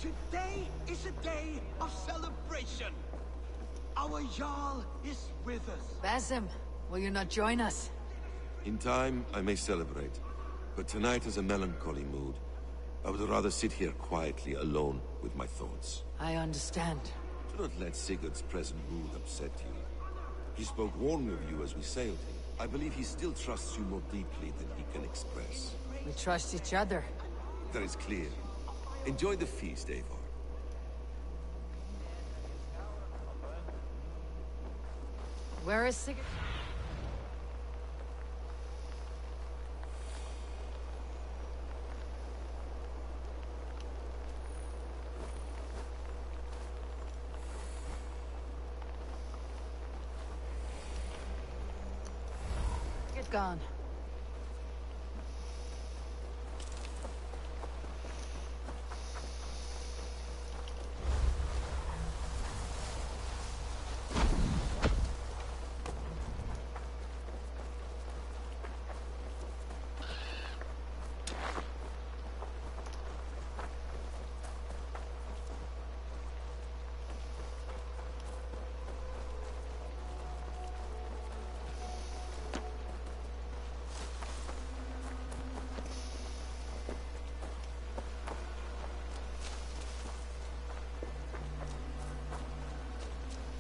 Today is a day of celebration. Our Jarl is with us. Basim, will you not join us? In time, I may celebrate. But tonight is a melancholy mood. I would rather sit here quietly, alone, with my thoughts. I understand. Do not let Sigurd's present mood upset you. He spoke warmly of you as we sailed him. I believe he still trusts you more deeply than he can express. We trust each other. That is clear. Enjoy the feast, Eivor. Where is Sigurd? Get gone.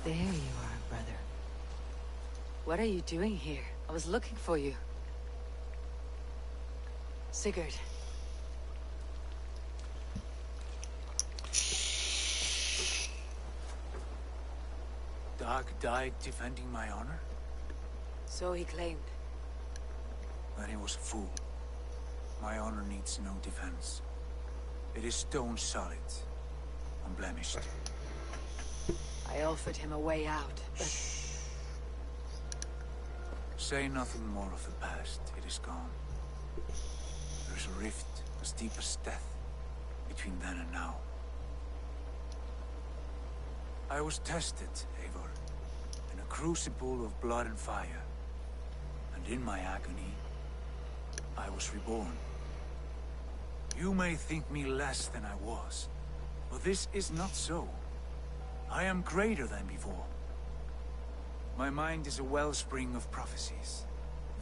There you are, brother. What are you doing here? I was looking for you. Sigurd. Dag died defending my honor? So he claimed. Then he was a fool. My honor needs no defense. It is stone solid, unblemished. I offered him a way out, but... Say nothing more of the past. It is gone. There is a rift as deep as death between then and now. I was tested, Eivor, in a crucible of blood and fire. And in my agony, I was reborn. You may think me less than I was, but this is not so. I am greater than before. My mind is a wellspring of prophecies,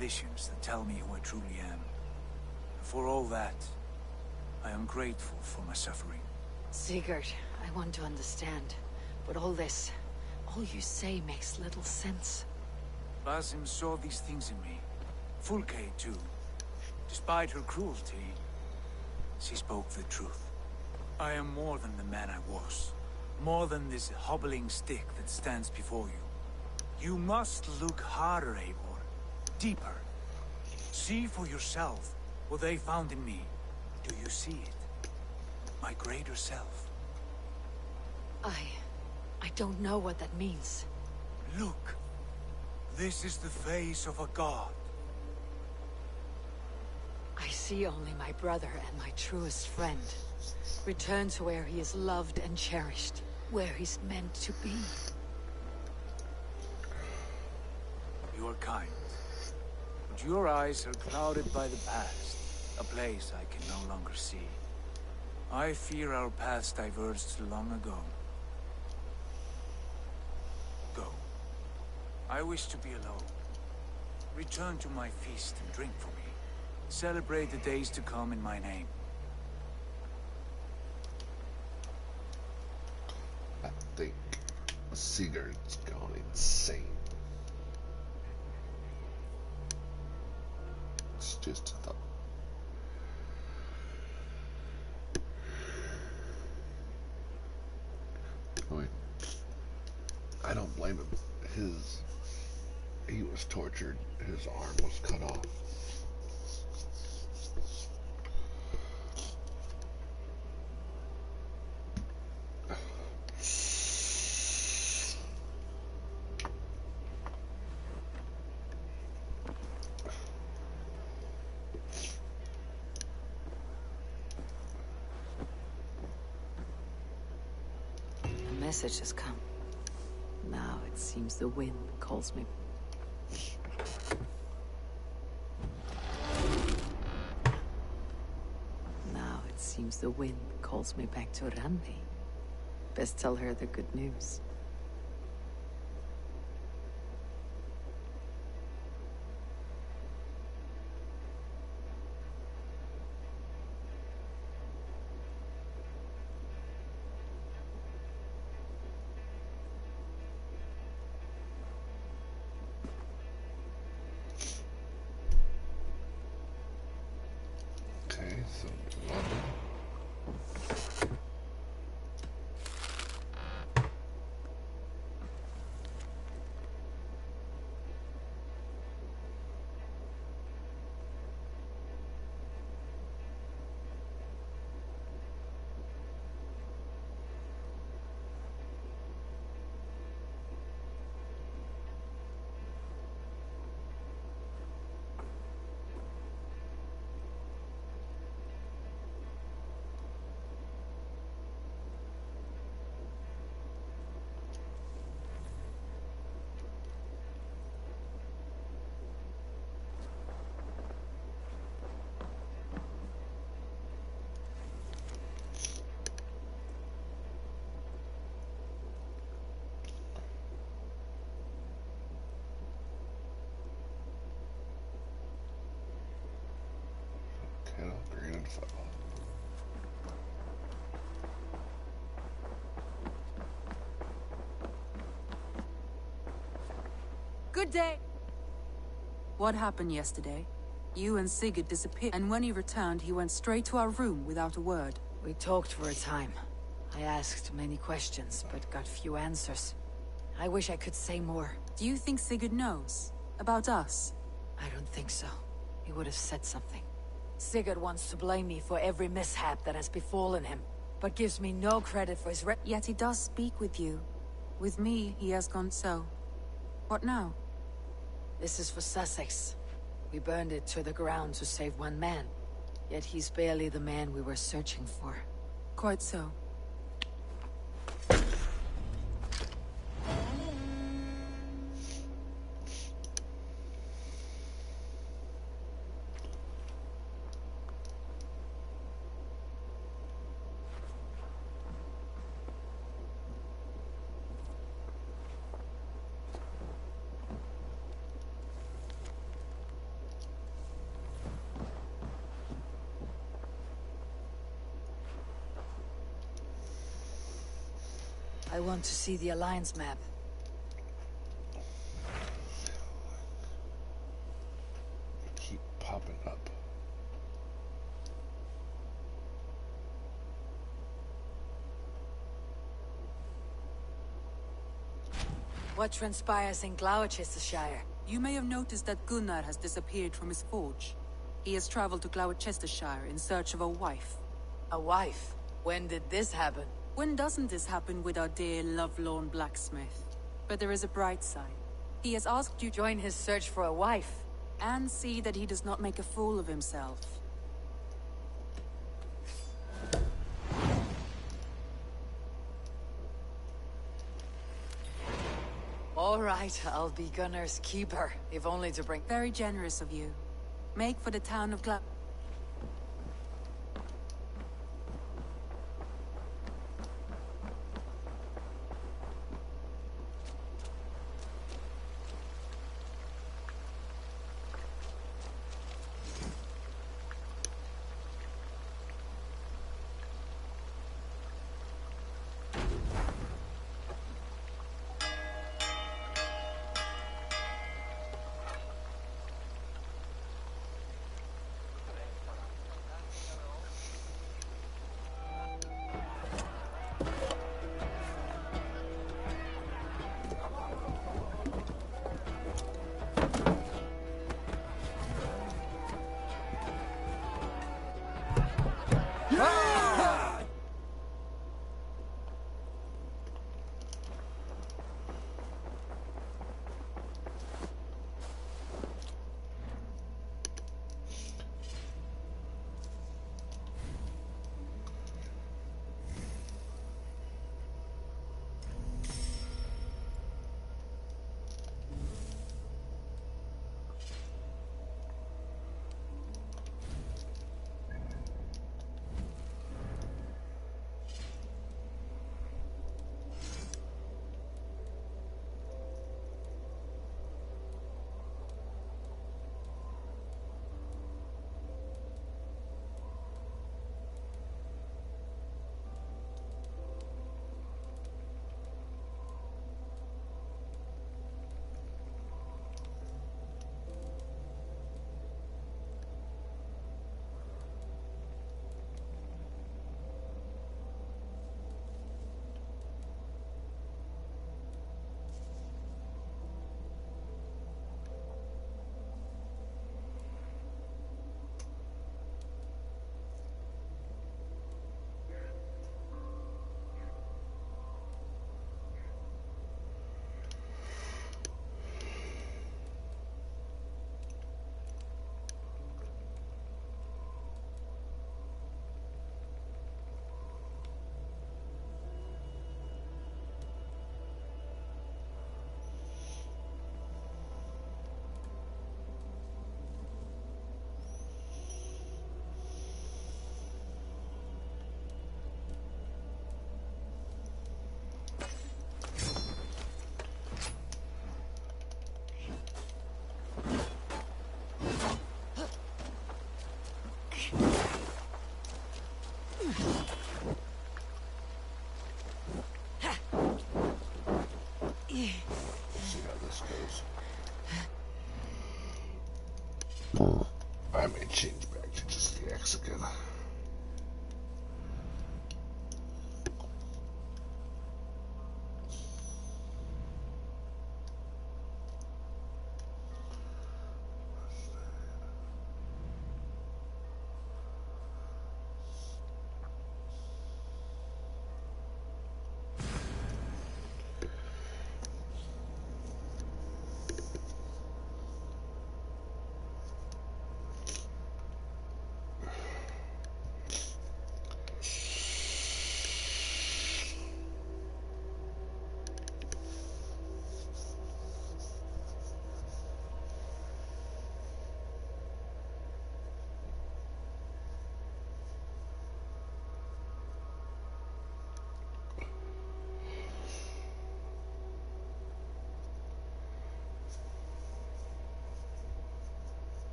visions that tell me who I truly am. And for all that, I am grateful for my suffering. Sigurd, I want to understand. But all this, all you say makes little sense. Basim saw these things in me. Fulke, too. Despite her cruelty, she spoke the truth. I am more than the man I was. More than this hobbling stick that stands before you. You must look harder, Eivor. Deeper. See for yourself what they found in me. Do you see it? My greater self. I don't know what that means. Look. This is the face of a god. I see only my brother and my truest friend. Return to where he is loved and cherished. Where he's meant to be. You are kind. But your eyes are clouded by the past. A place I can no longer see. I fear our paths diverged long ago. Go. I wish to be alone. Return to my feast and drink for me. Celebrate the days to come in my name. I think Sigurd's gone insane. It's just a thought. I mean, I don't blame him. He was tortured. His arm was cut off. A message has come. Now it seems the wind calls me. Now it seems seems the wind calls me back to Randi. Best tell her the good news. Okay, so London. Kettle, green, and foe. Good day. What happened yesterday? You and Sigurd disappeared, and when he returned, he went straight to our room without a word. We talked for a time. I asked many questions, but got few answers. I wish I could say more. Do you think Sigurd knows? About us? I don't think so. He would have said something. Sigurd wants to blame me for every mishap that has befallen him, but gives me no credit for his Yet he does speak with you. With me, he has gone so. What now? This is for Sussex. We burned it to the ground to save one man. Yet he's barely the man we were searching for. Quite so. I want to see the Alliance map. They keep popping up. What transpires in Gloucestershire? You may have noticed that Gunnar has disappeared from his forge. He has traveled to Gloucestershire in search of a wife. A wife? When did this happen? When doesn't this happen with our dear, lovelorn blacksmith? But there is a bright side. He has asked you to Join his search for a wife. and see that he does not make a fool of himself. All right, I'll be Gunnar's keeper, if only to bring... Very generous of you. Make for the town of Gla...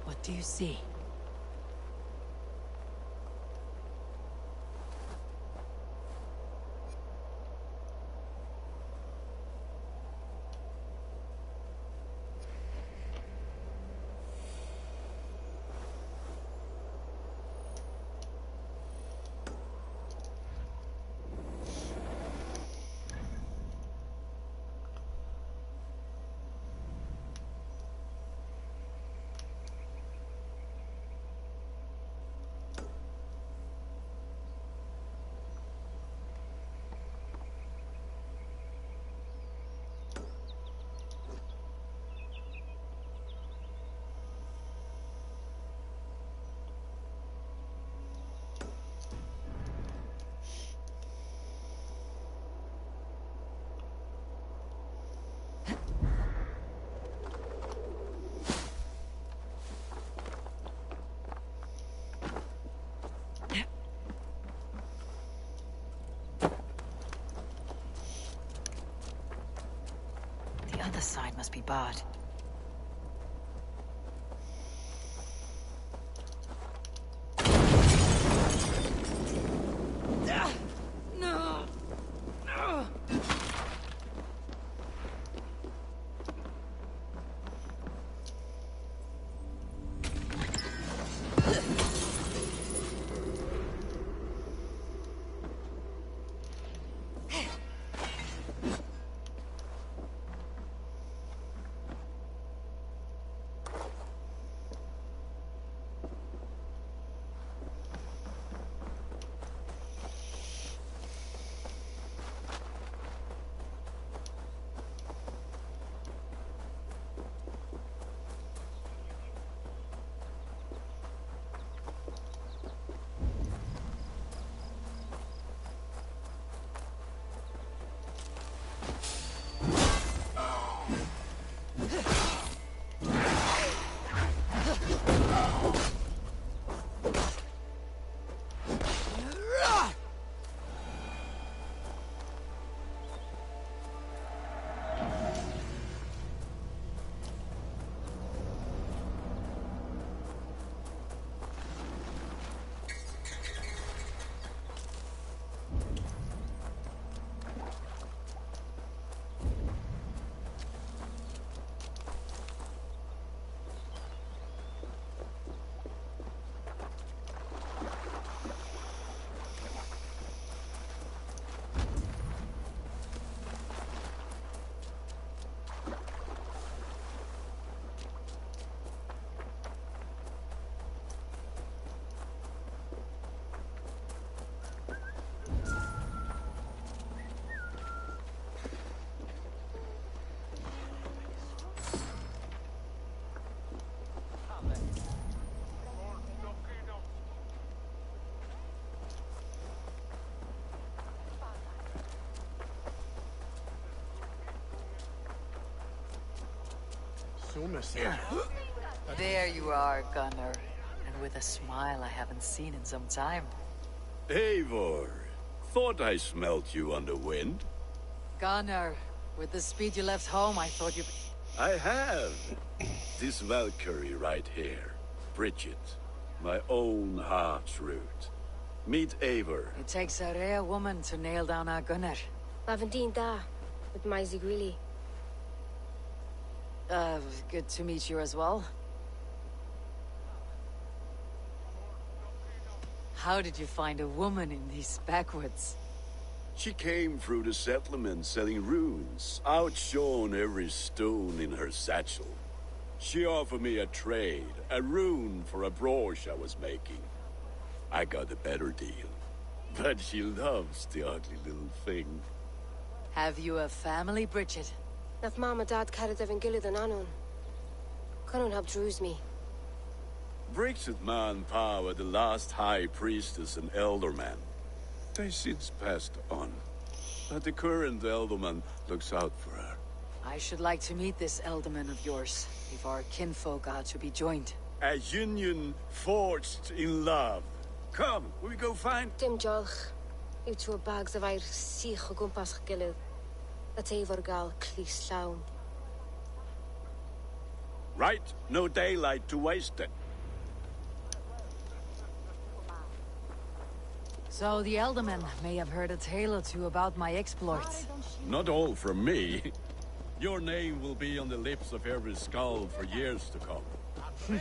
What do you see? The other side must be barred. No! No! There you are, Gunnar. And with a smile I haven't seen in some time. Eivor, thought I smelt you on the wind. Gunnar, with the speed you left home, I thought you... I have. This Valkyrie right here. Bridget. My own heart's root. Meet Eivor. It takes a rare woman to nail down our Gunnar. Lavendine da, with Maisy Greeley. Good to meet you as well. How did you find a woman in these backwoods? She came through the settlement selling runes, outshone every stone in her satchel. She offered me a trade, a rune for a brooch I was making. I got a better deal. But she loves the ugly little thing. Have you a family, Bridget? Naf Mama Dad carried Evan Gillid and Anon. Couldn't help druise me. Bridget Man Power, the last high priestess and elderman. They since passed on. But the current elderman looks out for her. I should like to meet this elderman of yours, if our kinfolk are to be joined. A union forged in love. Come, we go find... Dim Jolch. You two bags of air sich o gwmpas Gillid. That Eivor gal clis llawn. Right, no daylight to waste it. So the Eldermen may have heard a tale or two about my exploits. Not all from me. Your name will be on the lips of every skull for years to come.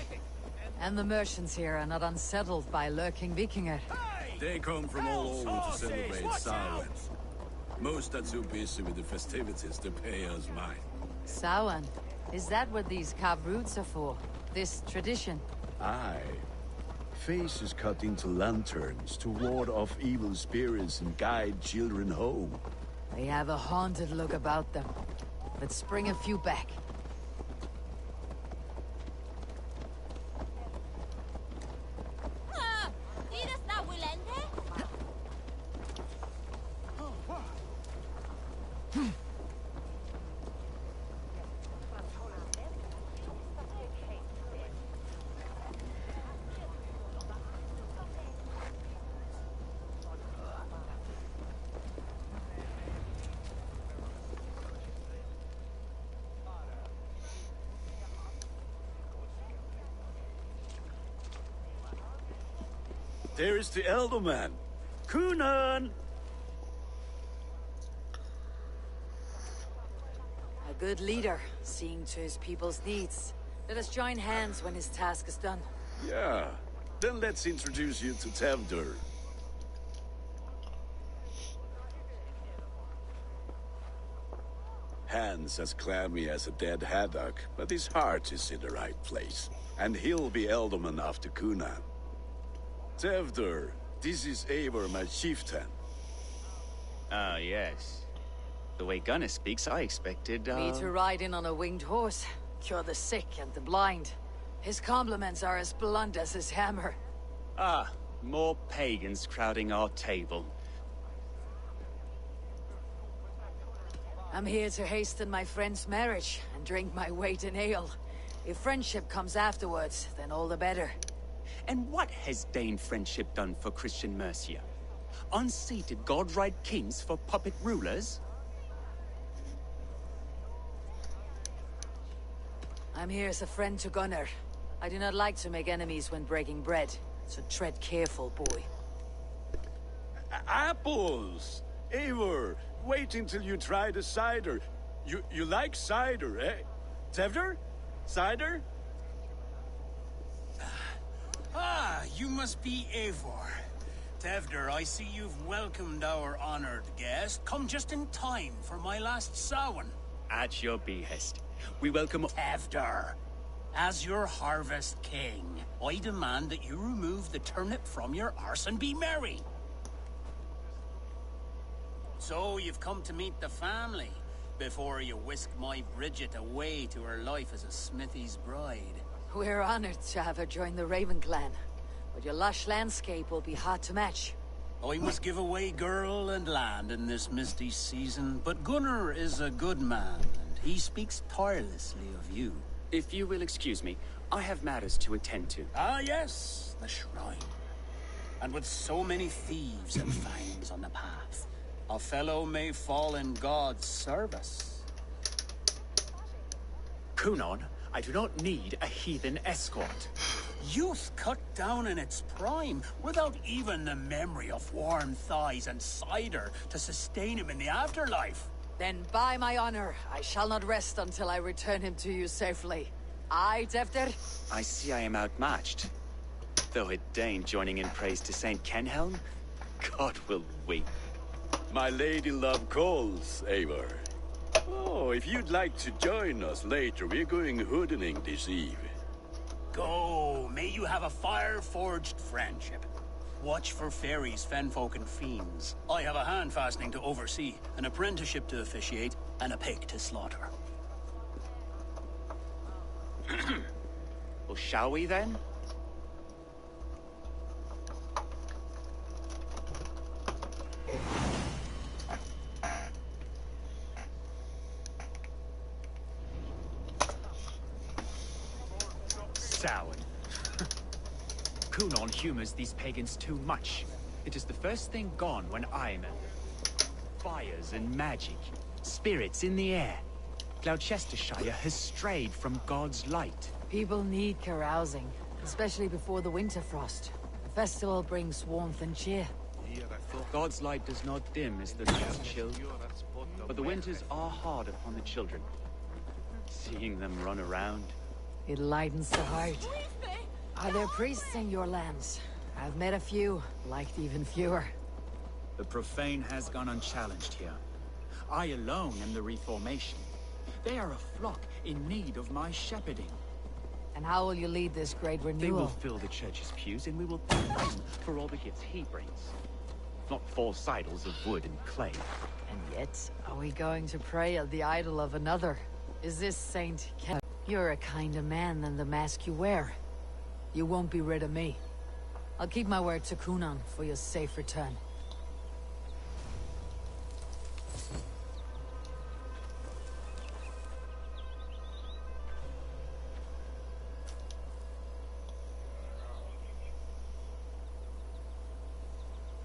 And the merchants here are not unsettled by lurking Vikinger. They come from all over to celebrate Samhain. Most are too busy with the festivities to pay us mind. Samhain? Is that what these carved roots are for? This tradition? Aye. Faces cut into lanterns to ward off evil spirits and guide children home. They have a haunted look about them. Let's bring a few back. There is the Elderman. Kunan! A good leader, seeing to his people's needs. Let us join hands when his task is done. Yeah. Then let's introduce you to Tevdur. Hands as clammy as a dead haddock, but his heart is in the right place. And he'll be Elderman after Kunan. Tevdur, this is Eivor, my chieftain. Ah, yes. The way Gunnar speaks, I expected, Me to ride in on a winged horse, cure the sick and the blind. His compliments are as blunt as his hammer. Ah, more pagans crowding our table. I'm here to hasten my friend's marriage and drink my weight in ale. If friendship comes afterwards, then all the better. And what has Dane friendship done for Christian Mercia? Unseated godride kings for puppet rulers? I'm here as a friend to Gunnar. I do not like to make enemies when breaking bread, so tread careful, boy. Apples! Eivor, wait until you try the cider. You like cider, eh? Tevdur? Cider? Ah, you must be Eivor. Tevdur, I see you've welcomed our honored guest. Come just in time for my last Samhain. At your behest. We welcome... Tevdur, as your harvest king, I demand that you remove the turnip from your arse and be merry. So you've come to meet the family, before you whisk my Bridget away to her life as a smithy's bride. We're honored to have her join the Raven clan, but your lush landscape will be hard to match. I must give away girl and land in this misty season, but Gunnar is a good man, and he speaks tirelessly of you. If you will excuse me, I have matters to attend to. Ah yes, the shrine. And with so many thieves and fangs on the path, a fellow may fall in God's service. Kunan, I do not need a heathen escort. Youth cut down in its prime, without even the memory of warm thighs and cider to sustain him in the afterlife. Then by my honor, I shall not rest until I return him to you safely. Aye, Tevdur? I see I am outmatched. Though a Dane joining in praise to Saint Kenhelm, God will weep. My lady love calls, Eivor. Oh, if you'd like to join us later, we're going hoodening this eve. Go, may you have a fire-forged friendship. Watch for fairies, fenfolk, and fiends. I have a hand fastening to oversee, an apprenticeship to officiate, and a pig to slaughter. Well, shall we then? Samhain. Kunan humors these pagans too much. It is the first thing gone when I'm in. Fires and magic, spirits in the air. Gloucestershire has strayed from God's light. People need carousing, especially before the winter frost. The festival brings warmth and cheer. God's light does not dim as the nights chill, but the winters are hard upon the children. Seeing them run around. It lightens the heart. Are there priests in your lands? I've met a few, liked even fewer. The profane has gone unchallenged here. I alone am the Reformation. They are a flock in need of my shepherding. And how will you lead this great renewal? They will fill the church's pews, and we will thank him for all the gifts he brings. Not false idols of wood and clay. And yet, are we going to pray at the idol of another? Is this Saint Ken? You're a kinder man than the mask you wear. You won't be rid of me. I'll keep my word to Kunan for your safe return.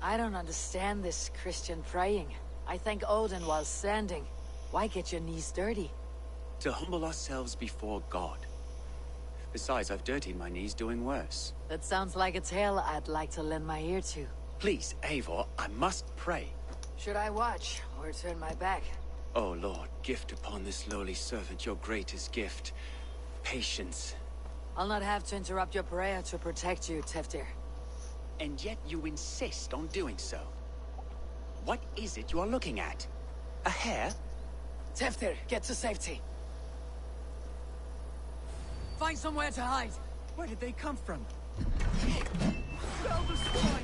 I don't understand this Christian praying. I thank Odin while standing. Why get your knees dirty? To humble ourselves before God. Besides, I've dirtied my knees doing worse. That sounds like a tale I'd like to lend my ear to. Please, Eivor, I must pray. Should I watch, or turn my back? Oh Lord, gift upon this lowly servant your greatest gift. Patience. I'll not have to interrupt your prayer to protect you, Teftir. And yet you insist on doing so. What is it you are looking at? A hare? Teftir, get to safety. Find somewhere to hide. Where did they come from? Spell the swine!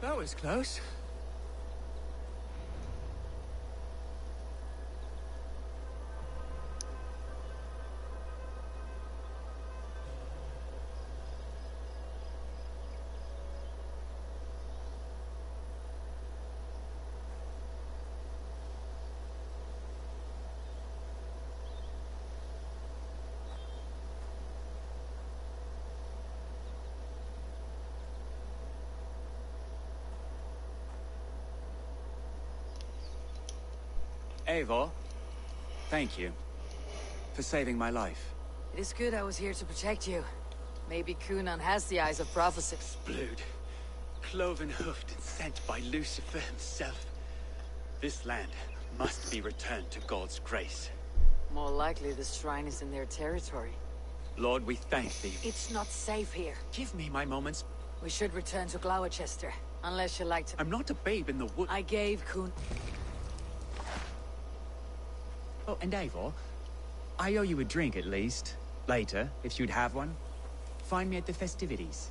That was close. Eivor, thank you for saving my life. It is good I was here to protect you. Maybe Kunan has the eyes of prophecy. Blued, cloven-hoofed and sent by Lucifer himself. This land must be returned to God's grace. More likely the shrine is in their territory. Lord, we thank thee. It's not safe here. Give me my moments. We should return to Gloucester, unless you like to— I'm not a babe in the wood. I gave Kun— Oh, and Eivor, I owe you a drink at least. Later, if you'd have one. Find me at the festivities.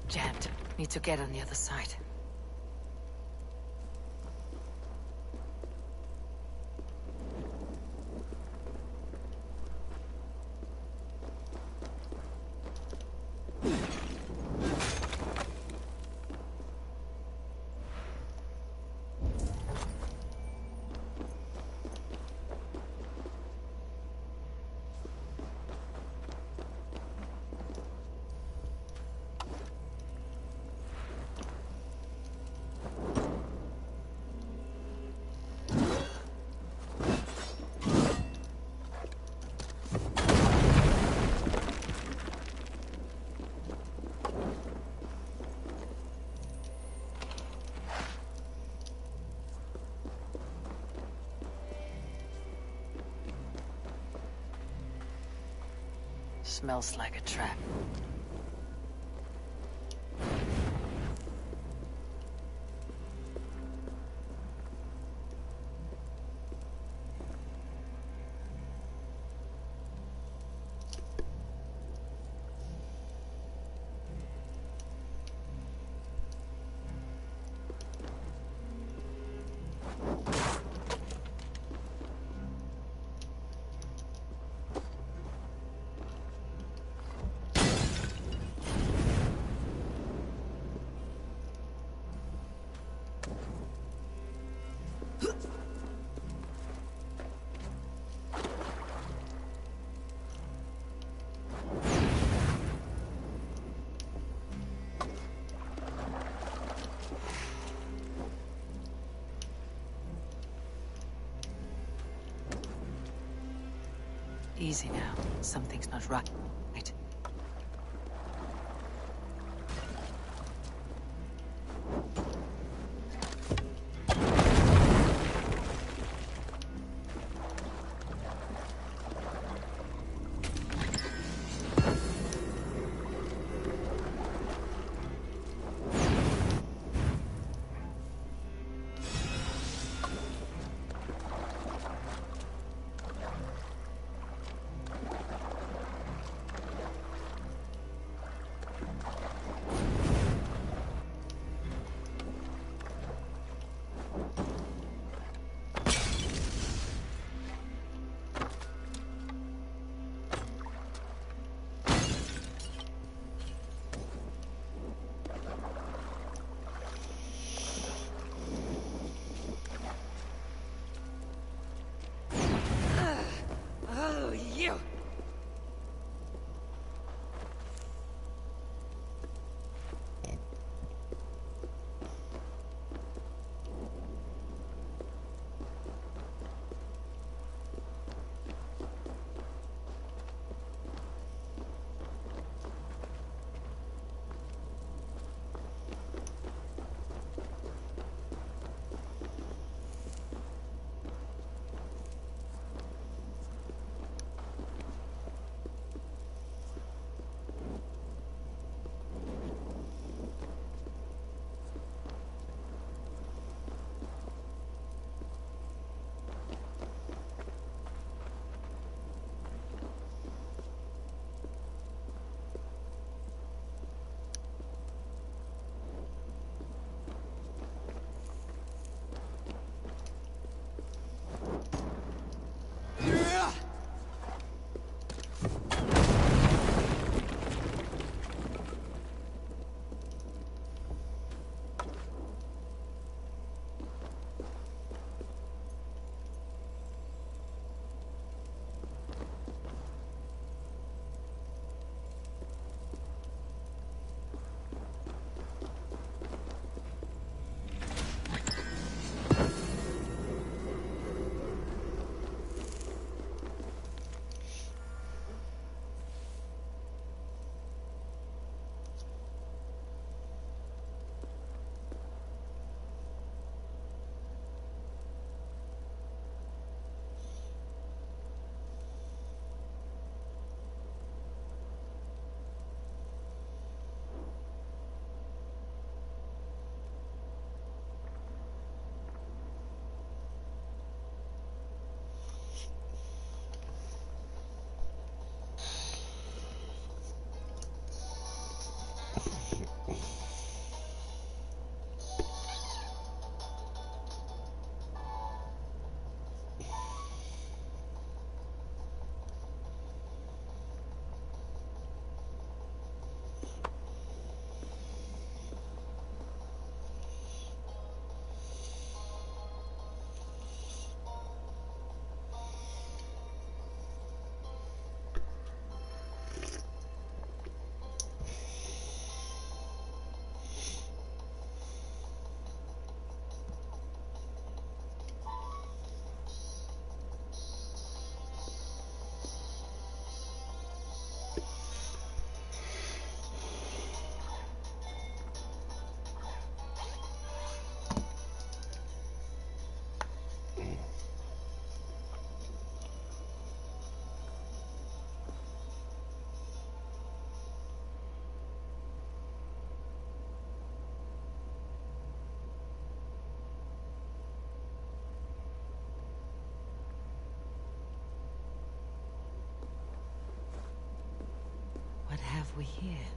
Jammed. Need to get on the other side. Smells like a trap. Easy now. Something's not right. have we here?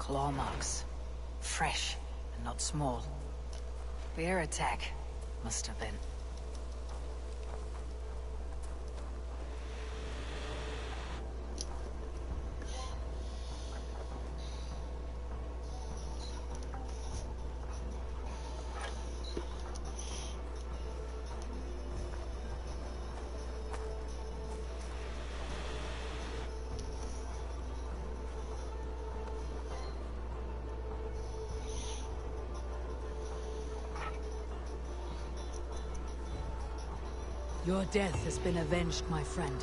Claw marks. Fresh, and not small. Bear attack, must have been. Your death has been avenged, my friend.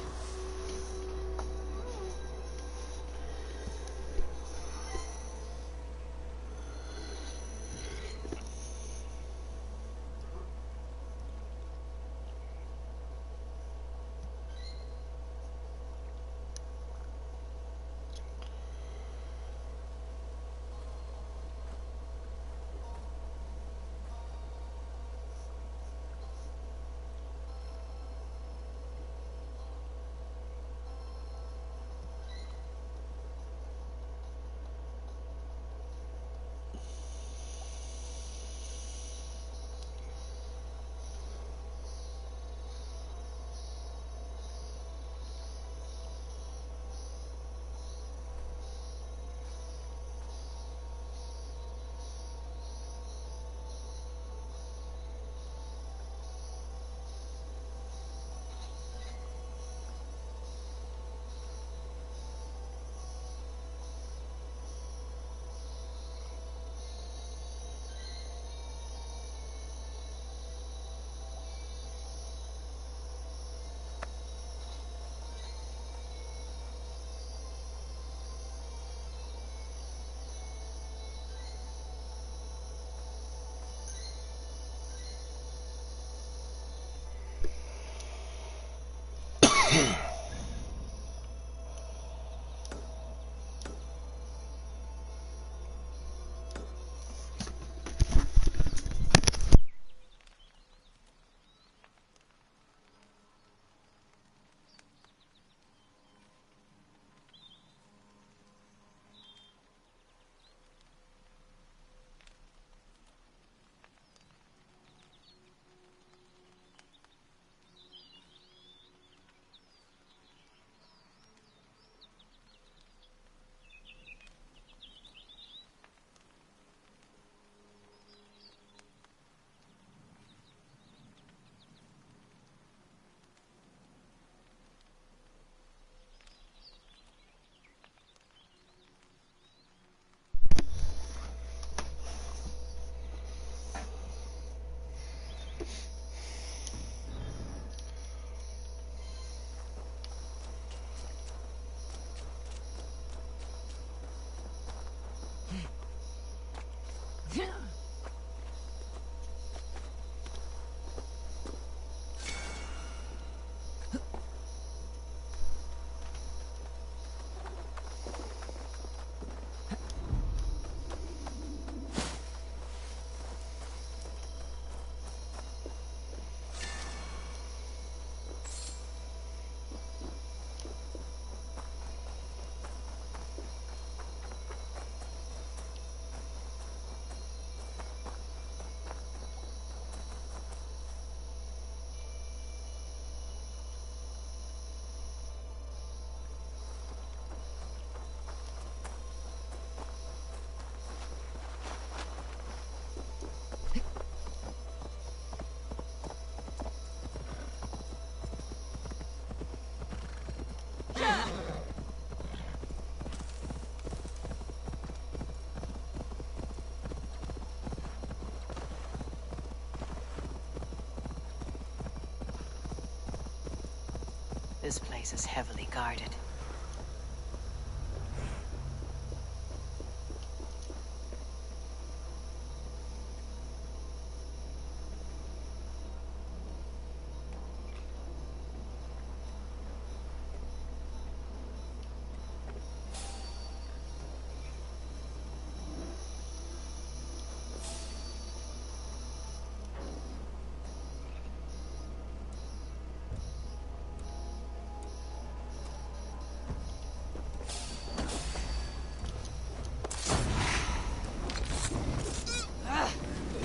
This place is heavily guarded.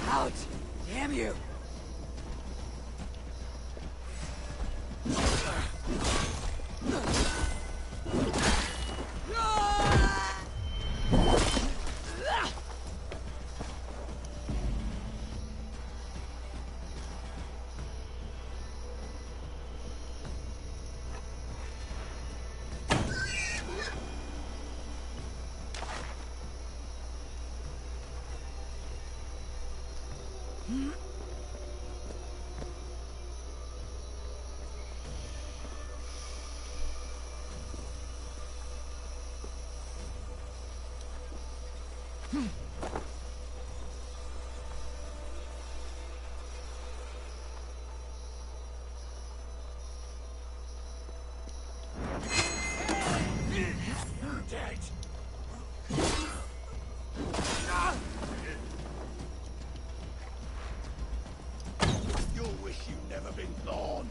Out! Damn you! You'll wish you'd never been born.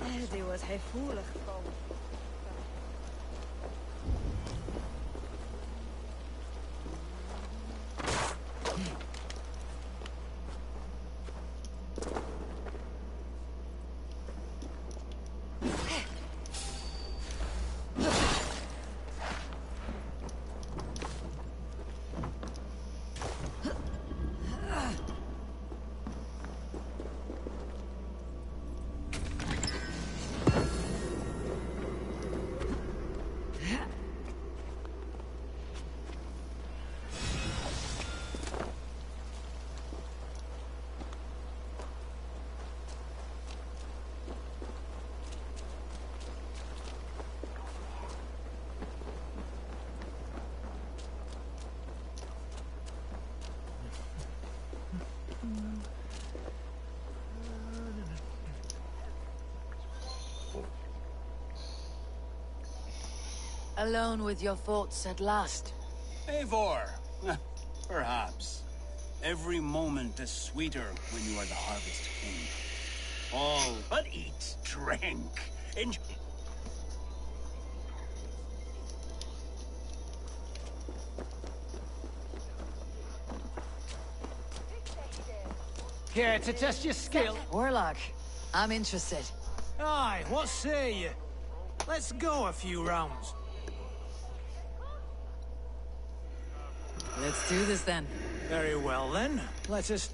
Die was gevoelig gekomen. Alone with your thoughts at last. Eivor, perhaps. Every moment is sweeter when you are the Harvest King. All but eat, drink, enjoy. Care to test your skill? Warlock, I'm interested. Aye, what say you? Let's go a few rounds. Let's do this then. Very well then. Let us...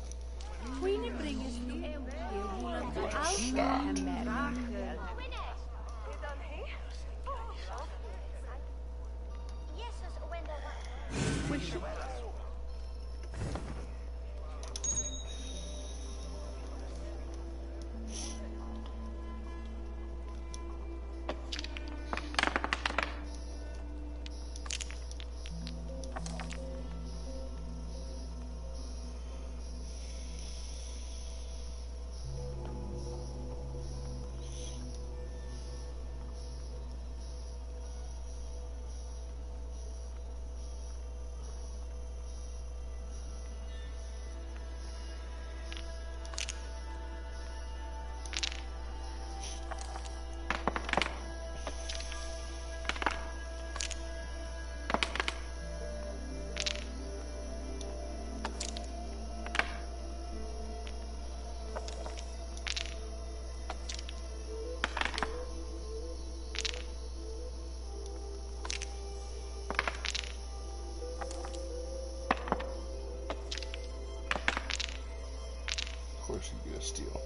Of course you get a steal.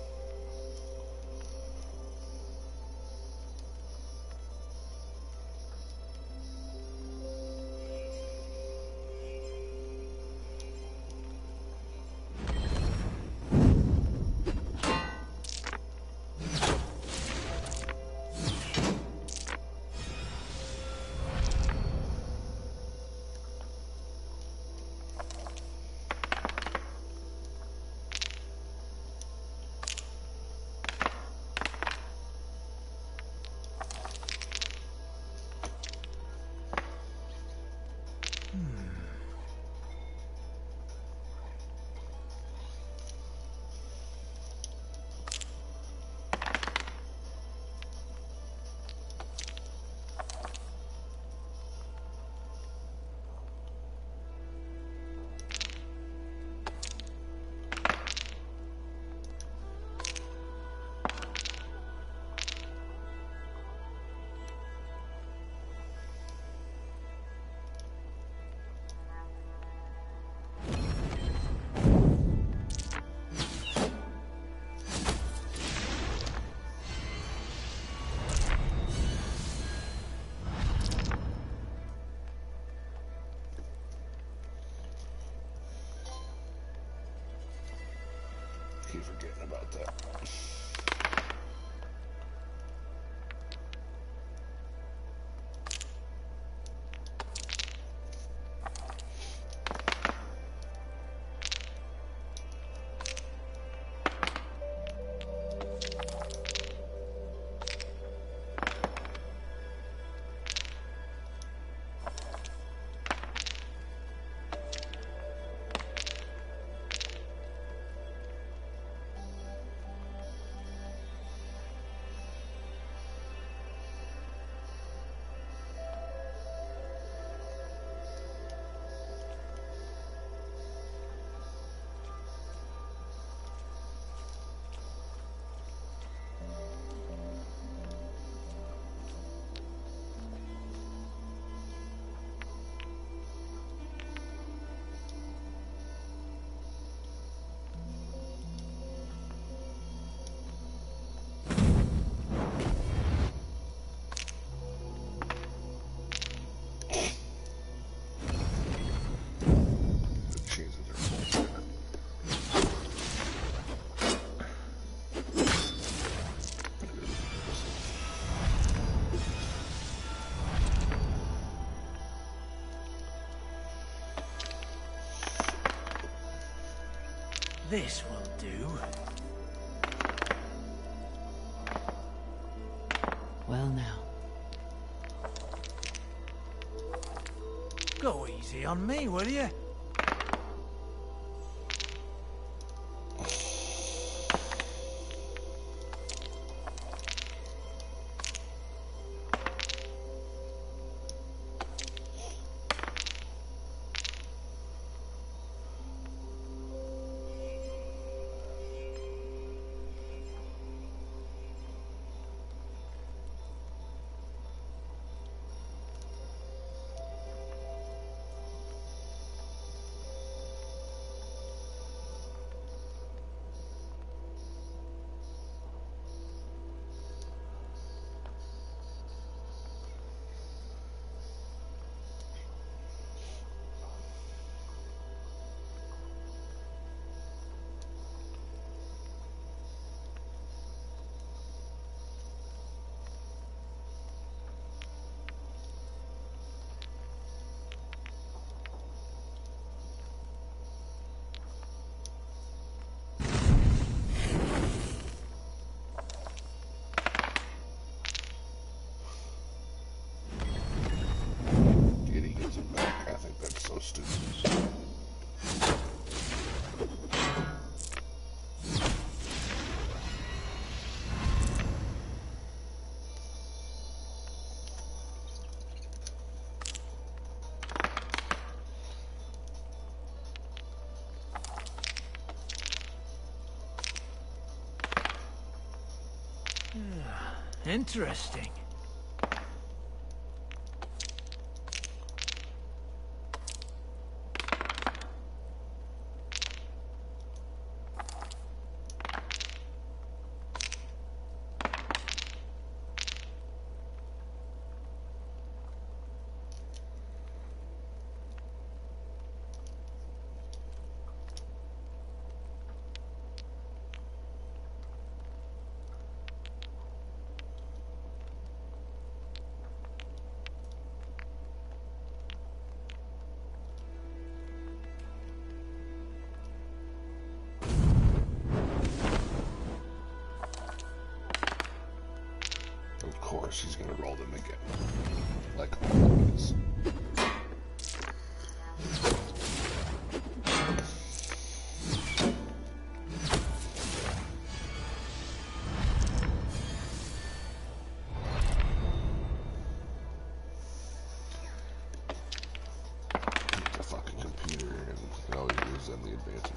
Keep forgetting about that. This will do. Well now. Go easy on me, will you? So stupid. Interesting. Of course, he's gonna roll them again. Like always. The fucking computer, and it always gives them the advantage.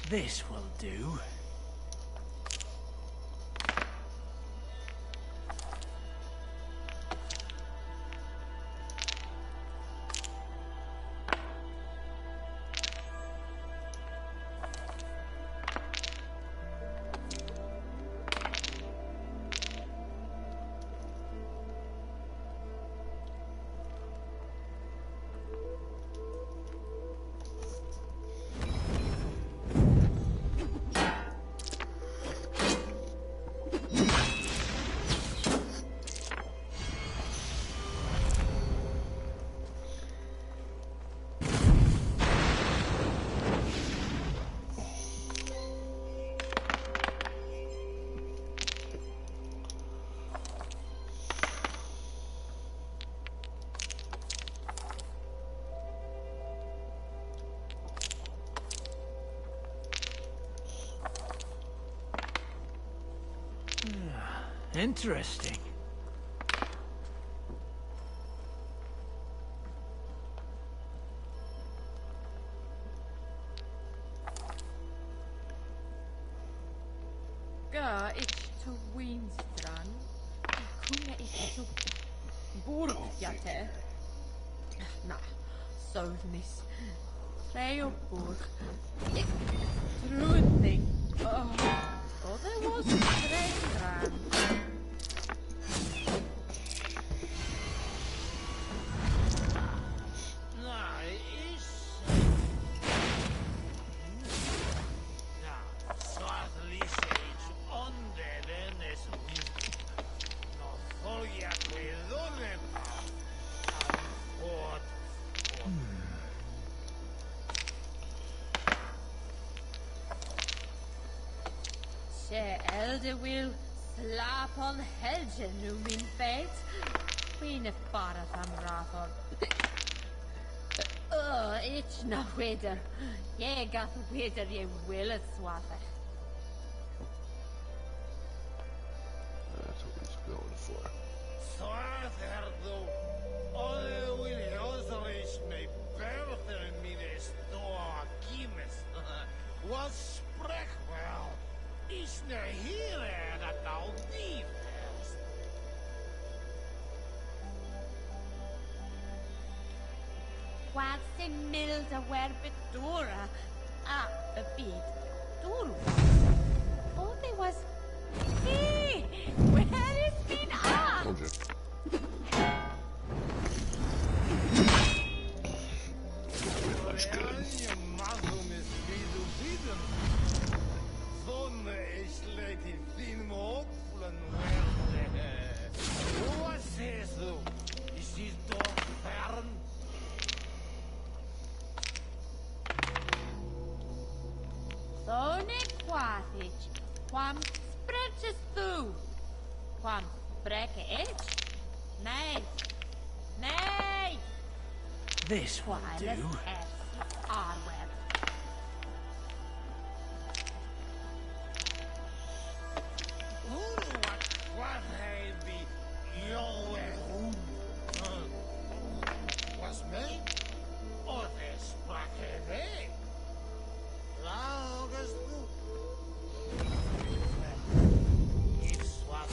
This will do. interesting. Ga ich to Weenstrand? Kunne ich to Burgjate? Na, Sovnis. Leopold. Ik Trudning. Oh, that was Strand. Elde will slap on helgen nu min feit. Queen fara sam rafon. It's no weder. Ye got weder ye will it swathe. That's what he's going for. Swartherdo. Alle will Osrish me berther mines door kimes. Was sprech wel. Is ne here dat nou niet is. Wat se milde werbe dora. Ah, a bit. Dora. Oh, there was... Hey! Where is been ah? Told you. Looks good. Quam spreches tu? Quam spreke ich? Nee. Nee! This will do. Arweb. What hij be Joe was me? Of is sprake me? Lauges du. It's what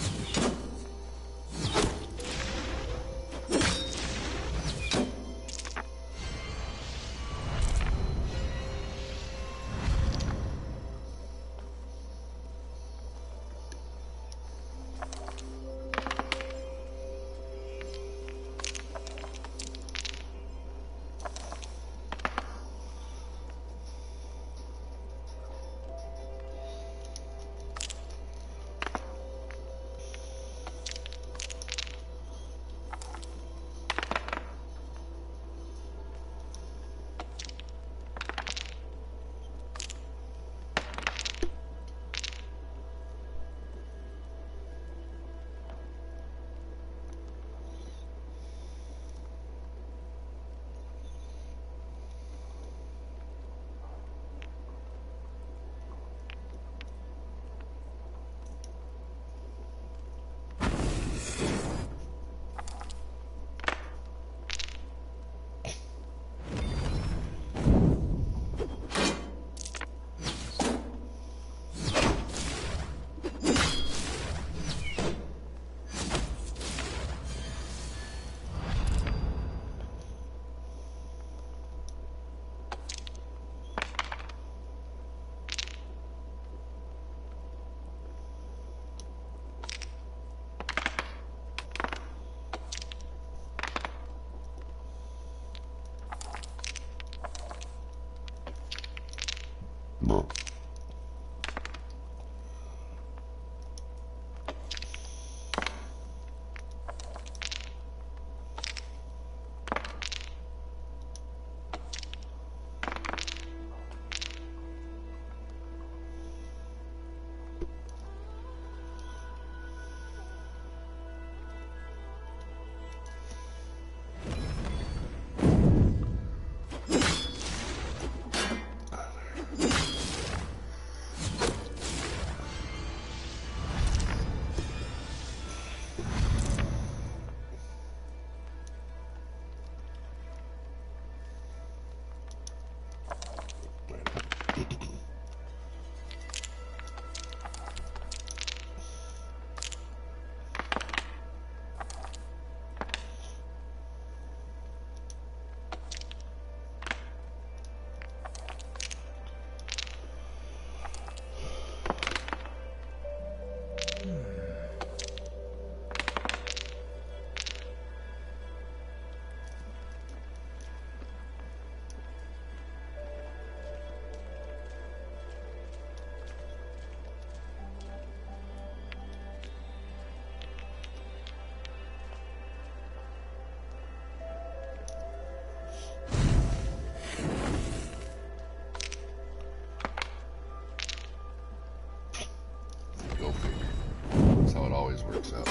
checks out.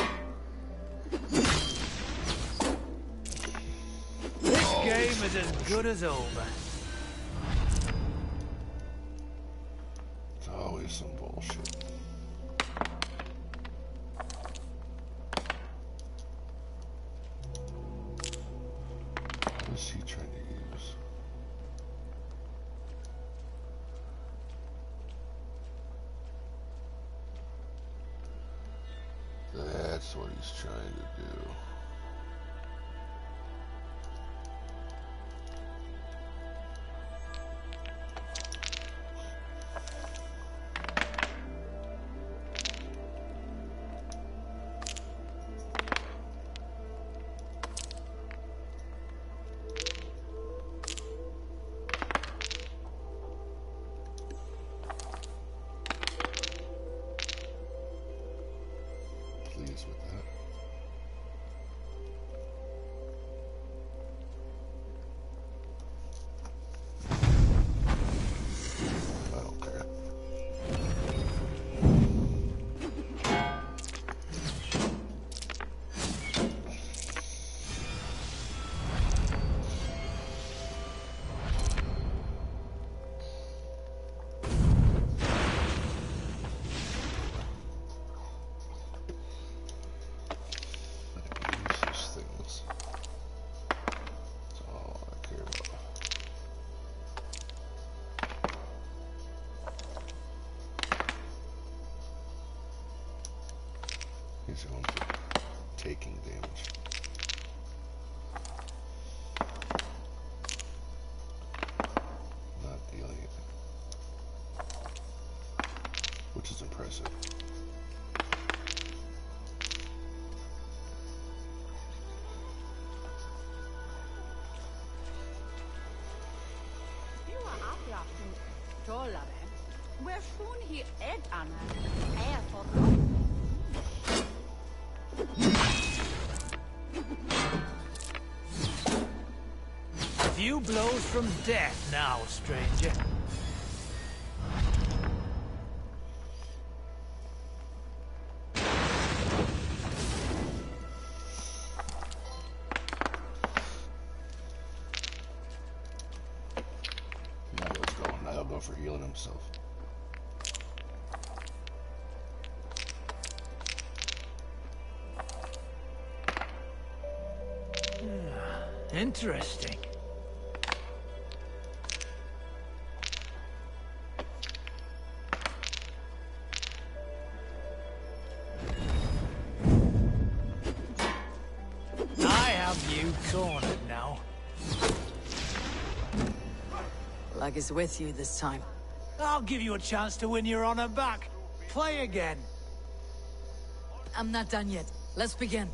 This game is as good as over. It's always some bullshit. What is he trying to use? That's what he's trying to do. Pleased with that. I don't care. These things. That's all I care about. He's going for taking damage. Not dealing it. Which is impressive. Few blows from death now, stranger. Niall's going. Niall go for healing himself. Interesting. I have you cornered now. Luck is with you this time. I'll give you a chance to win your honor back. Play again. I'm not done yet. Let's begin.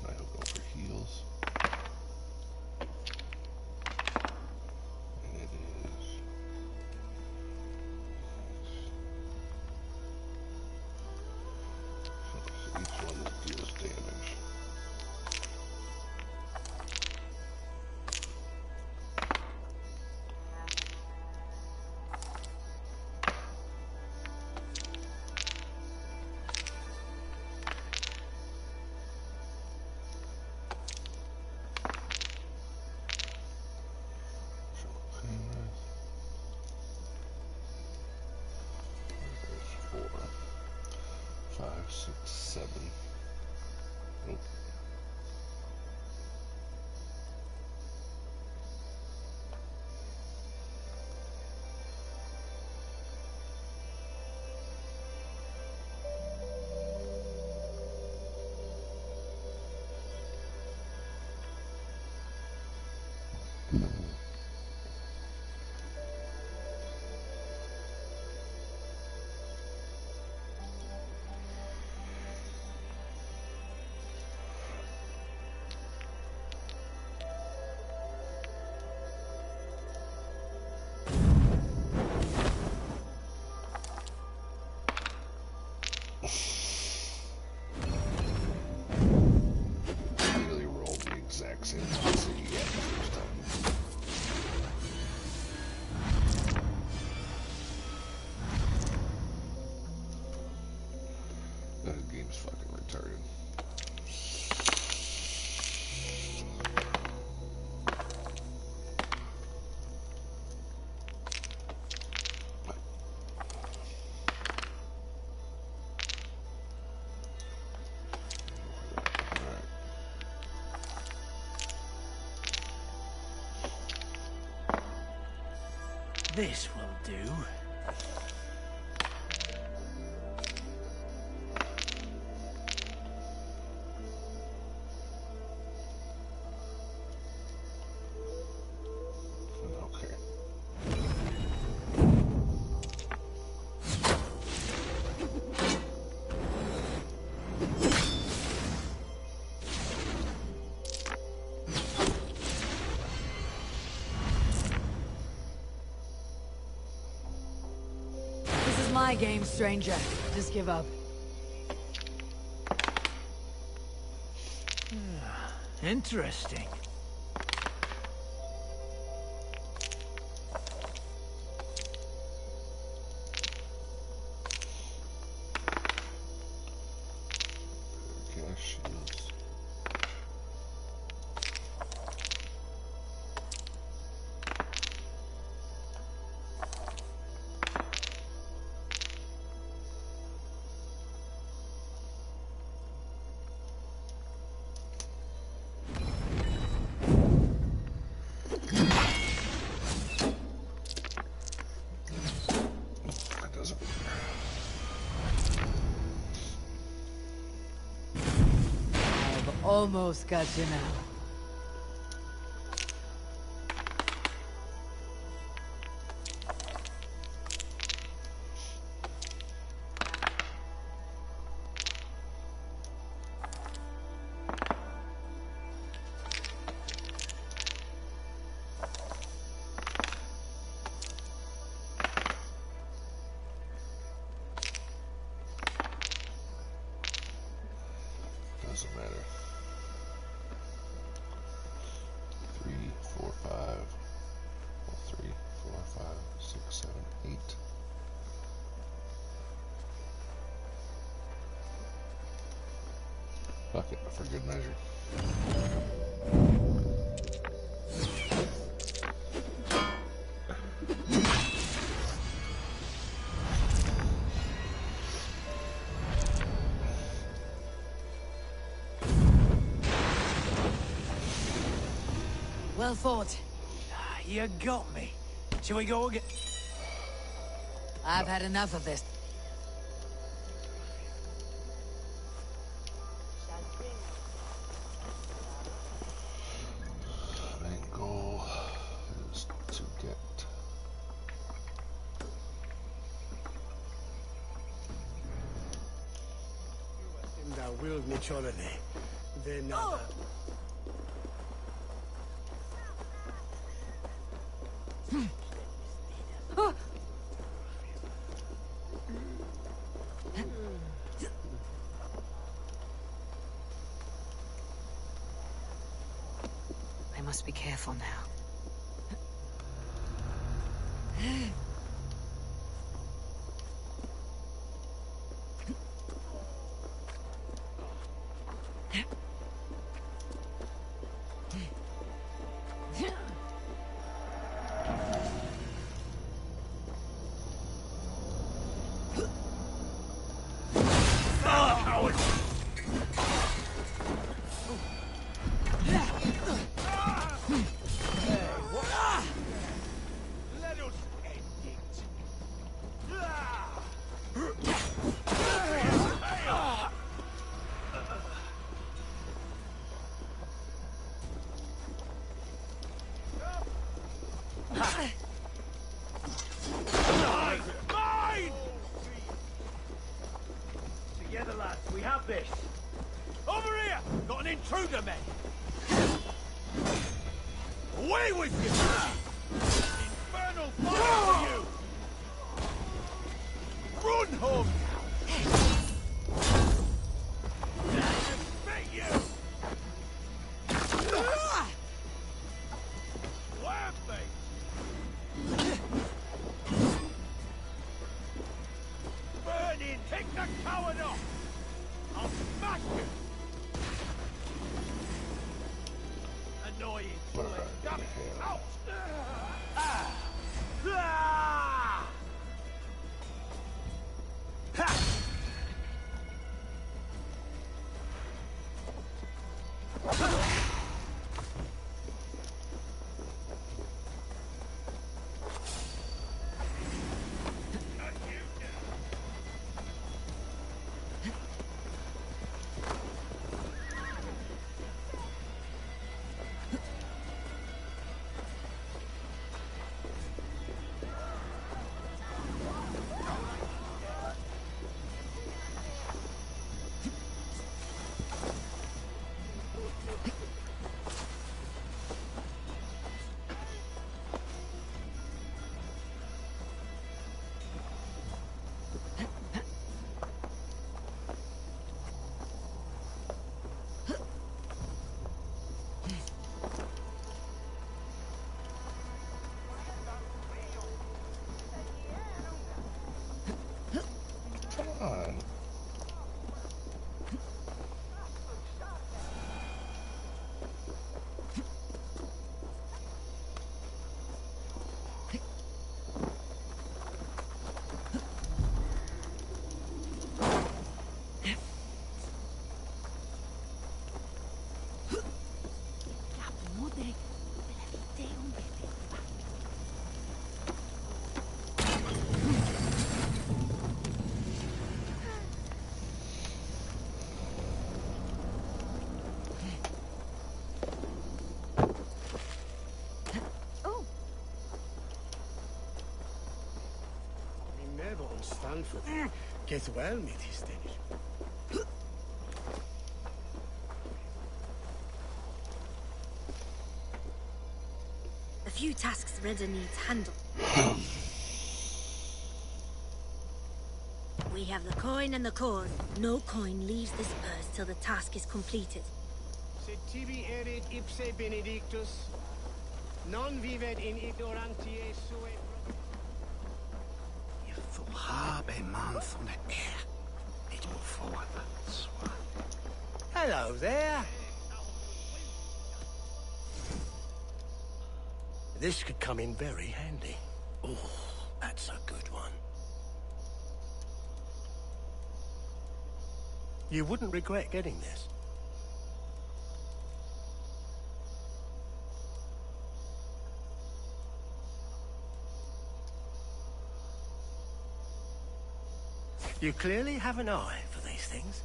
I'll go for heals. And it is... So each one deals damage. There's 4, 5, 6, 7. Nope. Really rolled the exact same thing you had the first time. That game's fucking retarded. This will do. Okay. This is my game, stranger. Just give up. Interesting. Cash shields. That doesn't I've almost got you now. doesn't matter. 3, 4, 5. Well, 3, 4, 5, 6, 7, 8. Fuck it, for good measure. Well fought. You got me. Shall we go again? I've had enough of this. Main goal is to get Thou willed me chorley. Then I must be careful now. together, lads, we have this. Over here! Got an intruder, men! Away with you! Infernal fire for you! Run home now! Spit you! Where me? Burn in! Take the coward off! I'll smash you! Annoying! Damn it! Out! Ah! Ha! on. Stand for them. Get well, midis, Dennis. A few tasks Redder needs handled. We have the coin and the cause. No coin leaves this purse till the task is completed. Sed tibi erit ipse benedictus, non vivet in ignorantie sue. Habe man van de air. Niet more forward. Hello there. This could come in very handy. Oh, that's a good one. You wouldn't regret getting this. You clearly have an eye for these things.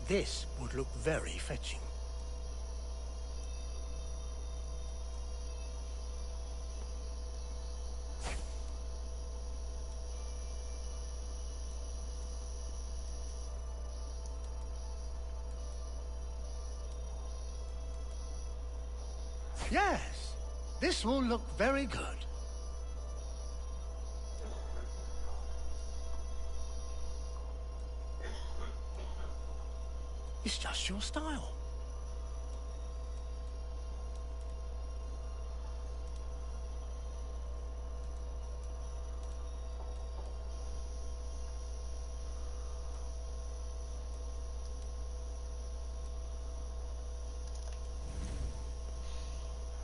This would look very fetching. Yes, this will look very good. It's just your style.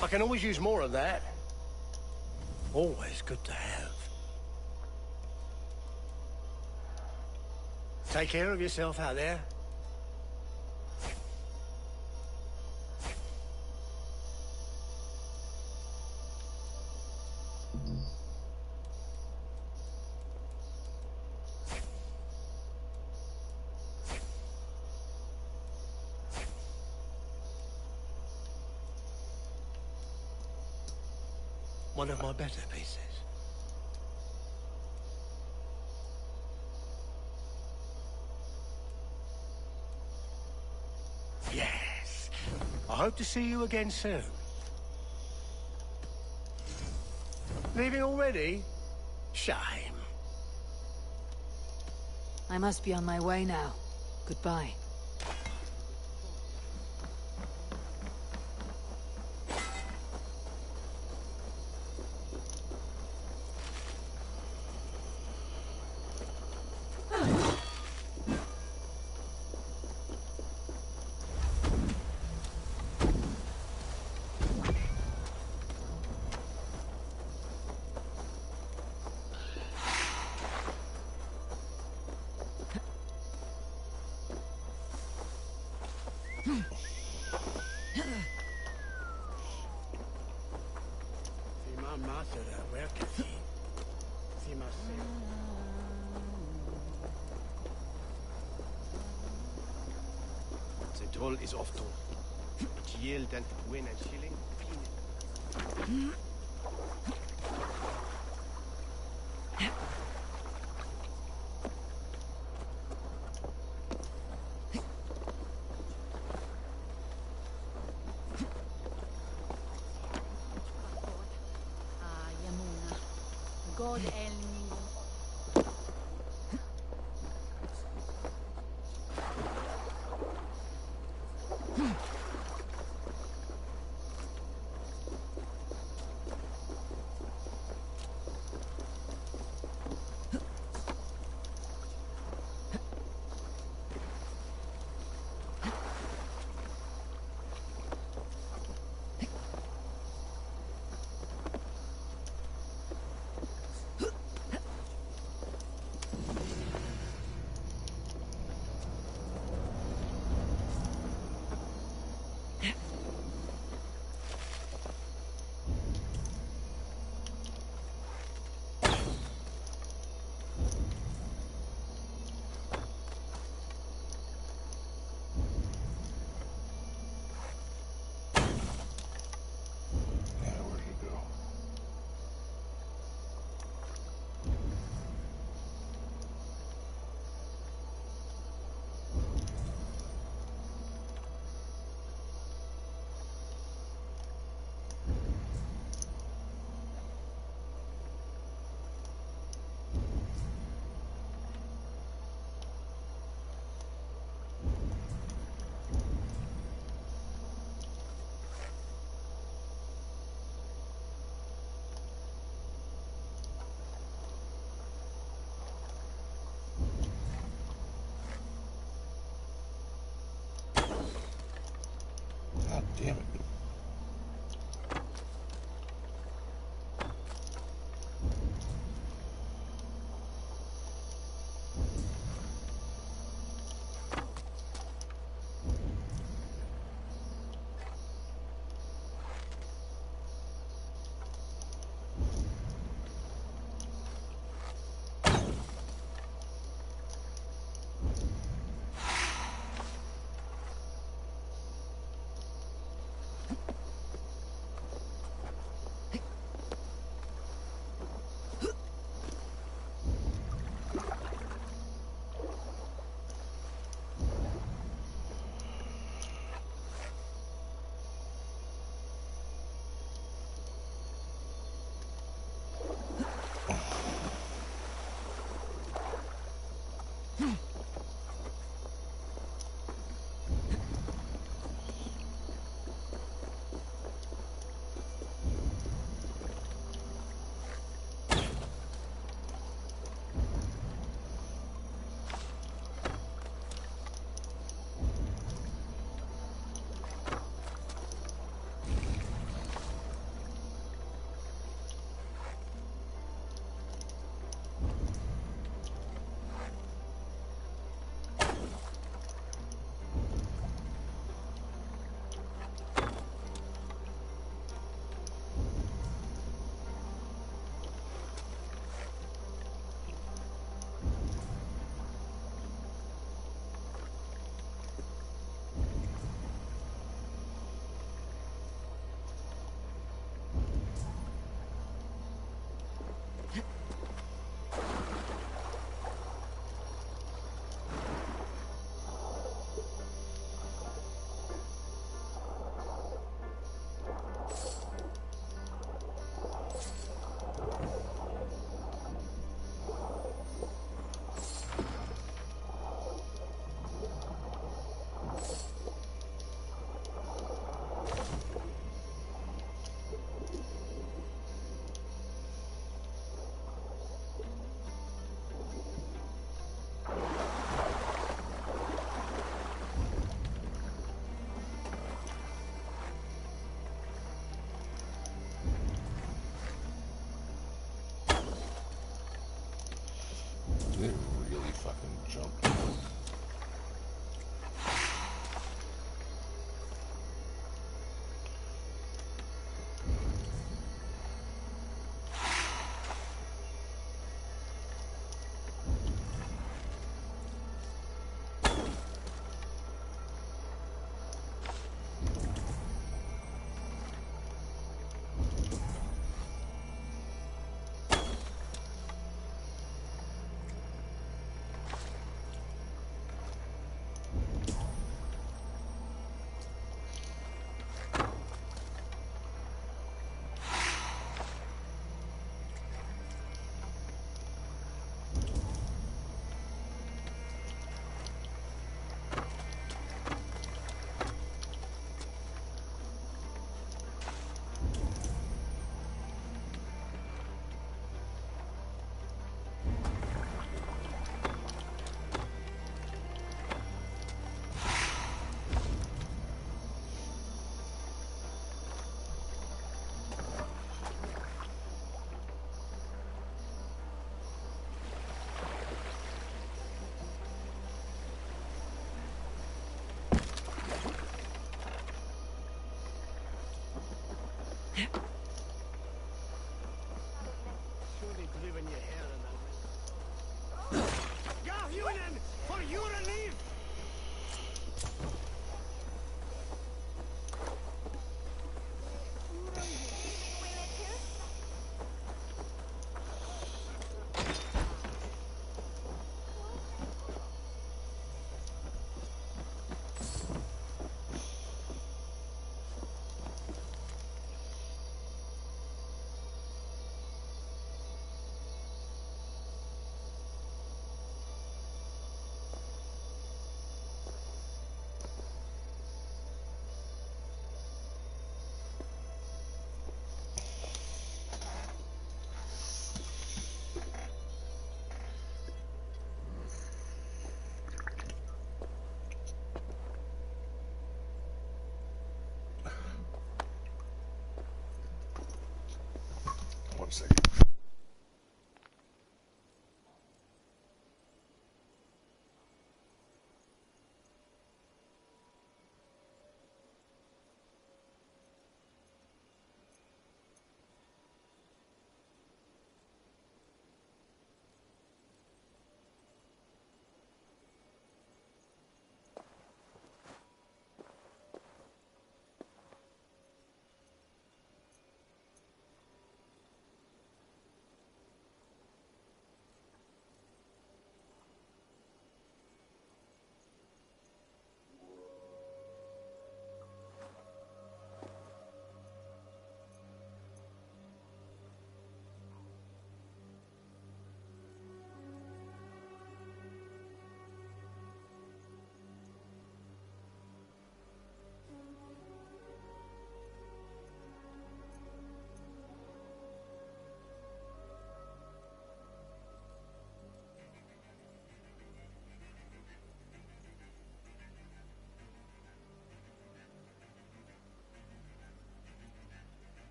I can always use more of that. Always good to have. Take care of yourself out there. One of my better pieces. Yes. I hope to see you again soon. Leaving already? Shame. I must be on my way now. Goodbye. The toll is off toll. Yield and win and shilling. God el niño.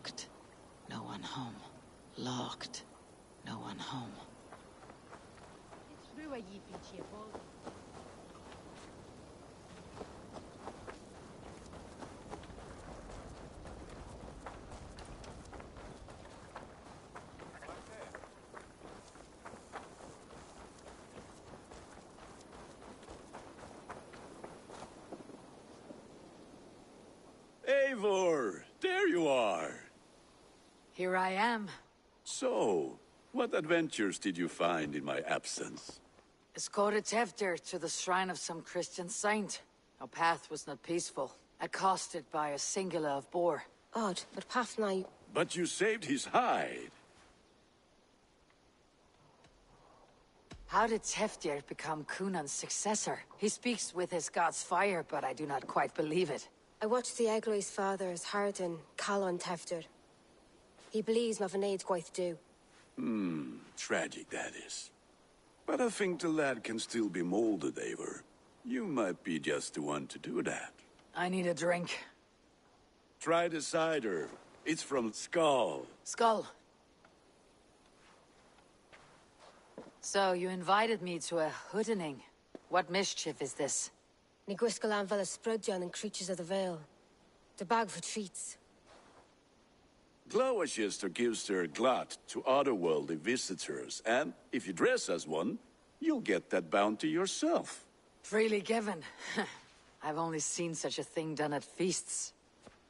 Locked. No one home. Locked. No one home. Eivor, there you are. Here I am. So, what adventures did you find in my absence? Escorted Tefter to the shrine of some Christian saint. Our path was not peaceful. Accosted by a singular of boar. Odd, but Pafnai... But you saved his hide. How did Teftir become Cunan's successor? He speaks with his god's fire, but I do not quite believe it. I watched the Egloi's father as Harden, Calon Tefter. He believes Mavanade quite do. Tragic that is. But I think the lad can still be molded, Eivor. You might be just the one to do that. I need a drink. Try the cider. It's from Skull. Skull. So, you invited me to a hoodening. What mischief is this? Ni gwisgalan fel ysbrydion and creatures of the Vale. The bag for treats. Gloucester gives their glut to otherworldly visitors, and if you dress as one, you'll get that bounty yourself. Freely given. I've only seen such a thing done at feasts.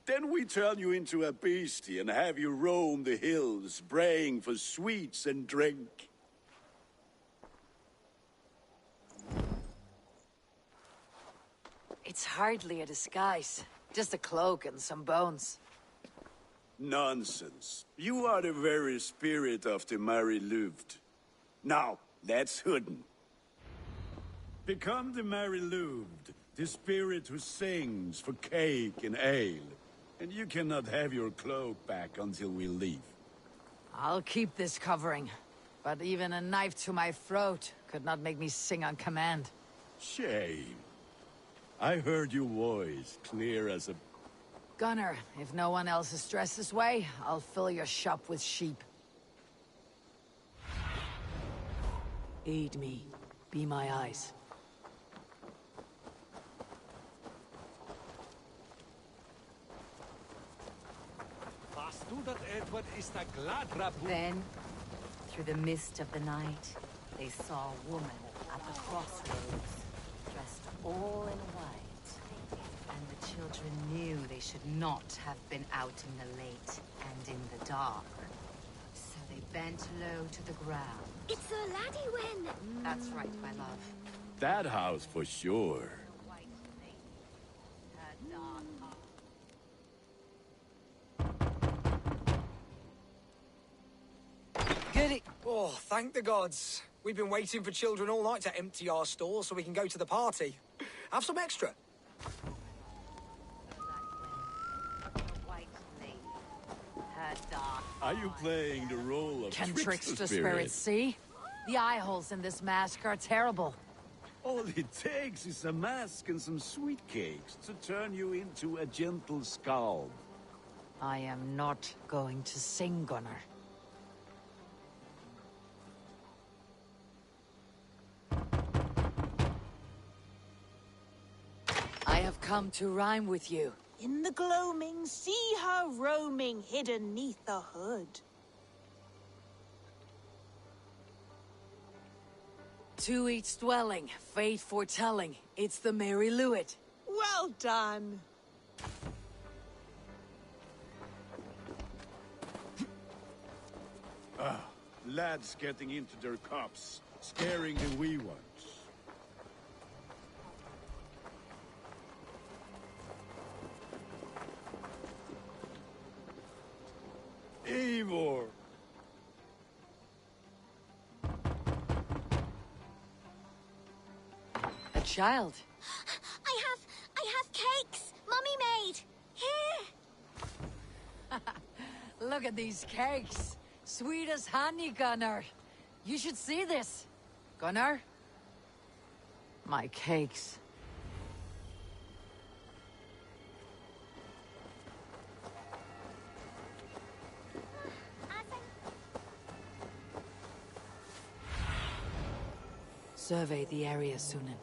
Then we turn you into a beastie and have you roam the hills, braying for sweets and drink. It's hardly a disguise. Just a cloak and some bones. Nonsense. You are the very spirit of the Mary Louved. Now, let's hooden. Become the Mary Louved, the spirit who sings for cake and ale. And you cannot have your cloak back until we leave. I'll keep this covering. But even a knife to my throat could not make me sing on command. Shame. I heard your voice clear as a... Gunnar, if no one else is dressed this way, I'll fill your shop with sheep. Aid me. Be my eyes. Then, through the mist of the night, they saw a woman at the crossroads, dressed all in white. And the children knew they should not have been out in the late and in the dark. So they bent low to the ground. It's a laddie win. That's right, my love. That house for sure. Giddy! Oh, thank the gods. We've been waiting for children all night to empty our stores so we can go to the party. Have some extra. Are you playing the role of Can trickster spirit? spirits see? The eye holes in this mask are terrible. All it takes is a mask and some sweet cakes to turn you into a gentle scald. I am not going to sing, Gunnar. I have come to rhyme with you. In the gloaming, see her roaming, hidden neath the hood. To each dwelling, fate foretelling, it's the Mary Lewit. Well done. Lads getting into their cups, scaring the wee ones. Eivor! A child. I have cakes. Mummy made. Here. Look at these cakes. Sweet as honey, Gunnar. You should see this. Gunnar? My cakes. Survey the area, Sunan.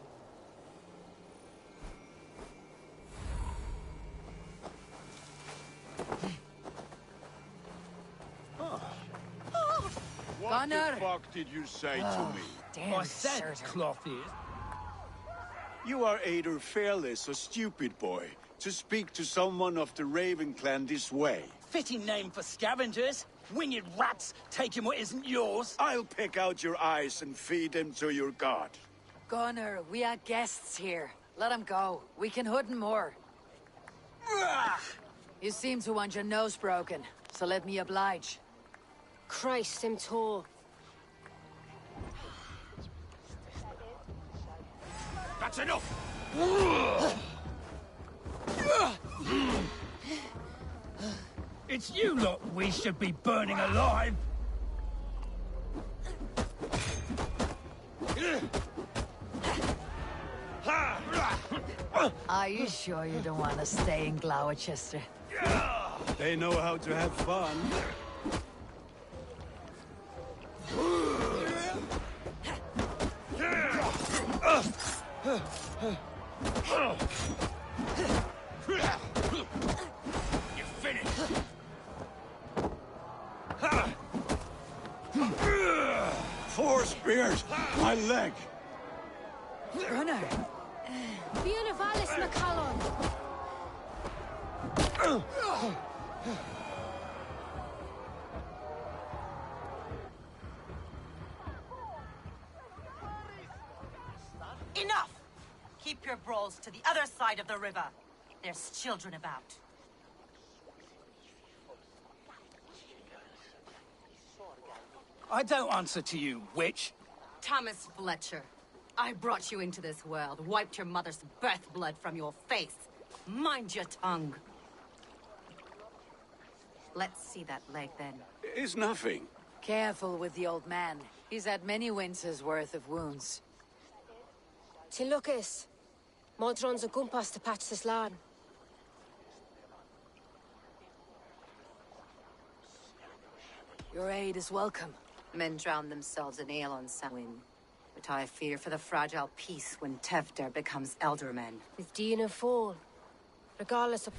What Gunnar! the fuck did you say to me? Damn, I said cloth is. You are either fearless or stupid, boy, to speak to someone of the Raven clan this way. Fitting name for scavengers. Winged rats taking what isn't yours. I'll pick out your eyes and feed them to your god. Gunnar, we are guests here. Let him go. We can hood more. You seem to want your nose broken, so let me oblige. Christ, him tall. That's enough! It's you lot we should be burning alive! Are you sure you don't want to stay in Gloucester? They know how to have fun. You're finished! Four spears! My leg! Gunnar! Fiona Valis McCallum! Enough! Keep your brawls to the other side of the river. There's children about. I don't answer to you, witch. Thomas Fletcher, I brought you into this world, wiped your mother's birth blood from your face. Mind your tongue. Let's see that leg, then. It's nothing. Careful with the old man. He's had many winters' worth of wounds. Tilukis. Modron's a gumpas to patch this land. Your aid is welcome. Men drown themselves in ale on Samhain. But I fear for the fragile peace when Tevder becomes eldermen. With Dean and fall. Regardless of...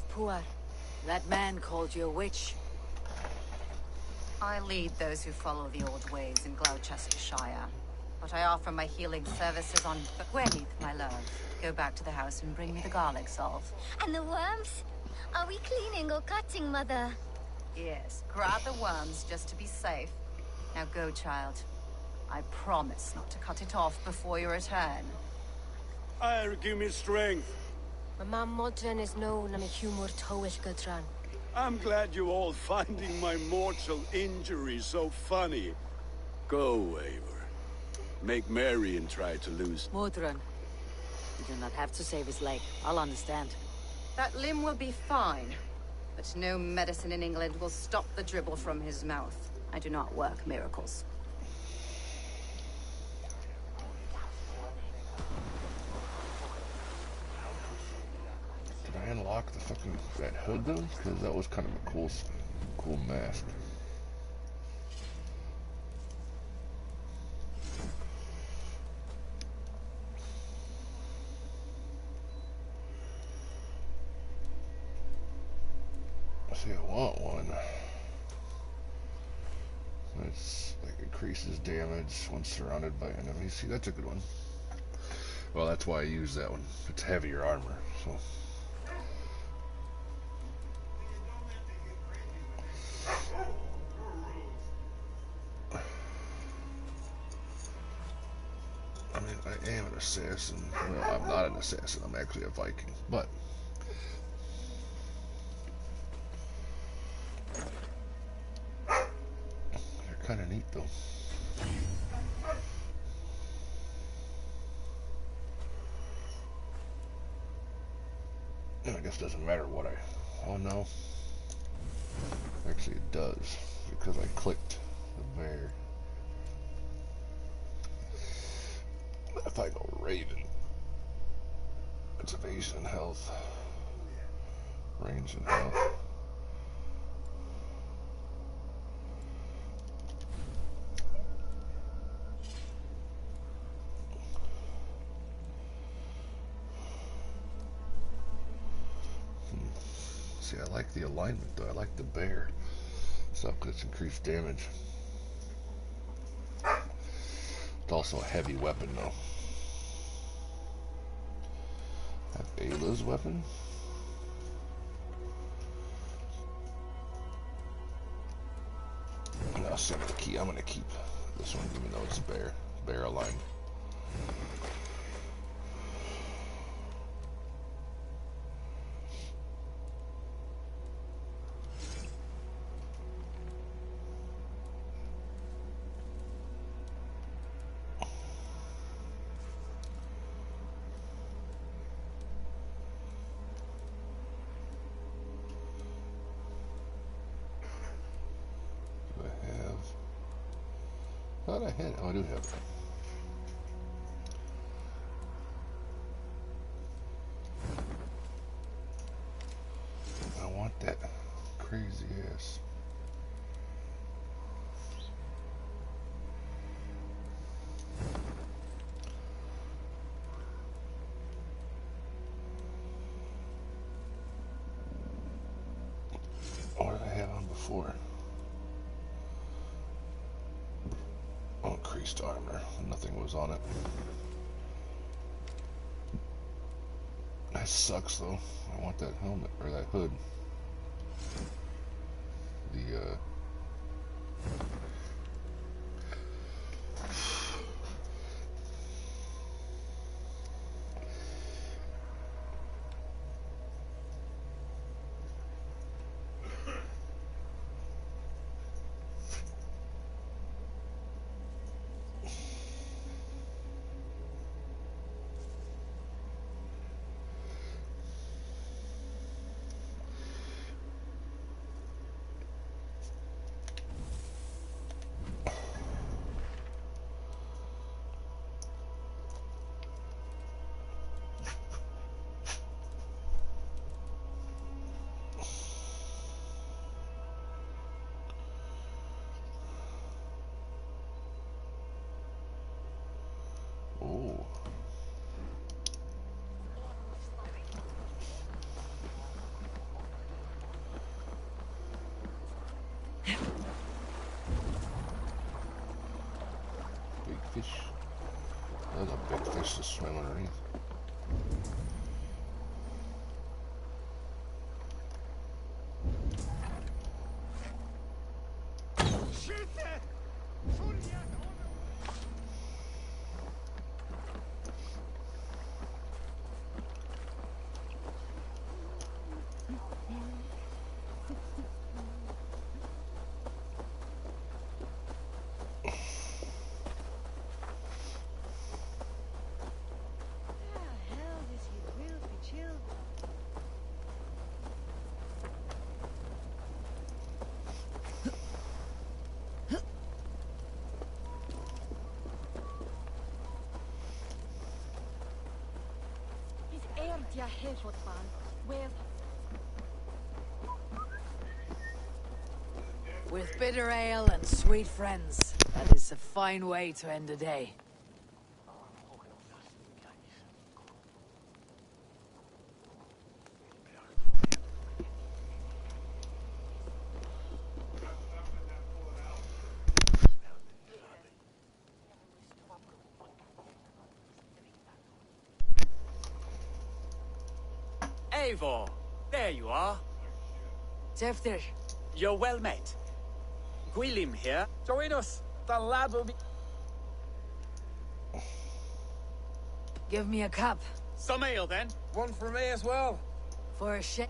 poor. That man called you a witch. I lead those who follow the old ways in Gloucestershire. But I offer my healing services on Gwenith, my love. Go back to the house and bring me the garlic salve. And the worms? Are we cleaning or cutting, Mother? Yes, grab the worms just to be safe. Now go, child. I promise not to cut it off before you return. Give me strength. My mam modern is known am a humor towish gudran. I'm glad you're all finding my mortal injury so funny. Go, Eivor. Make merry and try to lose. Modron, you do not have to save his leg. I'll understand. That limb will be fine, but no medicine in England will stop the dribble from his mouth. I do not work miracles. Did I unlock the fucking that hood though? Because that was kind of a cool mask. See, I want one. It's like increases damage when surrounded by enemies. See, that's a good one. Well, that's why I use that one. It's heavier armor, so. I mean, I am an assassin. Well, I'm not an assassin. I'm actually a Viking, but. Kind of neat though. I guess it doesn't matter what oh no. Actually it does, because I clicked the bear. If I go Raven, it's evasion and health. Range and health. See, I like the alignment though. I like the bear stuff because it's increased damage. It's also a heavy weapon though. I have Ayla's weapon. And I'll send the key. I'm gonna keep this one even though it's bear aligned. Thought I had. Oh, I do have it. I want that crazy ass. What did I have on before? Increased armor. Nothing was on it. That sucks though. I want that helmet or that hood. just to swim underneath. With bitter ale and sweet friends, that is a fine way to end a day. Eivor, there you are. Tefter. You're well met. Gwilym here. Join us. The lad will be... Give me a cup. Some ale, then. One for me as well. For a shit.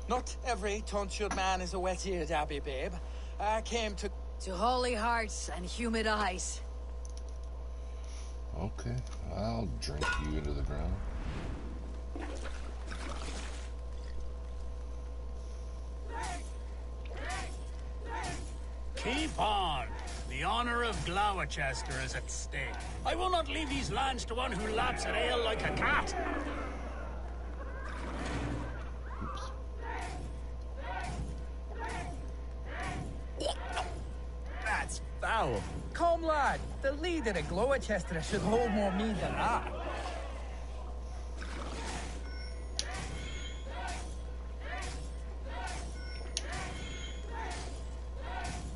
Not every tonsured man is a wet-eared abbey, babe. I came to... To holy hearts and humid eyes. Okay, I'll drink you into the ground. Keep on. The honor of Gloucester is at stake. I will not leave these lands to one who laps at ale like a cat. That's foul. Come, lad. The leader of Gloucester should hold more mead than that.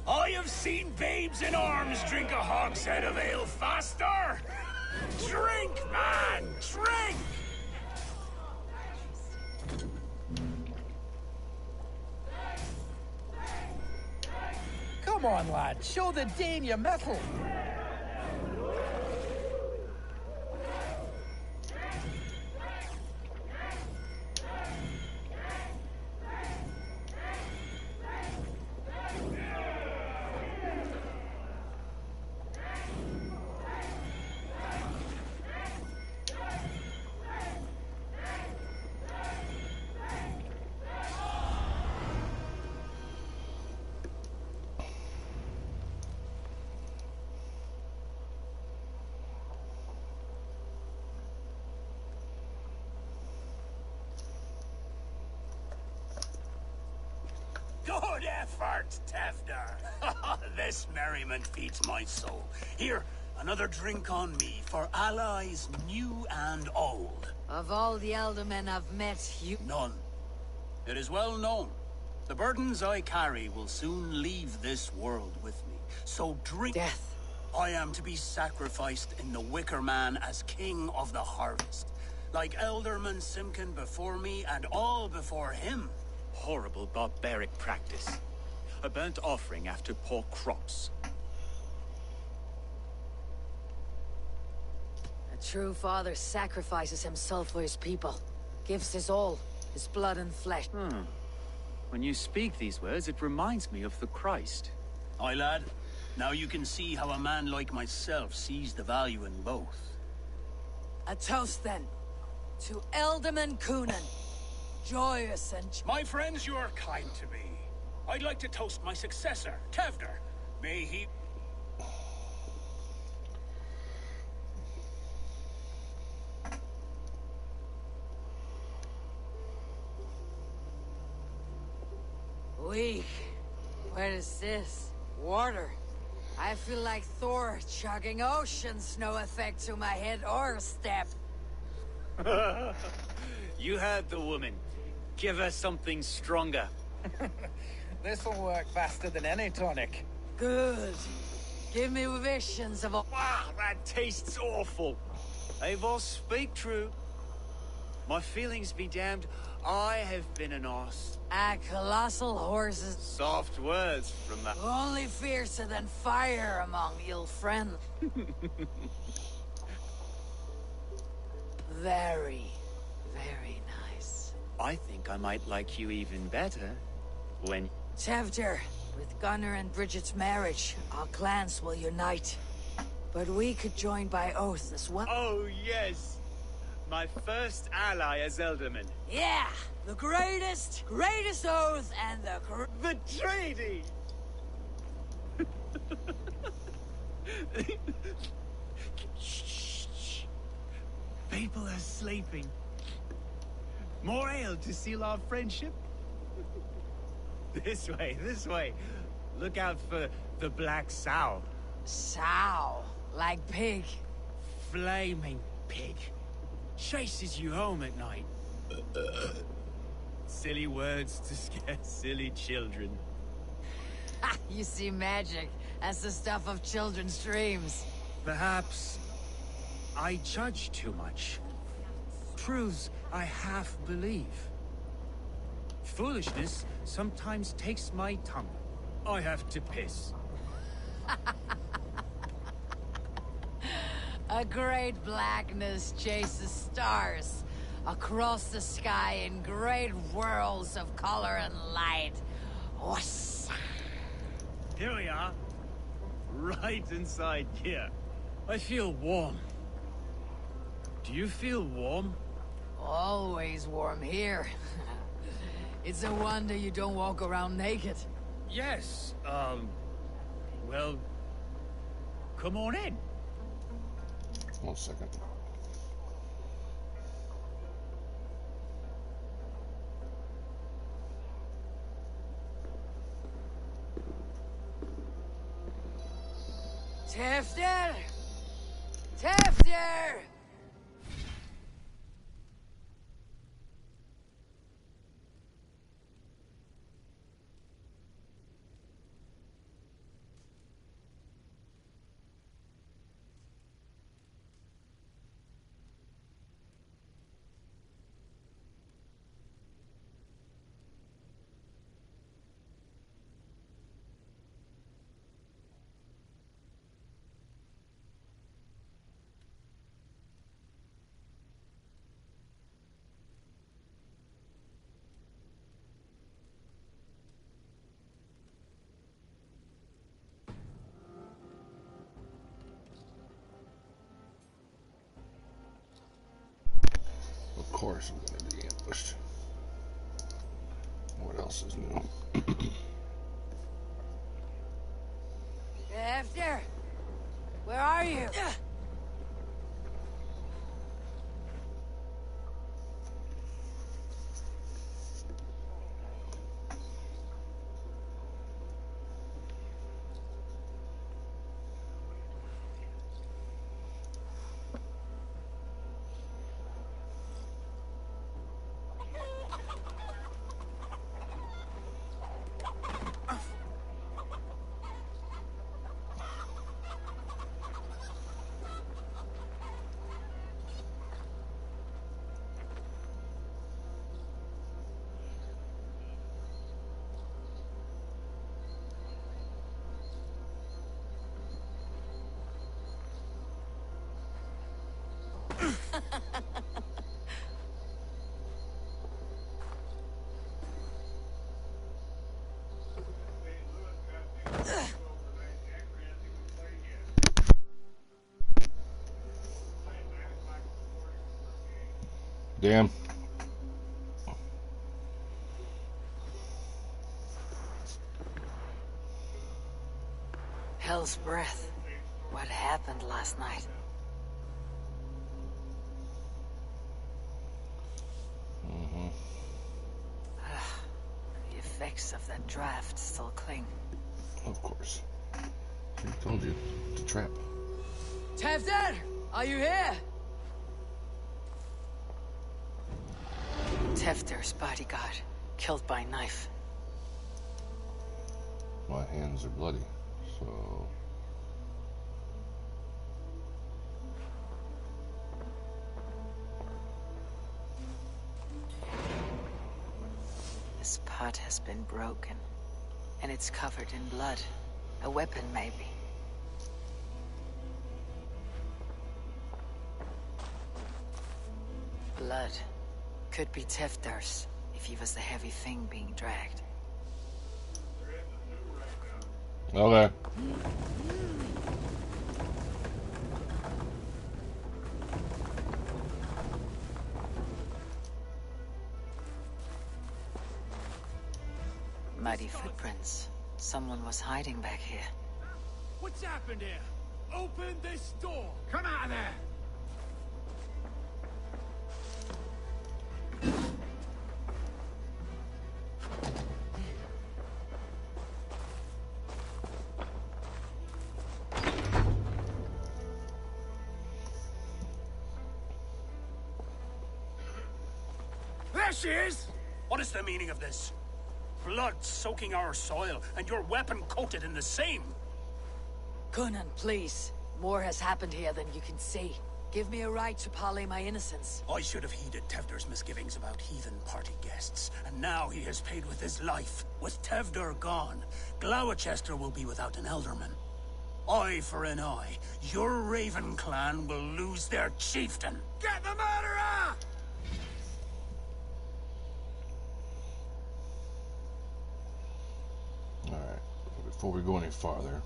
I have seen babes in arms drink a hogshead of ale faster. Drink, man, drink! Come on, lad. Show the Dane your mettle. Good effort, Tefder. This merriment feeds my soul. Here, another drink on me for allies new and old. Of all the elder men I've met, you... None. It is well known. The burdens I carry will soon leave this world with me. So drink... Death. I am to be sacrificed in the Wicker Man as king of the harvest. Like Elderman Simkin before me and all before him. Horrible barbaric practice. A burnt offering after poor crops. A true father sacrifices himself for his people. Gives his all, his blood and flesh. When you speak these words, it reminds me of the Christ. Aye, lad. Now you can see how a man like myself sees the value in both. A toast, then, to Elderman Coonan. Joyous and... My friends, you are kind to me. I'd like to toast my successor, Tefder. May he... Weak. What is this? Water. I feel like Thor chugging oceans. No effect to my head or step. You heard the woman. Give her something stronger. This'll work faster than any tonic. Good. Give me visions of a... Wow, that tastes awful. Eivor, speak true. My feelings be damned, I have been an arse. Ah, colossal horses. Soft words from the... Only fiercer than fire among ill friends. Very, very nice. I think I might like you even better when... Tevder, with Gunnar and Bridget's marriage, our clans will unite. But we could join by oath as well. Oh, yes. My first ally as Elderman. Yeah! The greatest oath and the treaty! Shh. People are sleeping. More ale to seal our friendship? This way. Look out for the black sow. Sow? Like pig? Flaming pig. Chases you home at night. Silly words to scare silly children. Ha! You see magic. That's the stuff of children's dreams. Perhaps I judge too much. Truths I half believe. Foolishness sometimes takes my tongue. I have to piss. A great blackness chases stars across the sky in great whirls of color and light. Whoosh. Here we are. Right inside here. I feel warm. Do you feel warm? Always warm here. It's a wonder you don't walk around naked. Yes, well, come on in. 1 second. Tefter! Tefter! Of course I'm going to be ambushed. What else is new? Tefter! Where are you? Damn. Hell's breath. What happened last night? The effects of that draft still cling. Of course. I told you, it's a trap. Tefter! Are you here? Tefter's bodyguard, killed by knife. My hands are bloody, so... it's covered in blood. A weapon, maybe. Blood. Could be Tefder's, if he was the heavy thing being dragged. Okay. Muddy footprints. Someone was hiding back here. What's happened here? Open this door! Come out of there! There she is! What is the meaning of this? Blood soaking our soil, and your weapon coated in the same! Conan, please. More has happened here than you can see. Give me a right to parley my innocence. I should have heeded Tevder's misgivings about heathen party guests, and now he has paid with his life. With Tevder gone, Gloucester will be without an elderman. Eye for an eye. Your Raven clan will lose their chieftain. Get the murderer! Alright, before we go any farther,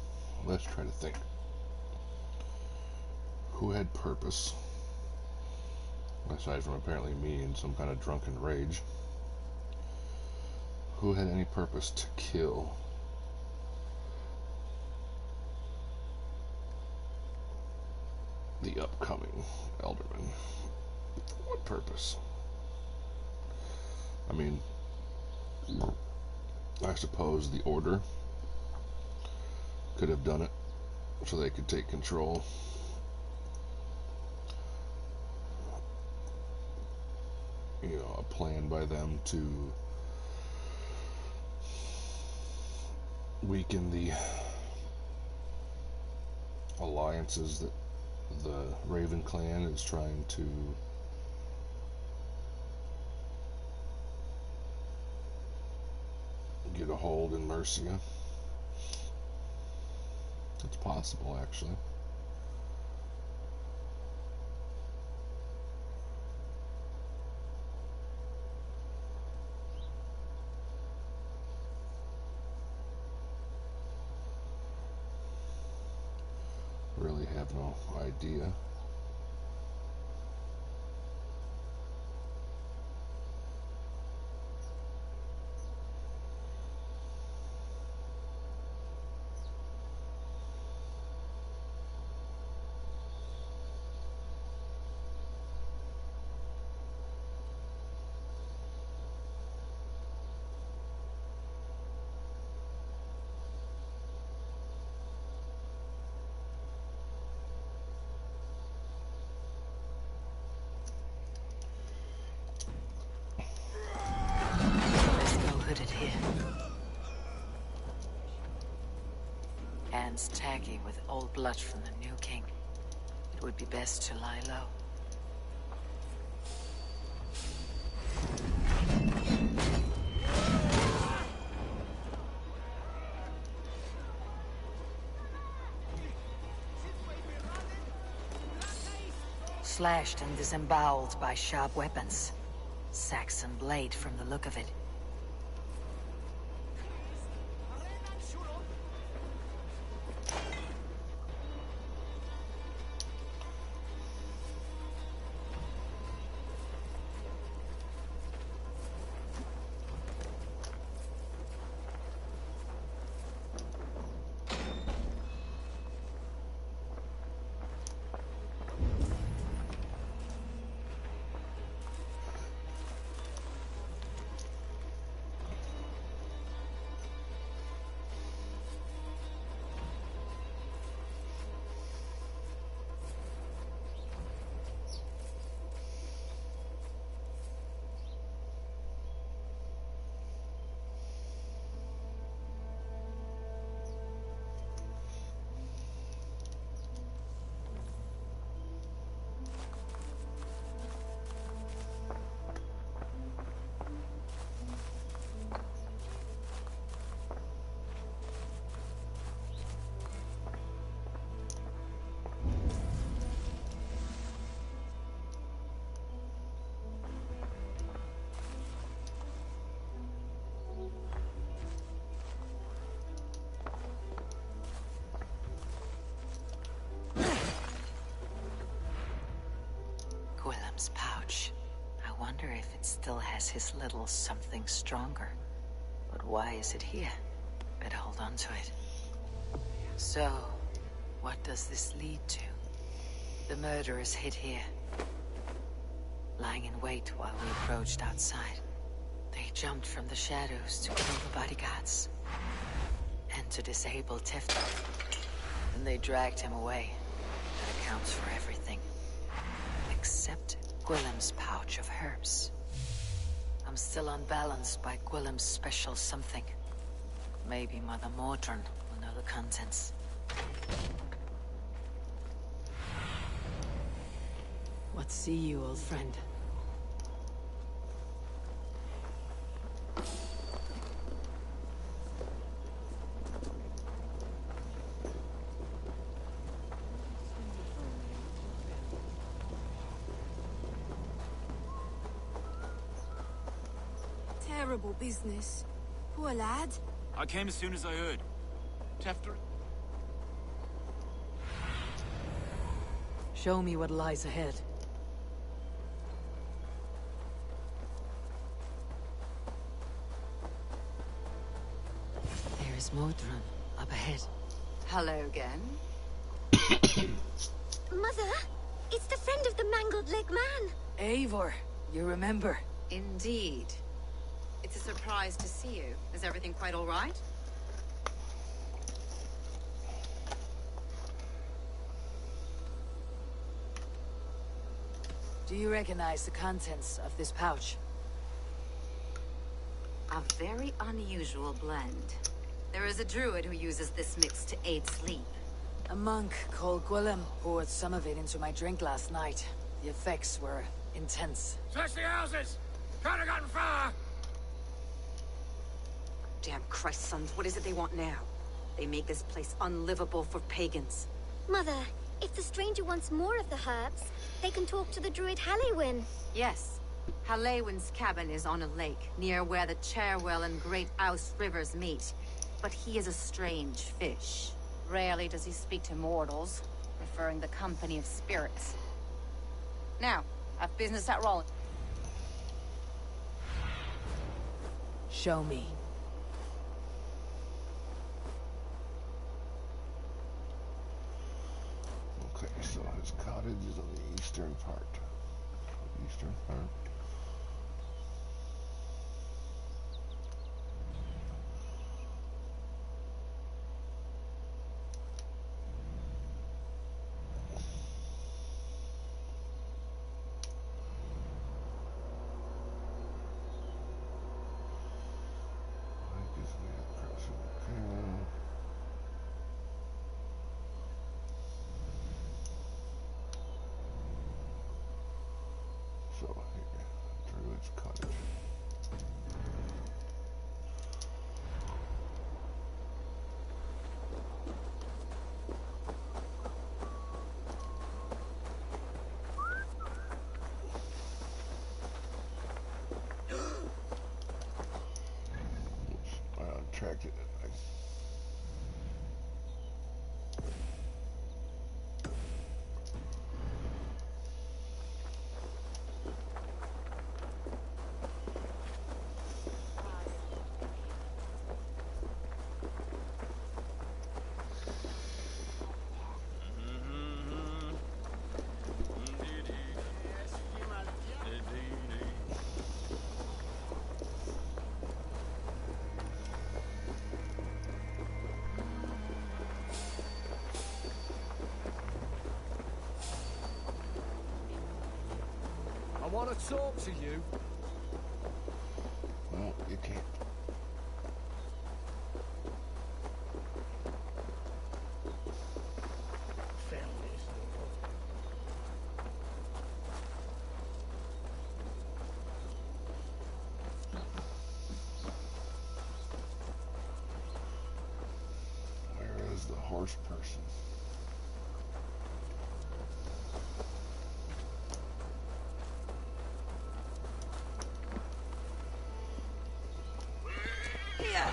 let's try to think. Who had purpose? Aside from apparently me in some kind of drunken rage. Who had any purpose to kill? The upcoming Elderman. What purpose? I mean, I suppose the Order could have done it so they could take control. You know, a plan by them to weaken the alliances that the Raven clan is trying to get a hold in Mercia. It's possible, actually. Really have no idea. Hands taggy with old blood from the new king. It would be best to lie low. Slashed and disemboweled by sharp weapons. Saxon blade from the look of it. Gwilym's pouch. I wonder if it still has his little something stronger. But why is it here? Better hold on to it. So, what does this lead to? The murderers hid here, lying in wait while we approached outside. They jumped from the shadows to kill the bodyguards and to disable Tefta. Then they dragged him away. That accounts for everything. Except Gwilym's pouch of herbs. I'm still unbalanced by Gwilym's special something. Maybe Mother Mordrin will know the contents. What see you, old friend? Terrible business. Poor lad. I came as soon as I heard. Tefta? Show me what lies ahead. There is Mordrin up ahead. Hello again. Mother, it's the friend of the mangled leg man. Eivor, you remember? Indeed. It's a surprise to see you. Is everything quite all right? Do you recognize the contents of this pouch? A very unusual blend. There is a druid who uses this mix to aid sleep. A monk called Gwilym poured some of it into my drink last night. The effects were intense. Search the houses! Can't have gotten far! Damn Christ, sons, what is it they want now? They make this place unlivable for pagans. Mother, if the stranger wants more of the herbs, they can talk to the druid Halewyn. Yes. Halewyn's cabin is on a lake, near where the Cherwell and Great Ouse rivers meet. But he is a strange fish. Rarely does he speak to mortals, preferring the company of spirits. Now, have business at Rollin. Show me. Okay, so his cottage is on the eastern part. Eastern part. So here, Druid's Cottage. Oops, I untracked it. I want to talk to you. Well, you can't. Where is the horse person? Here.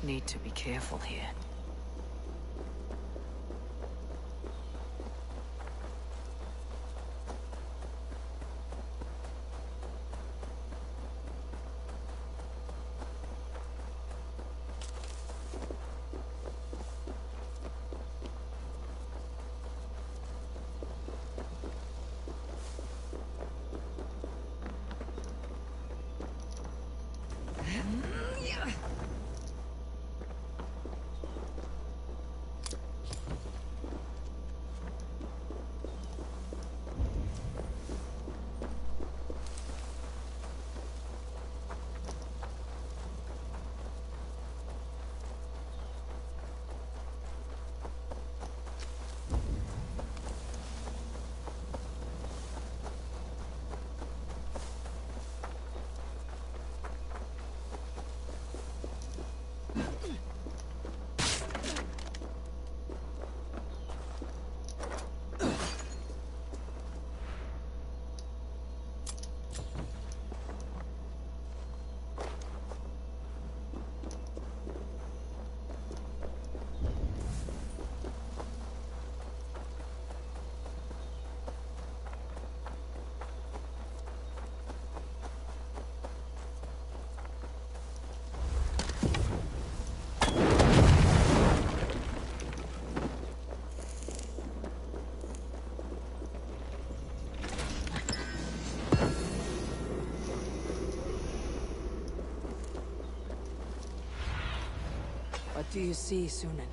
Need to be careful here. What do you see, Sunan?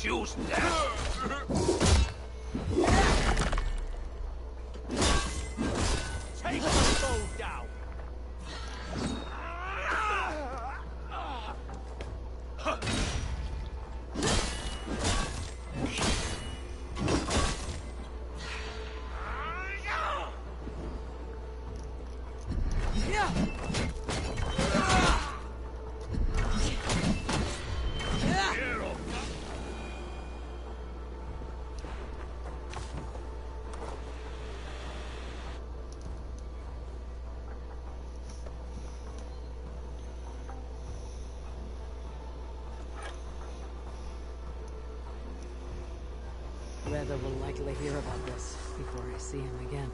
choose death. Take the foe down. Rather will likely hear about this before I see him again.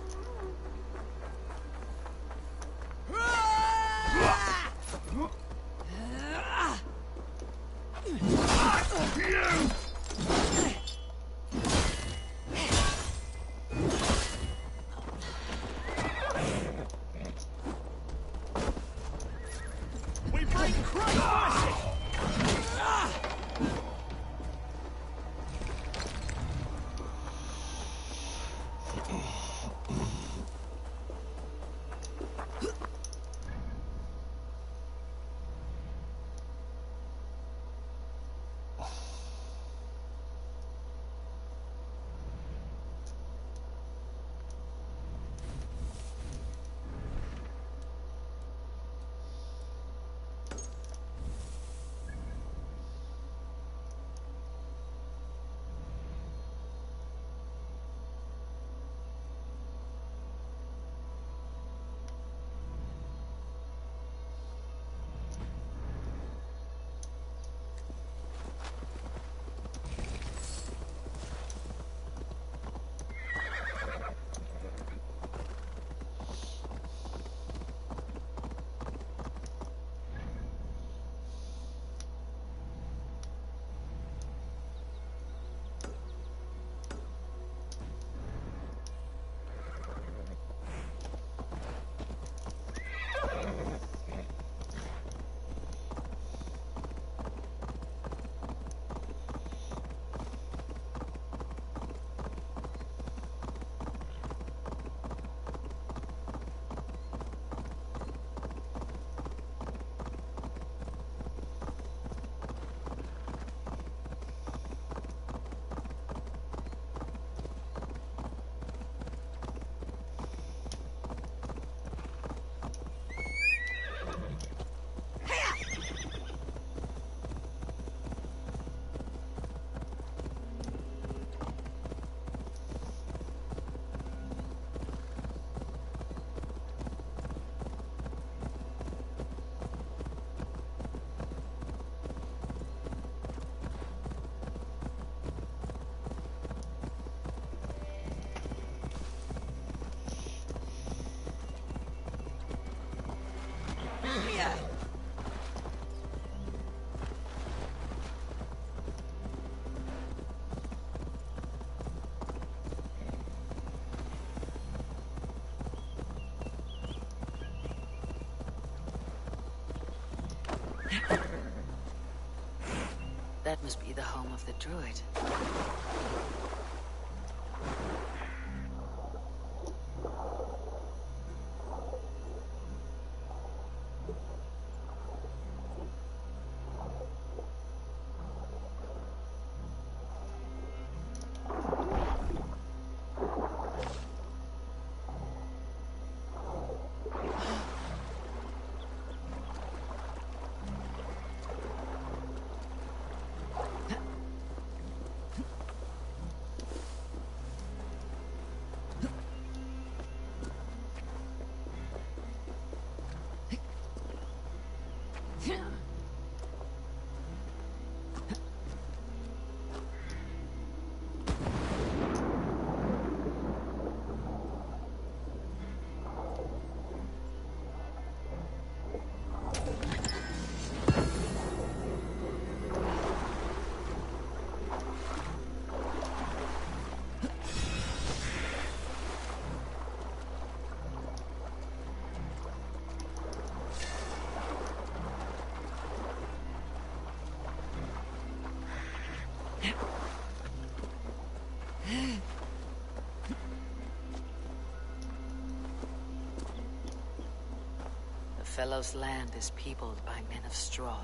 We bring Christ mercy! That must be the home of the druid. Fellow's land is peopled by men of straw.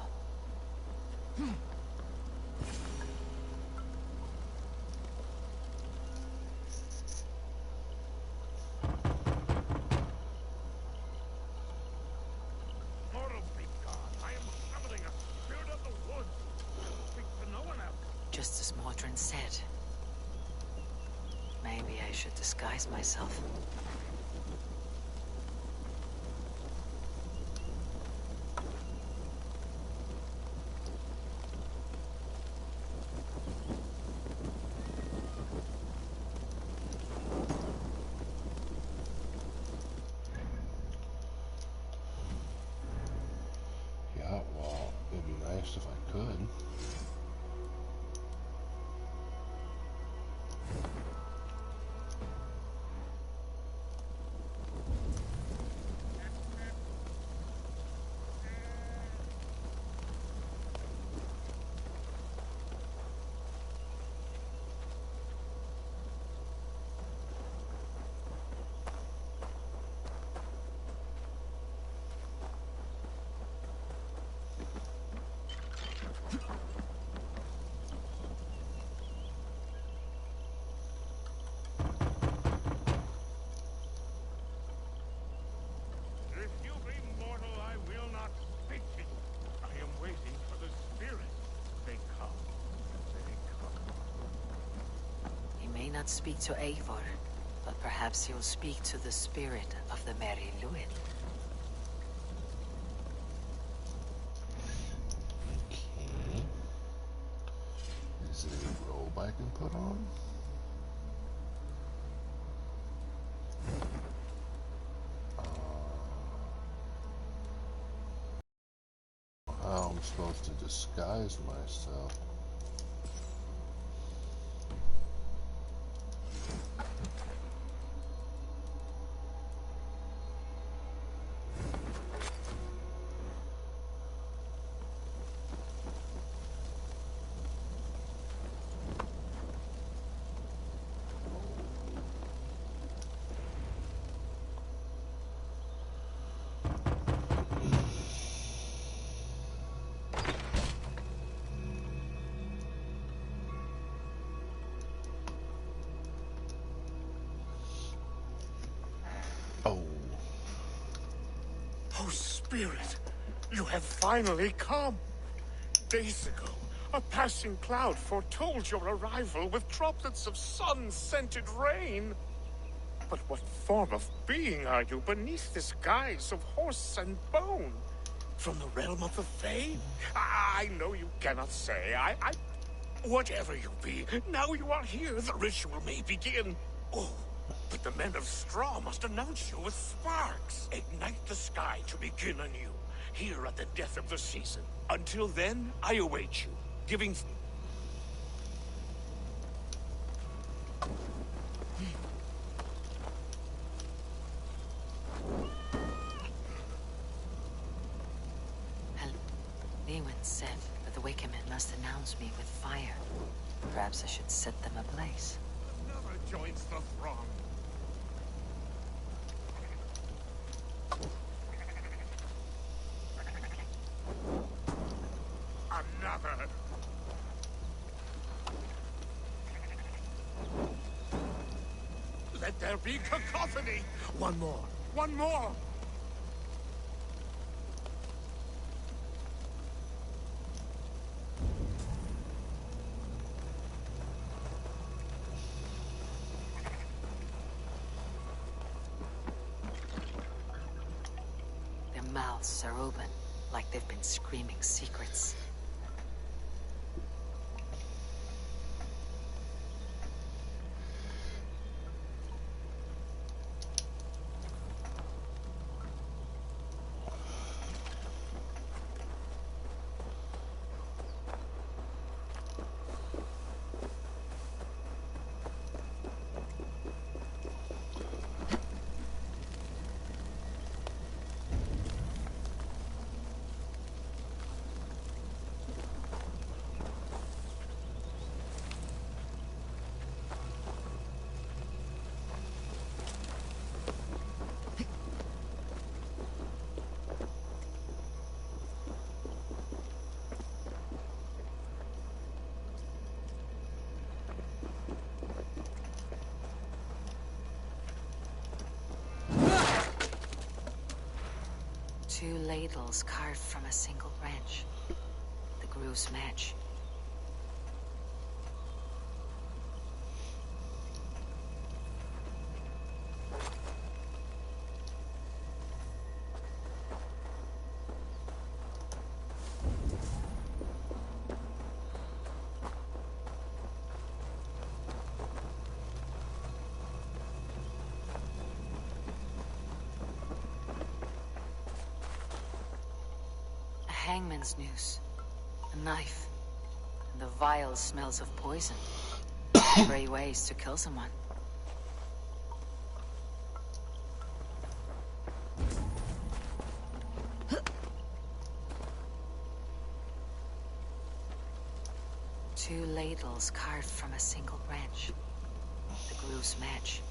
Just as Mordrin said. Maybe I should disguise myself. Yeah, well, it'd be nice if I could. If you be mortal, I will not speak to you. I am waiting for the spirits. They come. They come. He may not speak to Eivor, but perhaps he'll speak to the spirit of the Merry Luin. Okay. Is there a robe I can put on? How I'm supposed to disguise myself? Oh, Spirit, you have finally come. Days ago, a passing cloud foretold your arrival with droplets of sun-scented rain. But what form of being are you beneath this guise of horse and bone? From the realm of the Fae? I know you cannot say. Whatever you be, now you are here, the ritual may begin. Oh, but the men of straw must announce you with sparks. Ignite the sky to begin anew, here at the death of the season. Until then, I await you, giving... Lewin said that the Wickermen must announce me with fire. Perhaps I should set them ablaze. Another joins the throng. Another. Let there be cacophony. One more. One more. Their mouths are open, like they've been screaming secrets. 2 ladles carved from a single branch. The grooves match. Hangman's noose, a knife, and the vile smells of poison. 3 ways to kill someone. Two ladles carved from a single branch. The grooves match.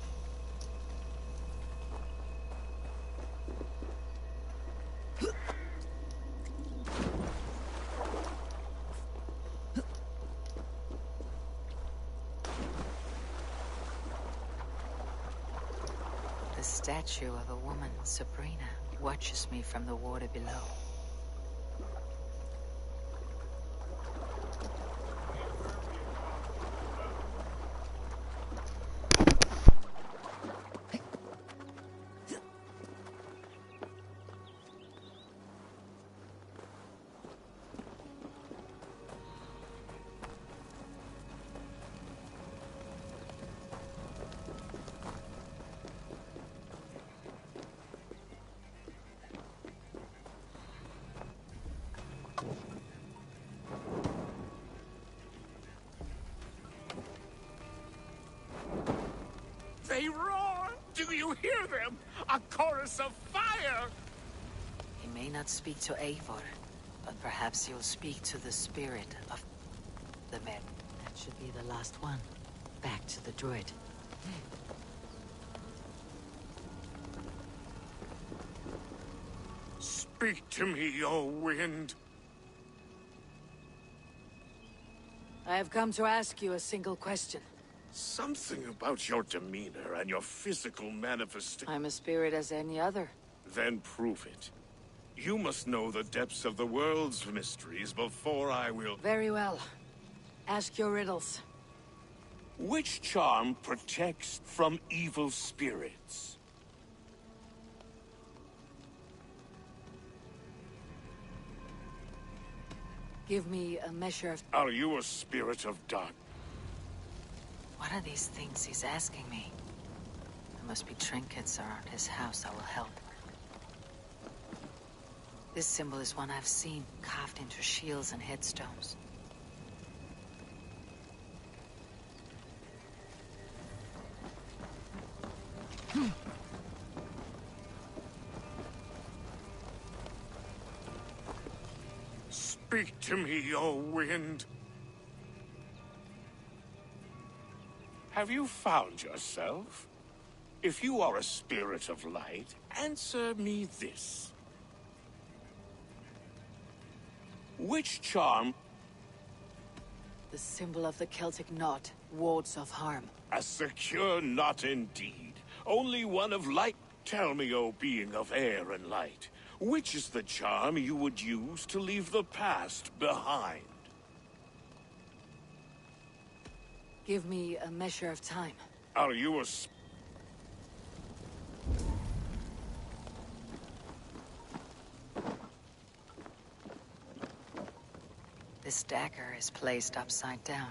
The statue of a woman, Sabrina, watches me from the water below. They roar! Do you hear them? A chorus of fire! He may not speak to Eivor, but perhaps he'll speak to the spirit of the men. That should be the last one. Back to the druid. Speak to me, O wind. I have come to ask you a single question. Something about your demeanor and your physical manifestation. I'm a spirit as any other. Then prove it. You must know the depths of the world's mysteries before I will... Very well. Ask your riddles. Which charm protects from evil spirits? Give me a measure of... Are you a spirit of dark? What are these things he's asking me? There must be trinkets around his house that will help. This symbol is one I've seen, carved into shields and headstones. Speak to me, O wind. Have you found yourself? If you are a spirit of light, answer me this. Which charm... The symbol of the Celtic knot, wards off harm. A secure knot indeed. Only one of light. Tell me, O being of air and light, which is the charm you would use to leave the past behind? Give me a measure of time. Are you a... This dagger is placed upside down.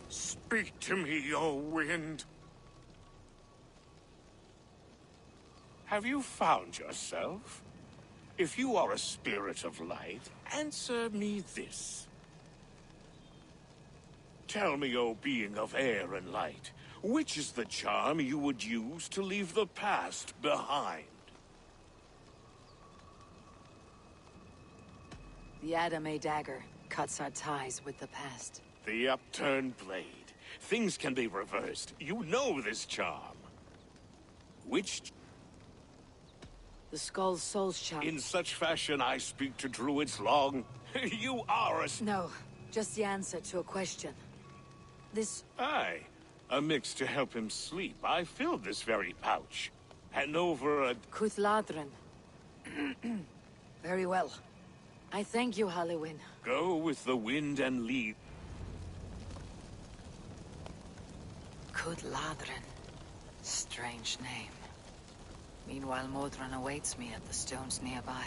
Speak to me, O wind. Have you found yourself? If you are a spirit of light, answer me this. Tell me, O being of air and light, which is the charm you would use to leave the past behind? The Adame dagger cuts our ties with the past. The upturned blade. Things can be reversed. You know this charm. Which... The Skull's Soul's charm. In such fashion I speak to druids long. You are a... No, just the answer to a question. This... Aye. A mix to help him sleep. I filled this very pouch. And over a... Cuthladrin. Very well. I thank you, Halliwyn. Go with the wind and lead. Cuthladrin. Strange name. Meanwhile, Modron awaits me at the stones nearby.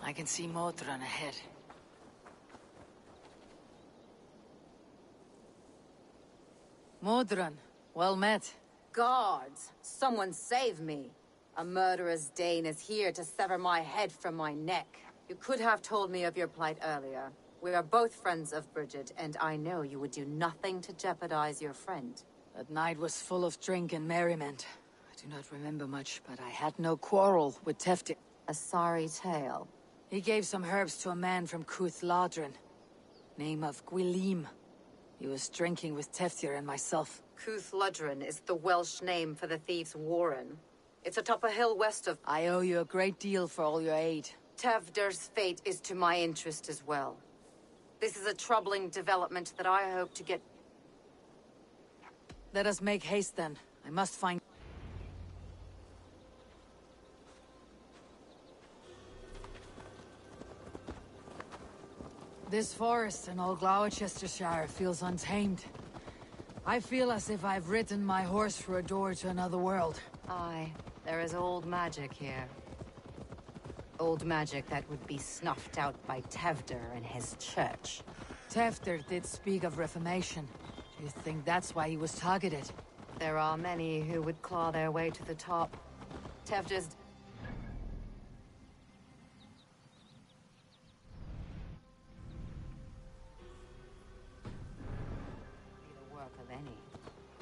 I can see Modron ahead. Modron, well met. Guards, someone save me. A murderous Dane is here to sever my head from my neck. You could have told me of your plight earlier. We are both friends of Bridget, and I know you would do nothing to jeopardize your friend. That night was full of drink and merriment. I do not remember much, but I had no quarrel with Tefti. A sorry tale. He gave some herbs to a man from Cuthladrin. Name of Gwylim. He was drinking with Teftir and myself. Cuthladrin is the Welsh name for the thieves' warren. It's atop a hill west of... I owe you a great deal for all your aid. Tevder's fate is to my interest as well. This is a troubling development that I hope to get... Let us make haste then. I must find... This forest in old Gloucestershire feels untamed. I feel as if I've ridden my horse through a door to another world. Aye, there is old magic here. Old magic that would be snuffed out by Tevder and his church. Tefter did speak of reformation. Do you think that's why he was targeted? There are many who would claw their way to the top. Tevder's...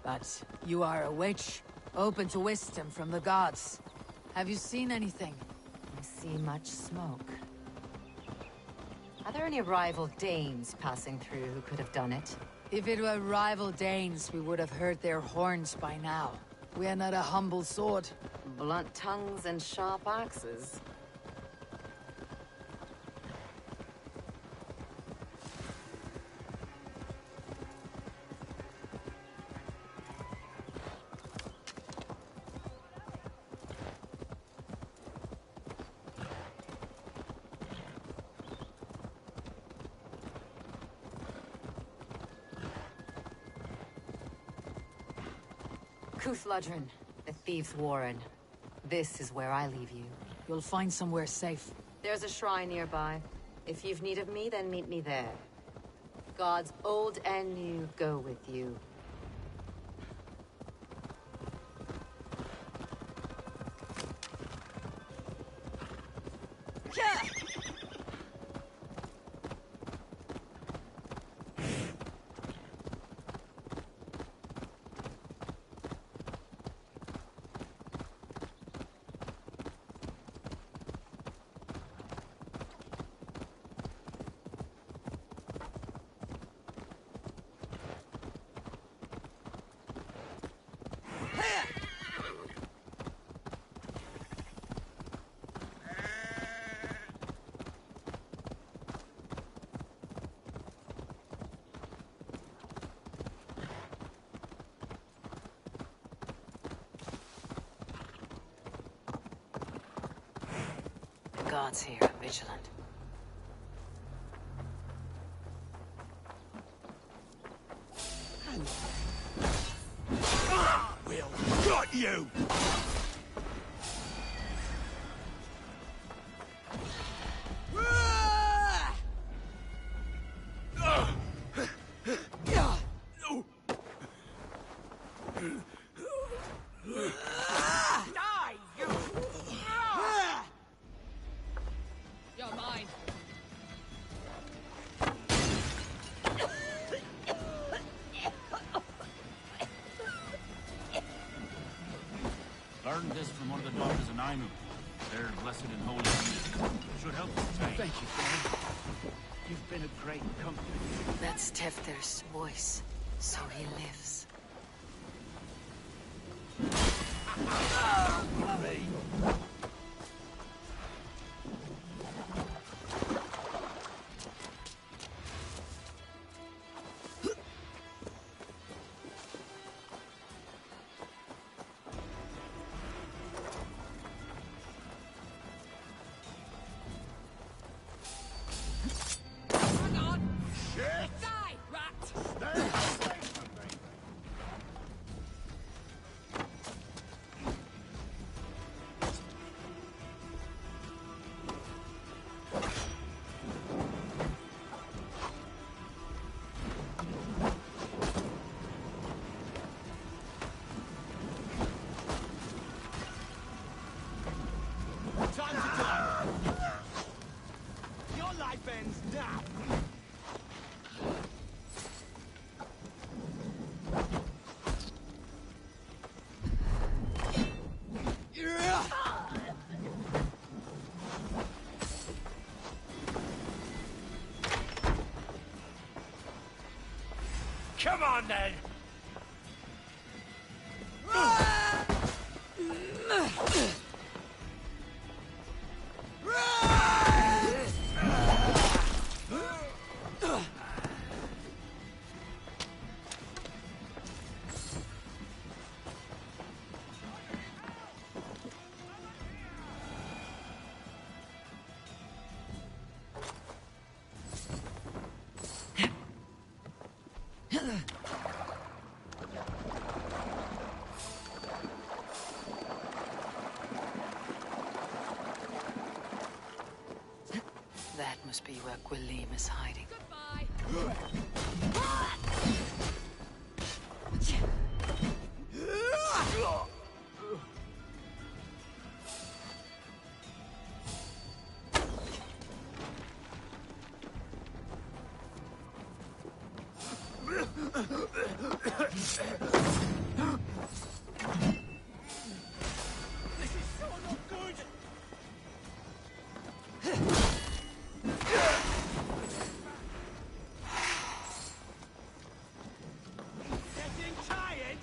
But you are a witch, open to wisdom from the gods. Have you seen anything? I see much smoke. Are there any rival Danes passing through who could have done it? If it were rival Danes, we would have heard their horns by now. We are not a humble sword. Blunt tongues and sharp axes. Cuthladrin, The Thieves' Warren. This is where I leave you. You'll find somewhere safe. There's a shrine nearby. If you've need of me, then meet me there. Gods old and new go with you. The gods here are vigilant. Will got you! You're mine. Learned this from one of the daughters of Nainu. They're blessed and holy beings. Should help us attain. Thank you, Dad. You've been a great comfort. That's Tefter's voice. So he lives. Time to die! Your life ends now! Come on, then! That must be where Gwilym is hiding. This is so not good! Getting tired?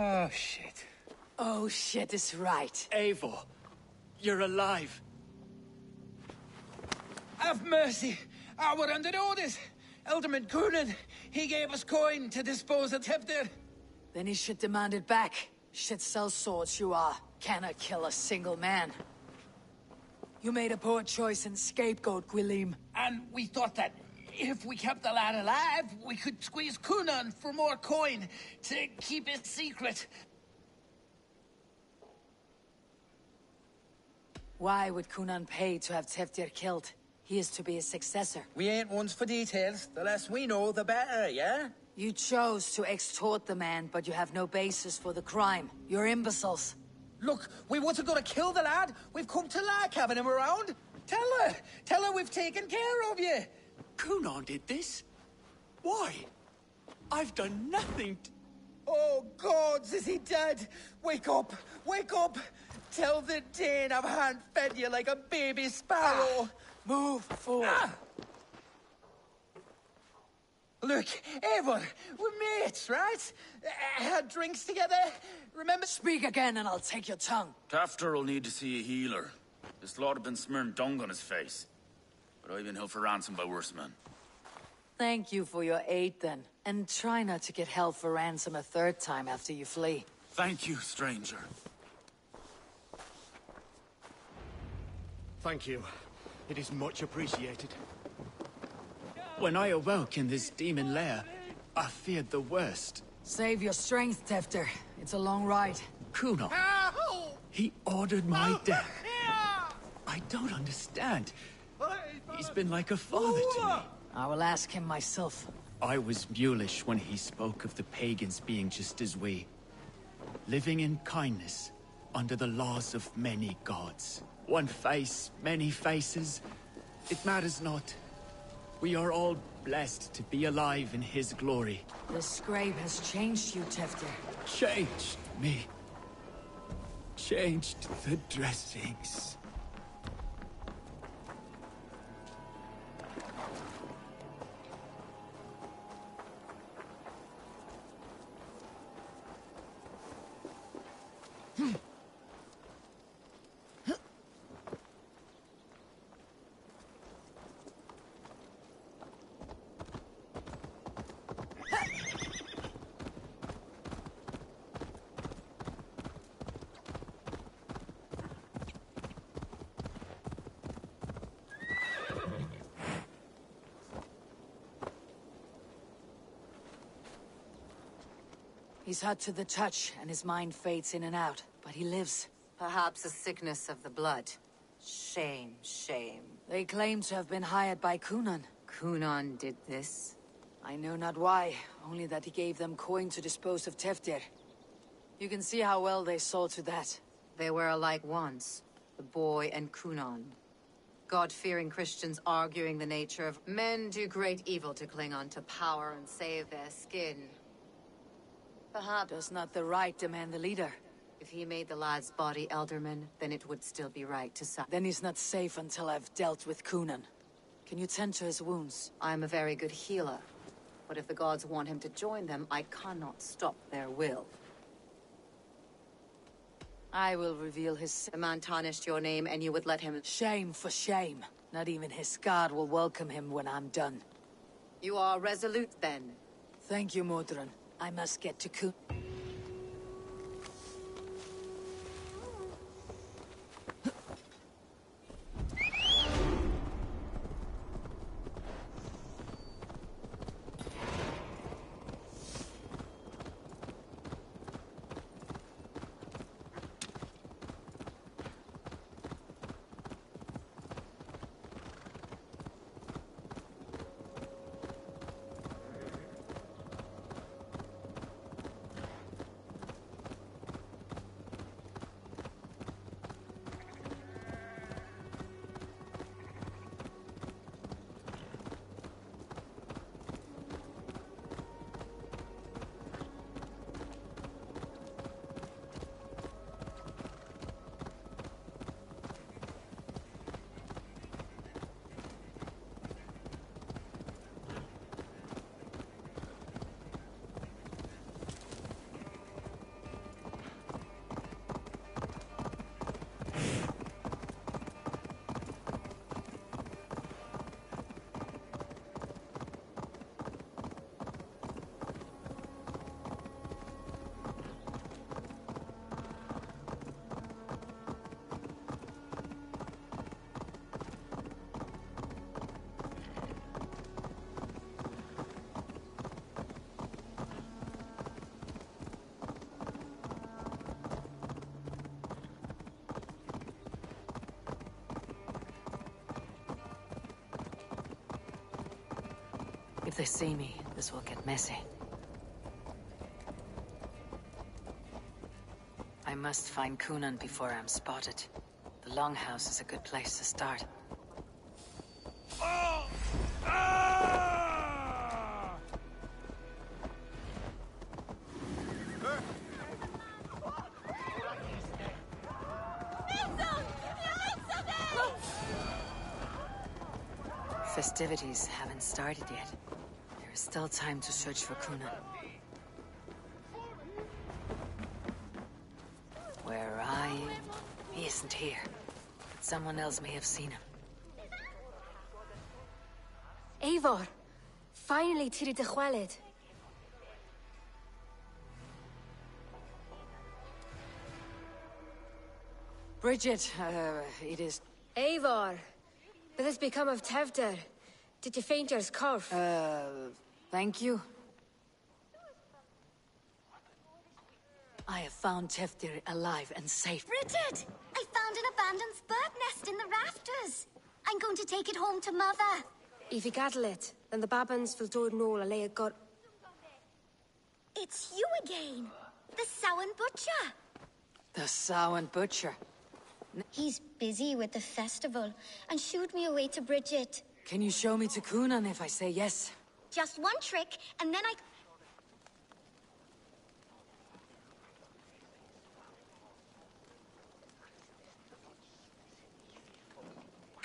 Oh, shit. Oh, shit is right. Eivor, you're alive. Have mercy! We're under orders! Alderman Coonan, he gave us coin to dispose of Tepter. Then he should demand it back. Shit sells swords, you are. Cannot kill a single man. You made a poor choice in scapegoat, Gwilym. And we thought that if we kept the lad alive, we could squeeze Coonan for more coin to keep it secret. Why would Coonan pay to have Teftir killed? He is to be his successor. We ain't ones for details. The less we know, the better, yeah? You chose to extort the man, but you have no basis for the crime. You're imbeciles. Look, we wasn't gonna kill the lad. We've come to like having him around. Tell her we've taken care of you. Coonan did this? Why? I've done nothing Oh, gods, is he dead? Wake up! Wake up! Tell the Dane I've hand-fed you like a baby sparrow. Move forward. Look, Eivor, we're mates, right? Had drinks together, remember? Speak again and I'll take your tongue. Tafter will need to see a healer. This lord have been smearing dung on his face. But I've been held for ransom by worse men. Thank you for your aid then. And try not to get held for ransom a third time after you flee. Thank you, stranger. Thank you. It is much appreciated. When I awoke in this demon lair, I feared the worst. Save your strength, Tefter. It's a long ride. Coonan. He ordered my death. I don't understand. He's been like a father to me. I will ask him myself. I was mulish when he spoke of the pagans being just as we. Living in kindness, under the laws of many gods. One face, many faces. It matters not. We are all blessed to be alive in his glory. The scrape has changed you, Tefter. Changed me. Changed the dressings. He's hot to the touch, and his mind fades in and out. But he lives. Perhaps a sickness of the blood. Shame, shame. They claim to have been hired by Coonan. Coonan did this? I know not why, only that he gave them coin to dispose of Teftir. You can see how well they saw to that. They were alike once, the boy and Coonan. God-fearing Christians arguing the nature of men do great evil to cling on to power and save their skin. Perhaps does not the right demand the leader? If he made the lad's body Elderman, then it would still be right to Then he's not safe until I've dealt with Coonan. Can you tend to his wounds? I am a very good healer. But if the gods want him to join them, I cannot stop their will. I will reveal his... The man tarnished your name and you would let him... Shame for shame. Not even his god will welcome him when I'm done. You are resolute then. Thank you, Modron. I must get to Coonan. they see me, this will get messy. I must find Kunan before I'm spotted. The Longhouse is a good place to start. Festivities haven't started yet. There is still time to search for Kunan. Where I am, he isn't here. But someone else may have seen him. Eivor, finally tiri de chwaled. Bridget, it is... Eivor, what has become of Tevder? Did you faint your scarf? Thank you. I have found Teftir alive and safe. Bridget! I found an abandoned bird nest in the rafters. I'm going to take it home to Mother. If you gather it, then the Babans will do it all a lay got. It's you again. The Sowan Butcher. The Sowan Butcher. He's busy with the festival and shooed me away to Bridget. Can you show me to Kunan if I say yes? Just one trick, and then I...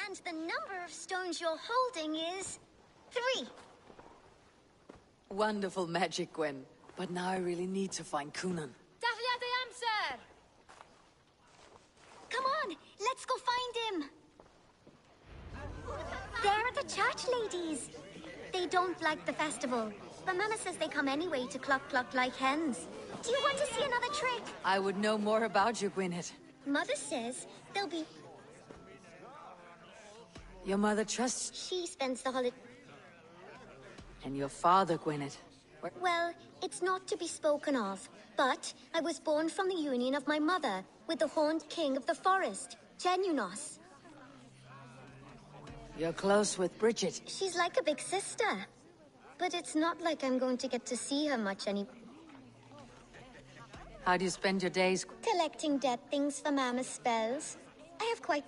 And the number of stones you're holding is 3. Wonderful magic, Gwen. But now I really need to find Kunan. Dahlia the answer! Come on, let's go find him. There are the church ladies. They don't like the festival, but Mama says they come anyway to cluck like hens. Do you want to see another trick? I would know more about you, Gwyneth. Mother says there'll be... Your mother trusts... She spends the holiday... And your father, Gwyneth. Well, it's not to be spoken of, but I was born from the union of my mother with the horned king of the forest, Genunos. You're close with Bridget. She's like a big sister. But it's not like I'm going to get to see her much any... How do you spend your days? Collecting dead things for Mama's spells. I have quite...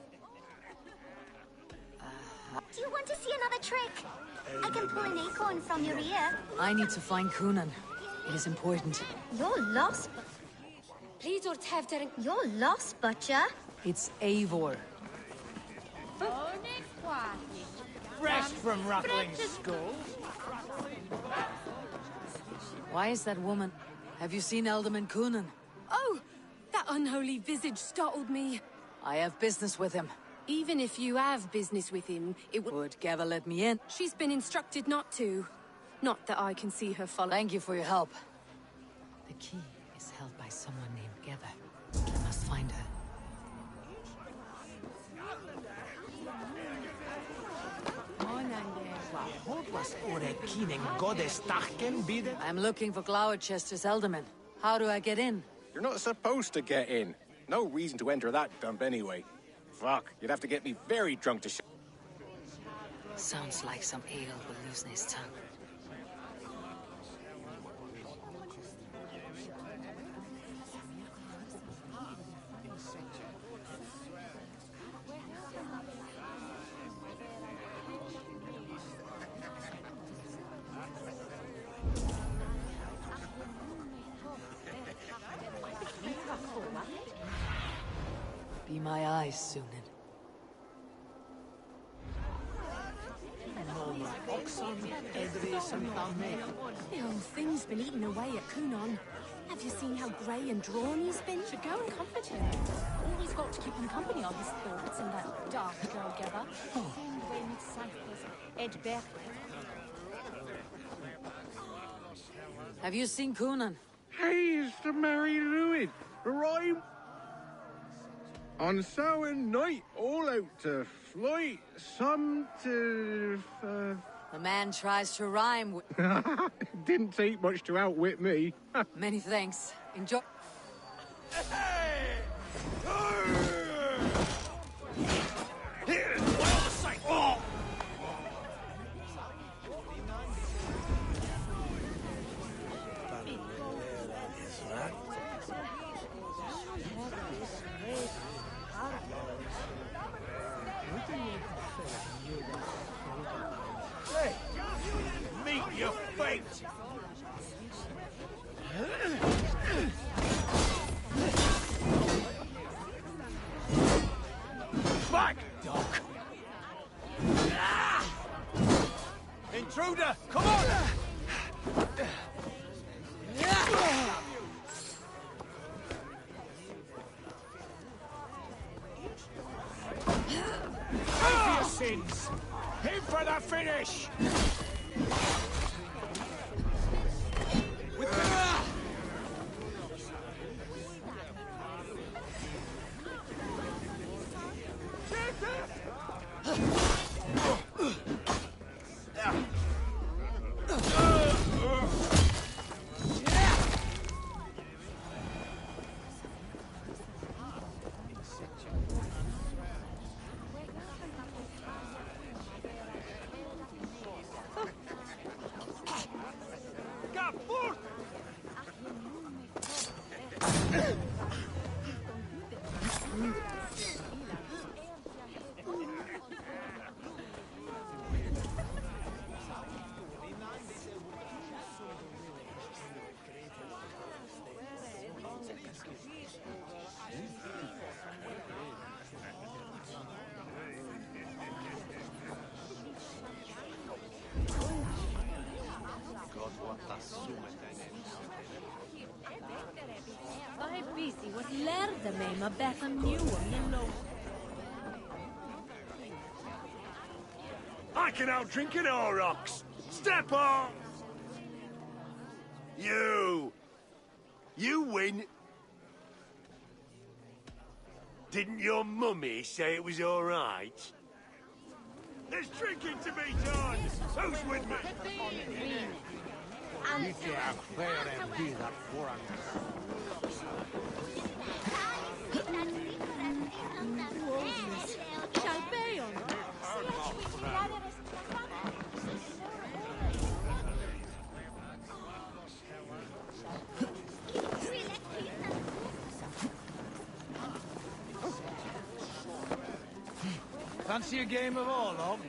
Do you want to see another trick? I can pull an acorn from your ear. I need to find Kunan. It is important. You're lost. Please, or Tevder. You're lost, Butcher. It's Eivor. Fresh from Ruckling School. Why is that woman? Have you seen Alderman Kunan? Oh, that unholy visage startled me. I have business with him. Even if you have business with him, it would Gava let me in? She's been instructed not to. Not that I can see her follow. Thank you for your help. The key is held by someone named Gava. I must find her. I'm looking for Gloucester's Alderman. How do I get in? You're not supposed to get in. No reason to enter that dump anyway. Fuck, you'd have to get me very drunk to Sounds like some ale will loosen his tongue. Be my eyes, Sunan. The old thing's been eaten away at Kunan. Have you seen how grey and drawn he's been? Should go and comfort him. All he's got to keep him company are his thoughts and that dark girl Geva. Have you seen Kunan? Hey, it's the Merry Ruin. Right on Samhain night, all out to fly, some to... The man tries to rhyme with... Didn't take much to outwit me. Many thanks. Enjoy... Intruder! Come on! Pay for your sins! Aim for the finish! Vai busy was lärde mig med bättre nu om I can outdrink an Aurochs! Step on! You win. Didn't your mummy say it was all right? There's drinking to be done! Who's with me? Fancy a game of Orlog?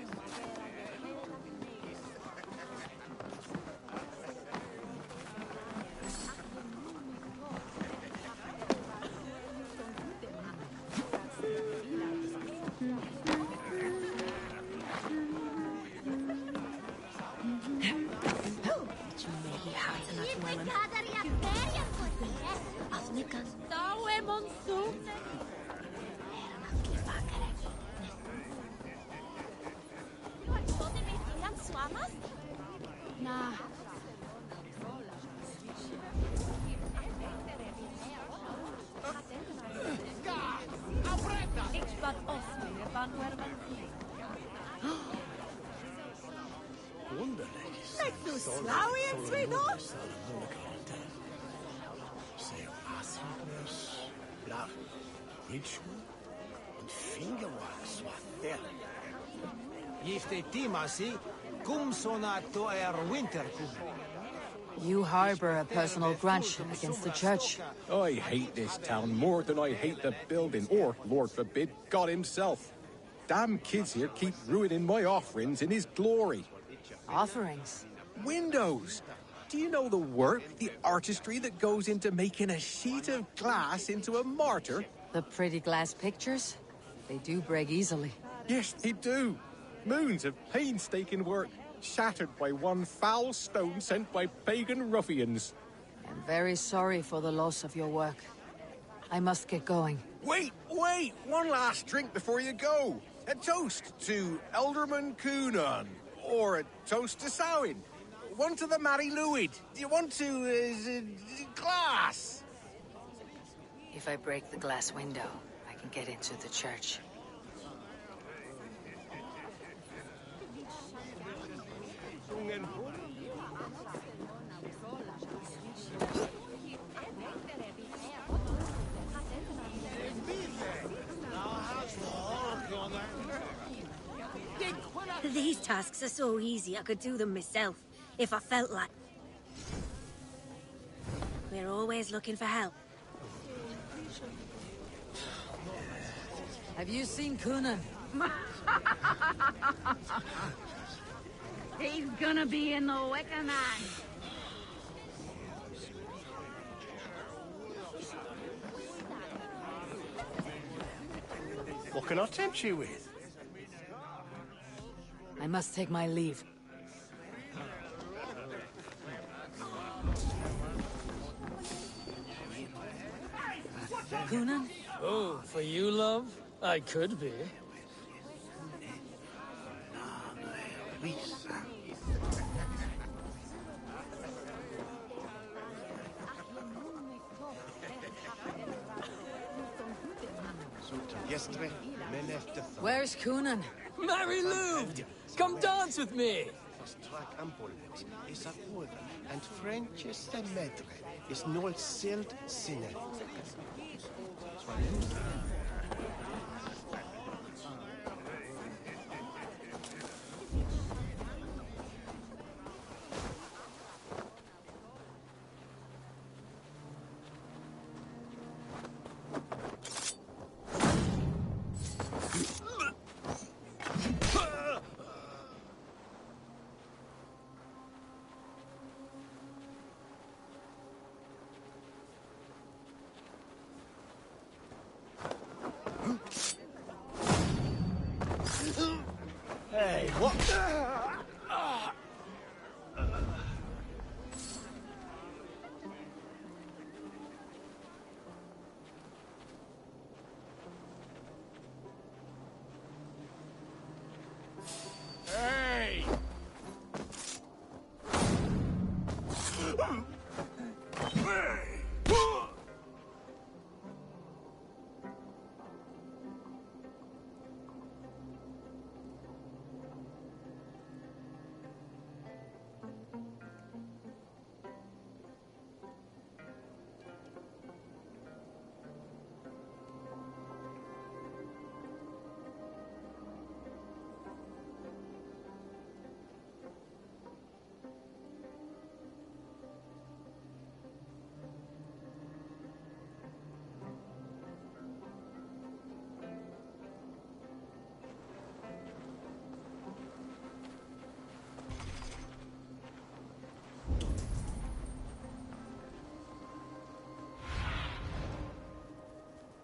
Nah. Ich bad oft mir van Wunderlich. Leg du Slawi in Sweden? Sehr Asynchronous, Blach, Ritual und Fingerwax war der. Gifte timasi, cum sonato wintercum. You harbor a personal grudge against the church. I hate this town more than I hate the building, or, Lord forbid, God himself. Damn kids here keep ruining my offerings in his glory. Offerings? Windows! Do you know the work, the artistry that goes into making a sheet of glass into a martyr? The pretty glass pictures? They do break easily. Yes, they do. Moons of painstaking work, shattered by one foul stone sent by pagan ruffians. I'm very sorry for the loss of your work. I must get going. Wait! One last drink before you go. A toast to Elderman Coonan. Or a toast to Samhain. One to the Mary Lwyd. Do you want to, glass? If I break the glass window, I can get into the church. These tasks are so easy I could do them myself, if I felt like. We're always looking for help. Have you seen Coonan? He's gonna be in the Wicker Man. What can I tempt you with? I must take my leave. Coonan? Oh, for you, love? I could be. Where's Coonan? Mary Lou! Come dance with me! And Francesca Medre is nol sild sinne. Hey, what? Hey!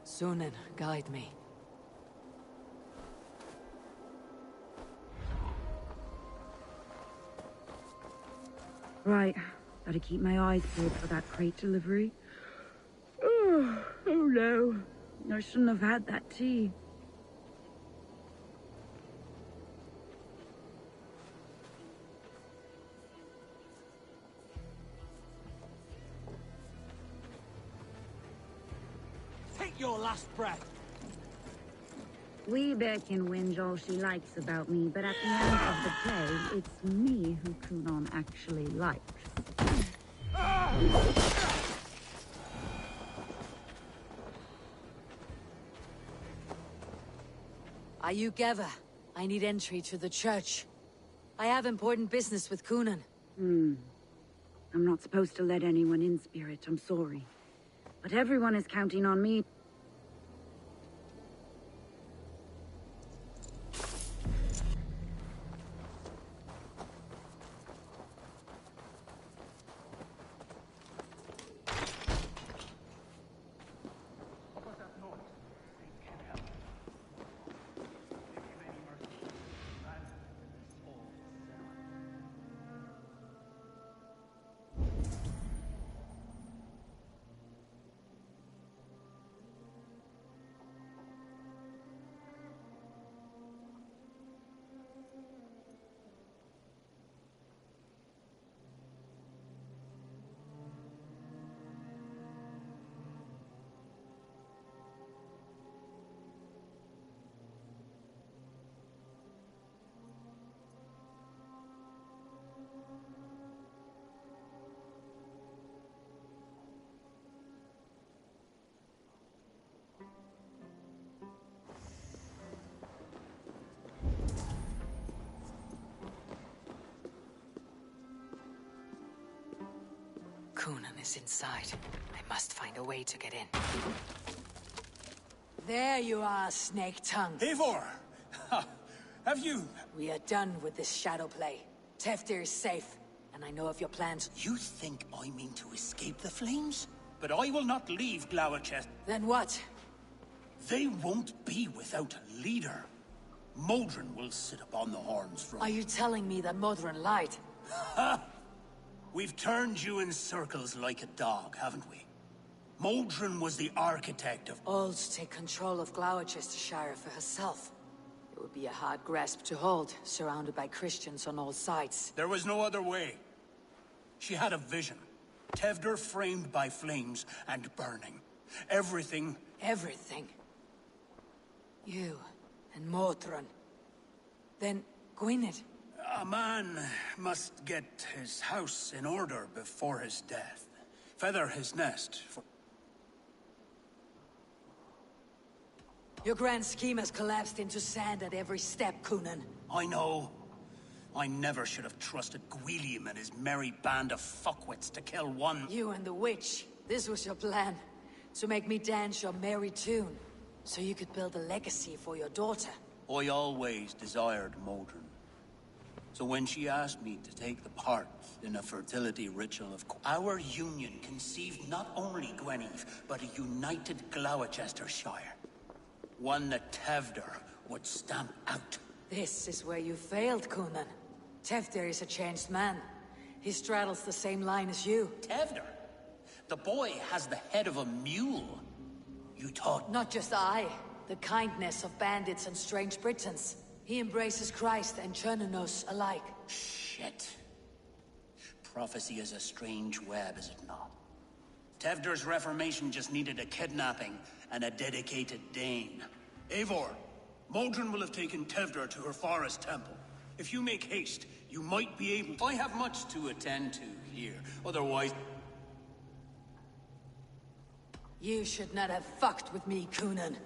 Sunan, guide me. Right, gotta keep my eyes peeled for that crate delivery. Oh no, I shouldn't have had that tea. Take your last breath! Weebear can whinge all she likes about me, but at the end of the day, it's me who Coonan actually likes. Ayugeva, I need entry to the church. I have important business with Coonan. I'm not supposed to let anyone in, Spirit, I'm sorry. But everyone is counting on me. Coonan is inside. I must find a way to get in. There you are, Snake Tongue. Eivor! Have you... We are done with this shadow play. Teftir is safe, and I know of your plans. You think I mean to escape the flames? But I will not leave Glowerchest. Then what? They won't be without a leader. Modron will sit upon the horns from... Are you telling me that Modron lied? Ha! We've turned you in circles like a dog, haven't we? Modron was the architect of... Old to take control of Gloucestershire for herself. It would be a hard grasp to hold, surrounded by Christians on all sides. There was no other way. She had a vision. Tevder framed by flames and burning. Everything... Everything. You and Modron. Then Gwynedd. A man must get his house in order before his death. Feather his nest for... Your grand scheme has collapsed into sand at every step, Coonan. I know. I never should have trusted Gwilliam and his merry band of fuckwits to kill one... You and the witch. This was your plan. To make me dance your merry tune. So you could build a legacy for your daughter. I always desired Modron. So when she asked me to take the part in a fertility ritual of... Our union conceived not only Gweneve, but a united Gloucestershire. One that Tevder would stamp out. This is where you failed, Coonan. Tevder is a changed man. He straddles the same line as you. Tevder? The boy has the head of a mule. You thought... Not just I. The kindness of bandits and strange Britons. He embraces Christ and Chernonos alike. Shit. Prophecy is a strange web, is it not? Tevder's reformation just needed a kidnapping and a dedicated Dane. Eivor, Modron will have taken Tevder to her forest temple. If you make haste, you might be able to... I have much to attend to here. Otherwise... You should not have fucked with me, Coonan.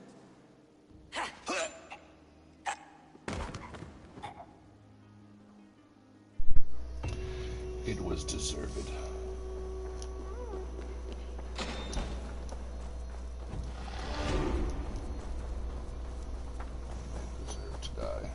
It was deserved. Deserved to die.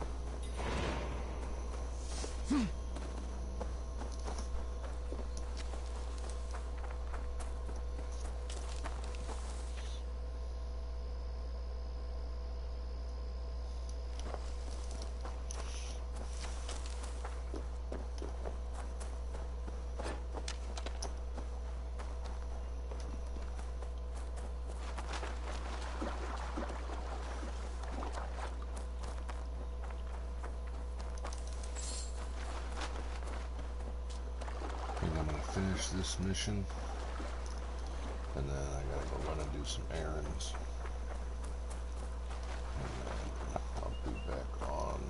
Finish this mission, and then I gotta go run and do some errands, and then I'll be back on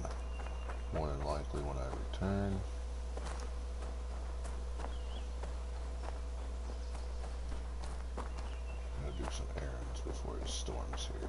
more than likely when I return. I'm gonna do some errands before it storms here.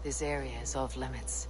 This area is off limits.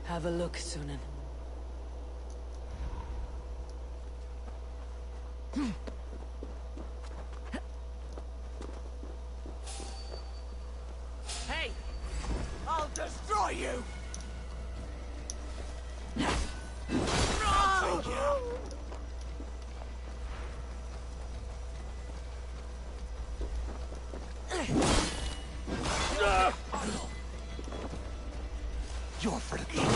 Have a look, Sunan. Hey! I'll destroy you! I'll take you! You're for the king.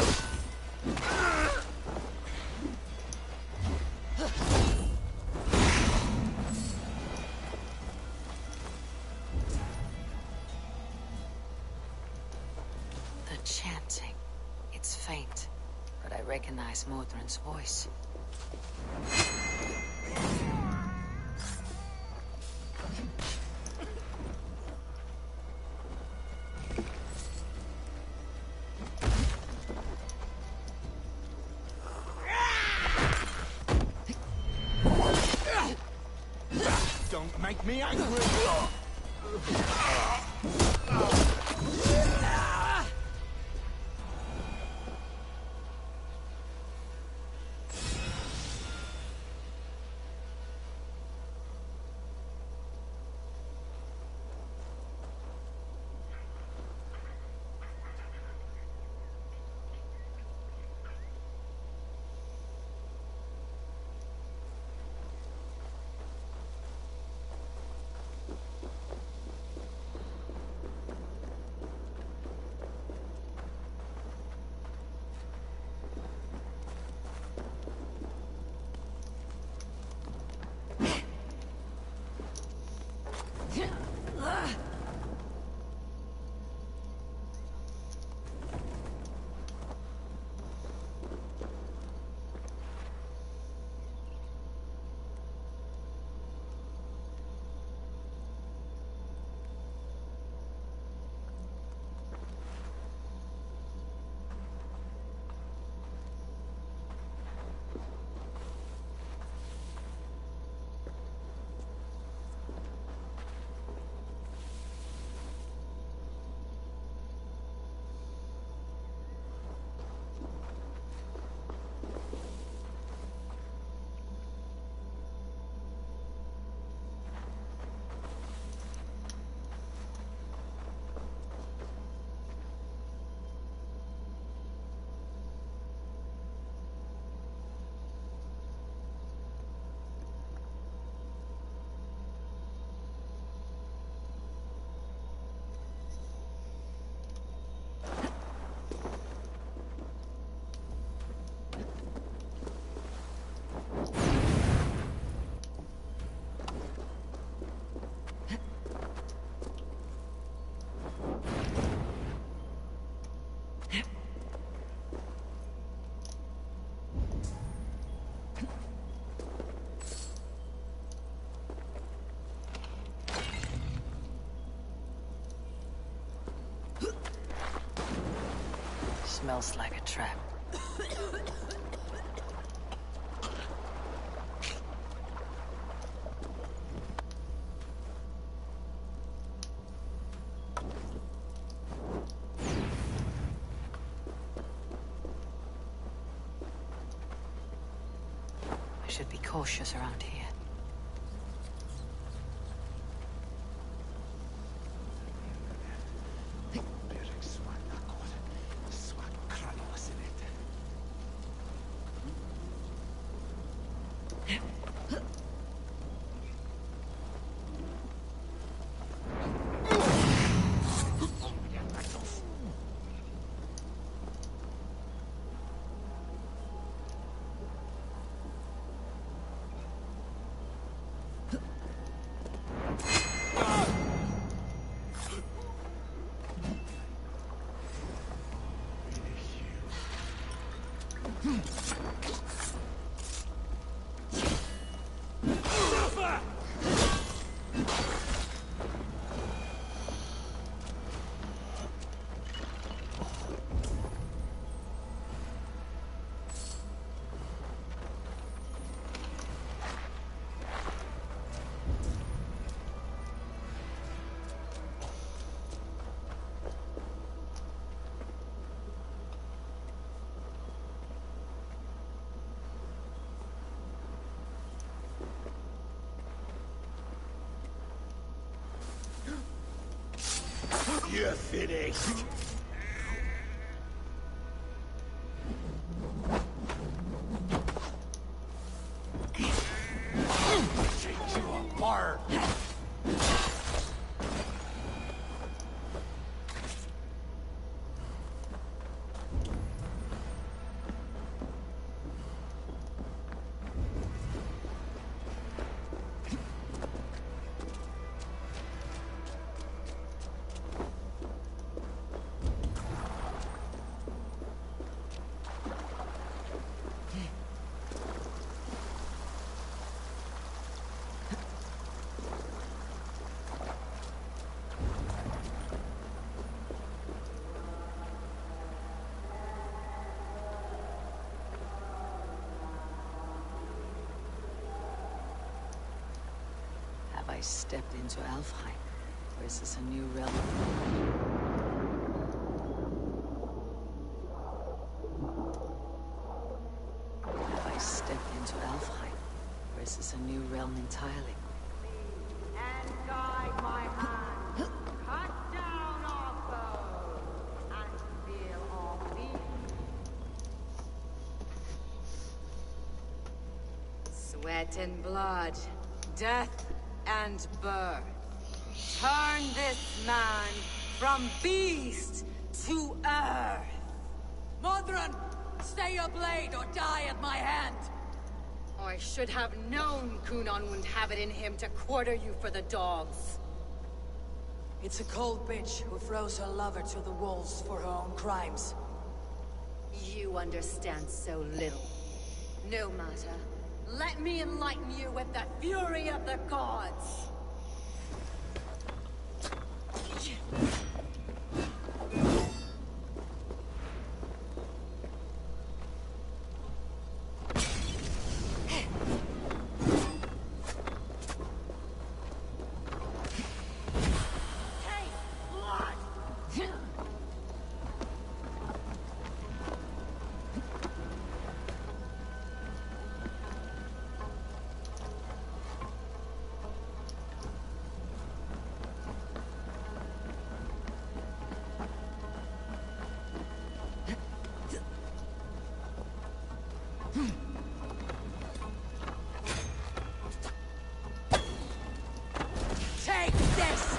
The chanting. It's faint, but I recognize Modron's voice. Don't make me angry. Smells like a trap. I should be cautious around here. You're finished. Take you apart. I stepped into Alfheim, or is this a new realm? Have I stepped into Alfheim, or is this a new realm entirely? And guide my hand. Cut down our foes and feel our feet. Sweat and blood, death and birth. Turn this man from beast to earth. Modron, stay your blade or die at my hand. I should have known Kunon wouldn't have it in him to quarter you for the dogs. It's a cold bitch who throws her lover to the wolves for her own crimes. You understand so little. No matter. Let me enlighten you with the fury of the gods! Take this!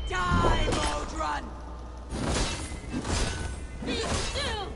Die, Modron! Be still!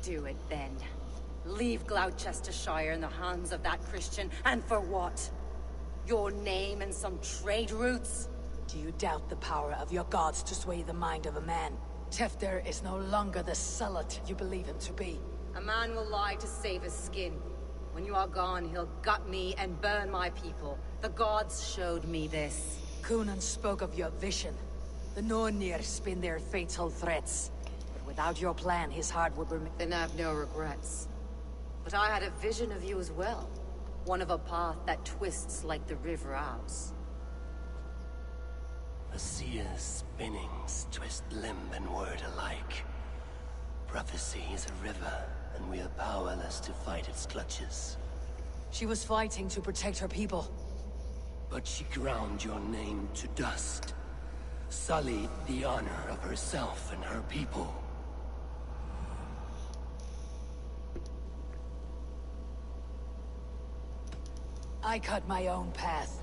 Do it then. Leave Gloucestershire in the hands of that Christian, and for what? Your name and some trade routes? Do you doubt the power of your gods to sway the mind of a man? Tefter is no longer the zealot you believe him to be. A man will lie to save his skin. When you are gone, he'll gut me and burn my people. The gods showed me this. Kunon spoke of your vision. The Nornir spin their fatal threats. Without your plan, his heart would remain. Then I have no regrets. But I had a vision of you as well. One of a path that twists like the River Ouse. A seer's spinnings twist limb and word alike. Prophecy is a river, and we are powerless to fight its clutches. She was fighting to protect her people. But she ground your name to dust. Sullied the honor of herself and her people. I cut my own path.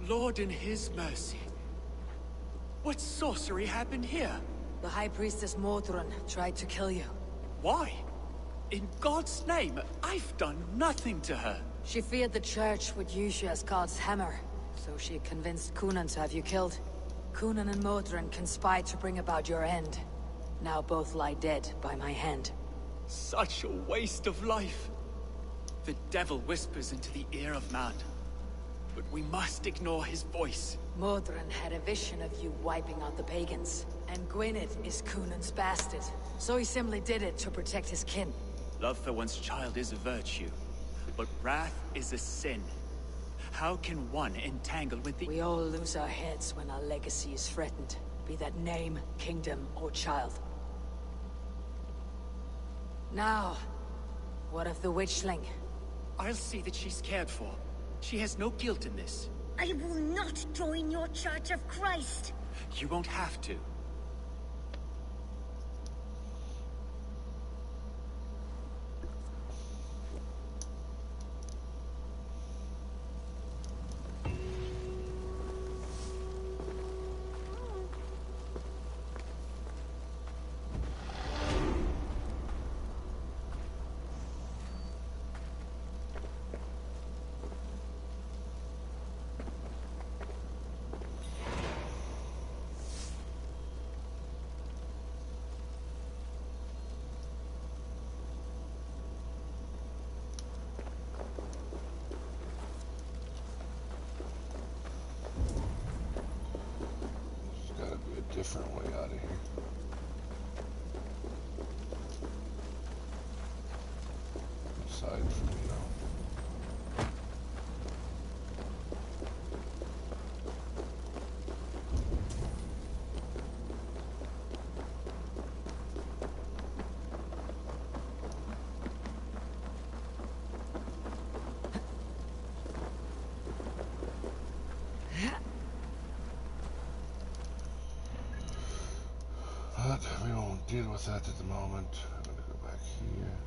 Lord in his mercy. What sorcery happened here? The High Priestess Modron tried to kill you. Why? In God's name, I've done nothing to her. She feared the Church would use you as God's hammer, so she convinced Kunan to have you killed. Kunan and Modron conspired to bring about your end. Now both lie dead by my hand. Such a waste of life. The devil whispers into the ear of man. But we must ignore his voice. Modron had a vision of you wiping out the pagans. And Gwynedd is Kunan's bastard. So he simply did it to protect his kin. Love for one's child is a virtue. But wrath is a sin. How can one entangle with the— We all lose our heads when our legacy is threatened. Be that name, kingdom, or child. Now, what of the witchling? I'll see that she's cared for. She has no guilt in this. I will not join your Church of Christ. You won't have to. Different way out of here. Aside from, but we won't deal with that at the moment. I'm gonna go back here.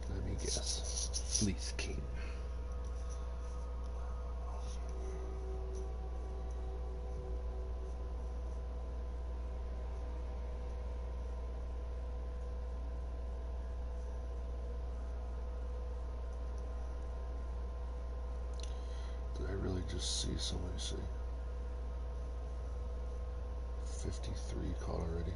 Let me guess. Fleece King. Just see, somebody see. 53 caught already.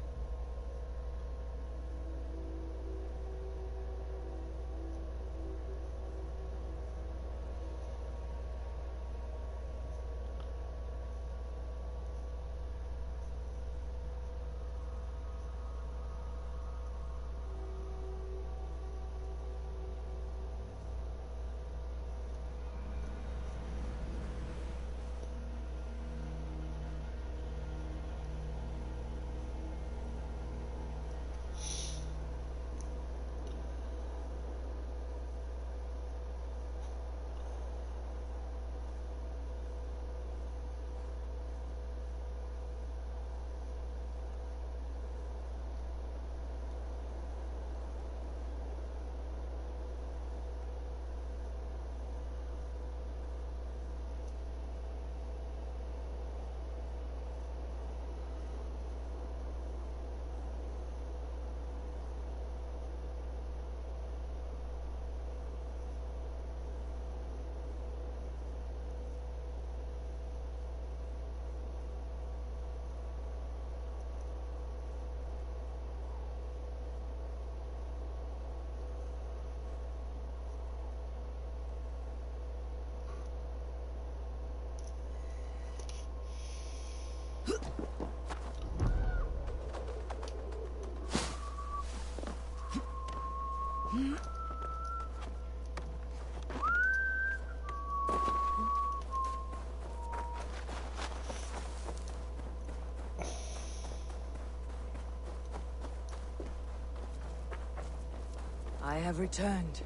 I have returned.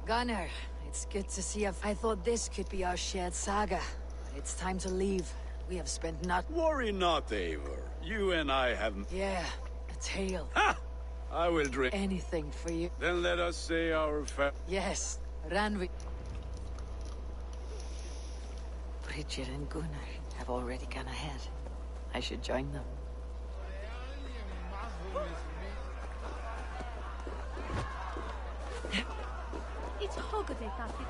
Gunnar, it's good to see you. I thought this could be our shared saga. But it's time to leave. We have spent not— Worry not, Eivor. You and I have— Yeah, a tale. Ha! I will drink anything for you. Then let us say our Yes, Ranvi. Bridget and Gunnar have already gone ahead. I should join them. It's Hogade, Tati.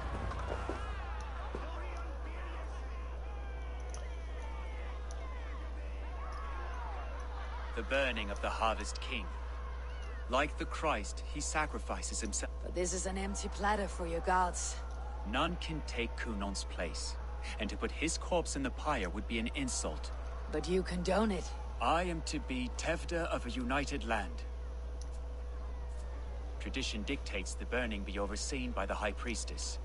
The burning of the Harvest King. Like the Christ, he sacrifices himself. But this is an empty platter for your gods. None can take Kunon's place. And to put his corpse in the pyre would be an insult. But you condone it. I am to be Tevda of a united land. Tradition dictates the burning be overseen by the High Priestess.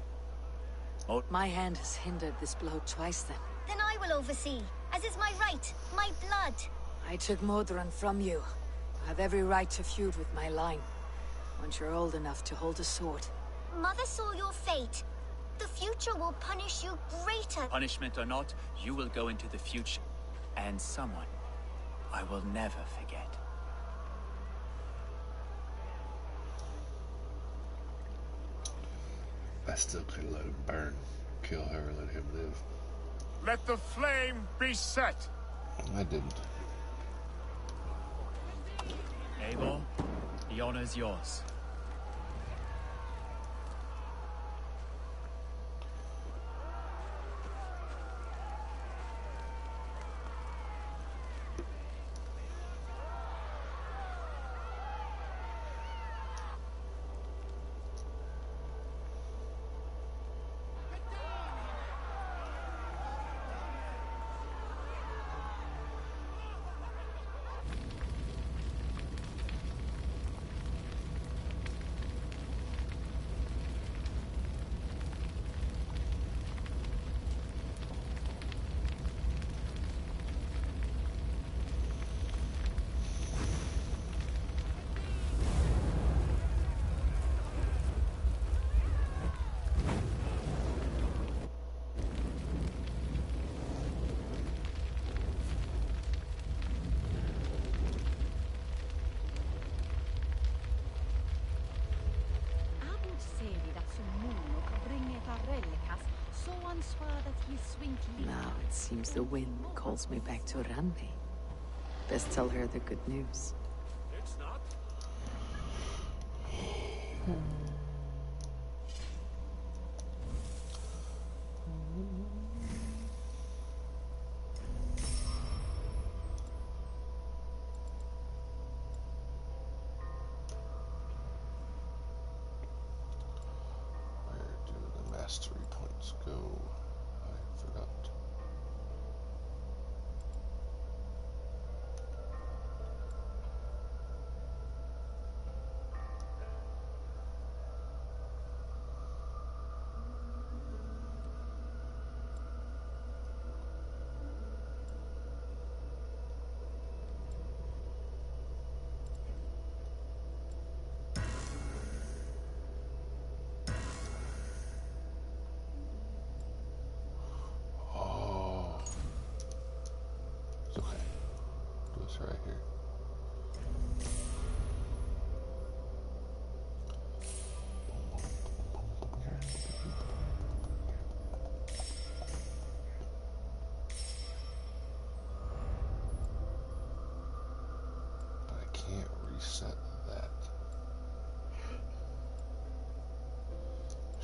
My hand has hindered this blow twice then. Then I will oversee, as is my right, my blood. I took Modron from you. You have every right to feud with my line. Once you're old enough to hold a sword. Mother saw your fate. The future will punish you greater. Punishment or not, you will go into the future. And someone I will never forget. I still could let him burn. Kill her, let him live. Let the flame be set. I didn't. Eivor, the honor's yours. Now it seems the wind calls me back to Randi. Best tell her the good news. It's not. Where do the mastery points go? I forgot.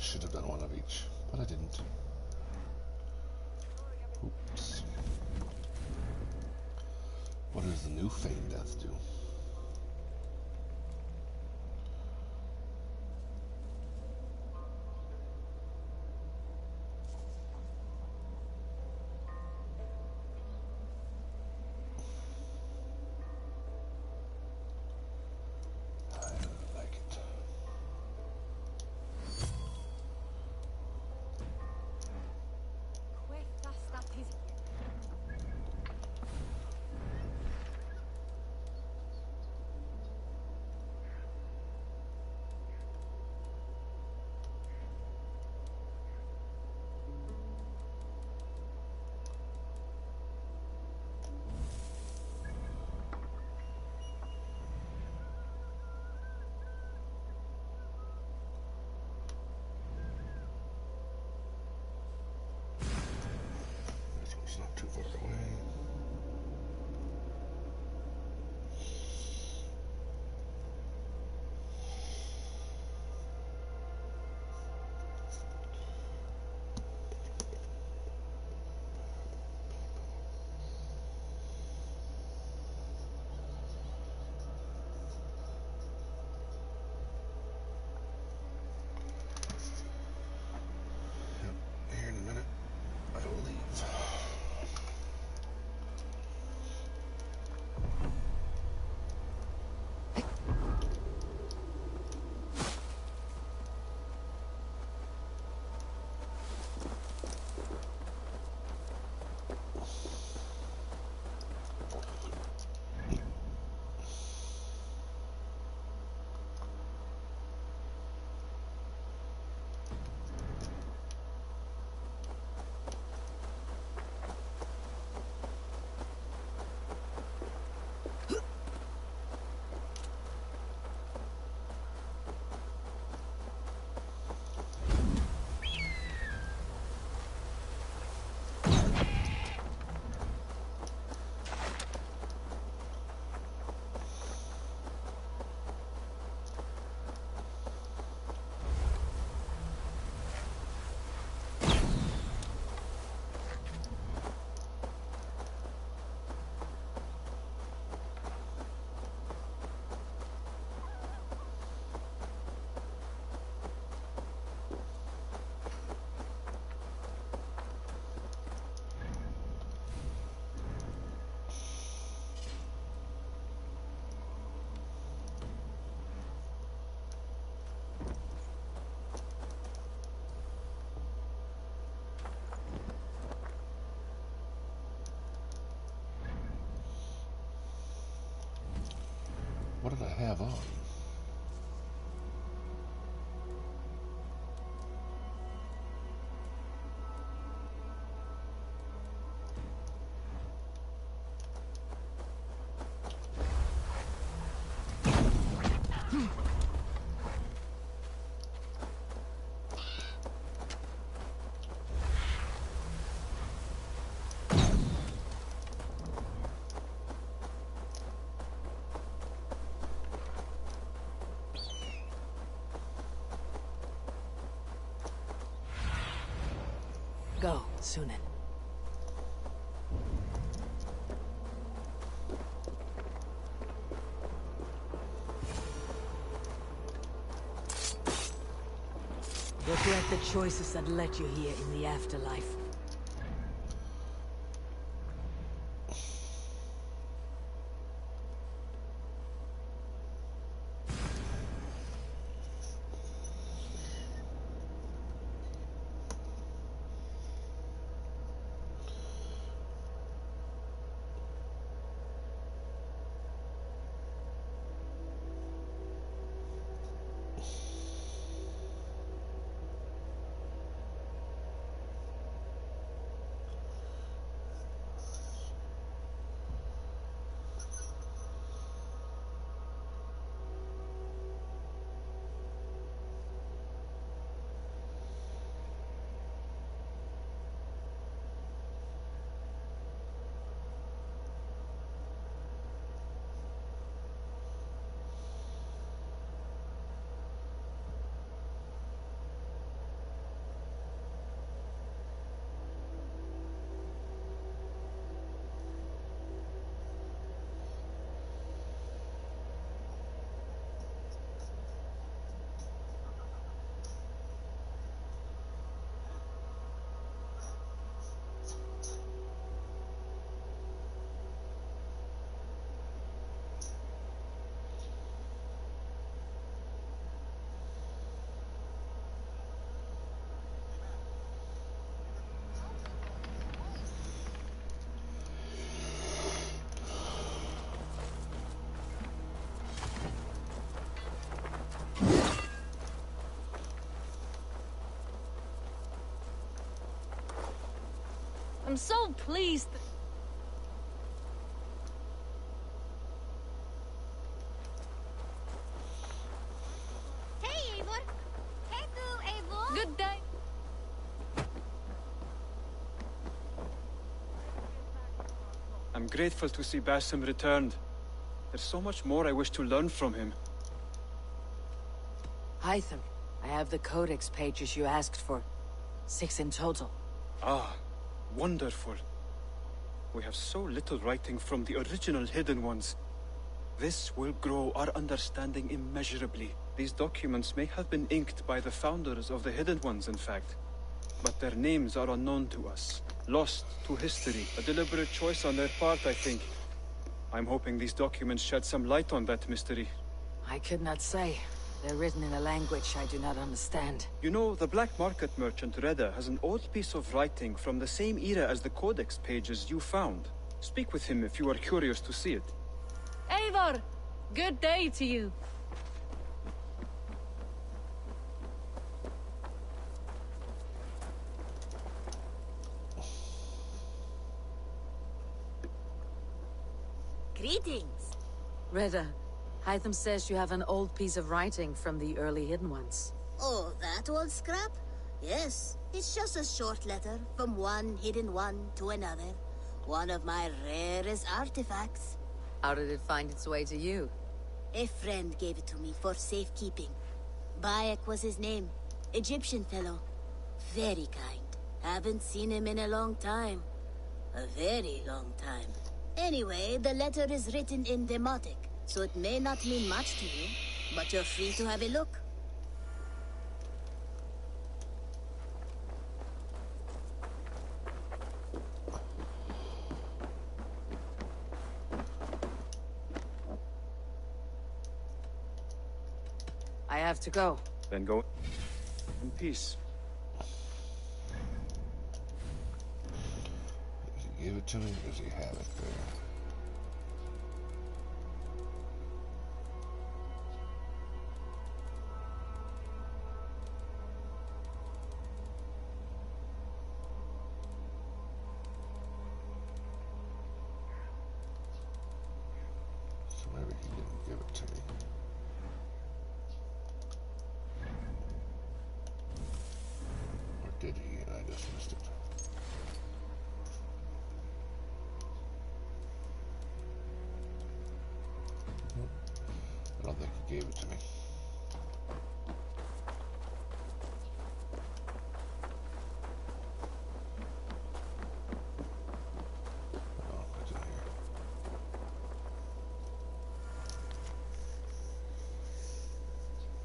Should have done one of each, but I didn't. Oops. What does the new Feign Death do? Not too far away. Yep, here in a minute, I will leave. What did I have on? Go, Sunan. Regret the choices that led you here in the afterlife. I'm so pleased. Hey, Eivor! Hey, tu, Eivor! Good day. I'm grateful to see Basim returned. There's so much more I wish to learn from him. Hytham, I have the codex pages you asked for. 6 in total. Ah, wonderful. We have so little writing from the original Hidden Ones. This will grow our understanding immeasurably. These documents may have been inked by the founders of the Hidden Ones, in fact. But their names are unknown to us. Lost to history. A deliberate choice on their part, I think. I'm hoping these documents shed some light on that mystery. I could not say. They're written in a language I do not understand. You know, the black market merchant Reda has an old piece of writing from the same era as the codex pages you found. Speak with him if you are curious to see it. Eivor, good day to you. Greetings. Reda, Hytham says you have an old piece of writing from the early Hidden Ones. Oh, that old scrap? Yes. It's just a short letter from one hidden one to another. One of my rarest artifacts. How did it find its way to you? A friend gave it to me for safekeeping. Bayek was his name. Egyptian fellow. Very kind. Haven't seen him in a long time. A very long time. Anyway, the letter is written in Demotic, so it may not mean much to you, but you're free to have a look. I have to go. Then go in peace. Does he give it to me, or does he have it there? So maybe he didn't give it to me. Or did he, and I just missed it? I don't think he gave it to me. Oh, it's in here.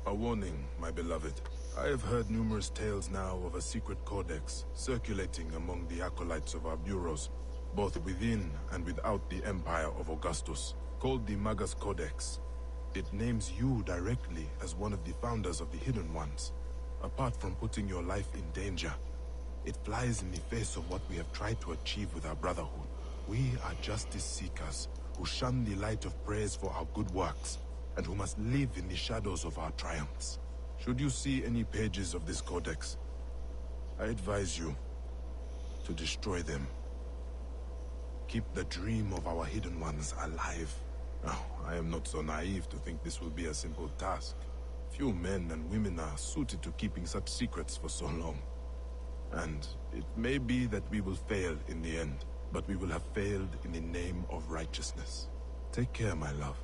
A warning, my beloved. I have heard numerous tales now of a secret codex circulating among the acolytes of our bureaus, both within and without the Empire of Augustus, called the Magus Codex. It names you directly as one of the founders of the Hidden Ones. Apart from putting your life in danger, it flies in the face of what we have tried to achieve with our brotherhood. We are justice seekers who shun the light of praise for our good works, and who must live in the shadows of our triumphs. Should you see any pages of this codex, I advise you to destroy them. Keep the dream of our Hidden Ones alive. Now, I am not so naive to think this will be a simple task. Few men and women are suited to keeping such secrets for so long. And it may be that we will fail in the end, but we will have failed in the name of righteousness. Take care, my love.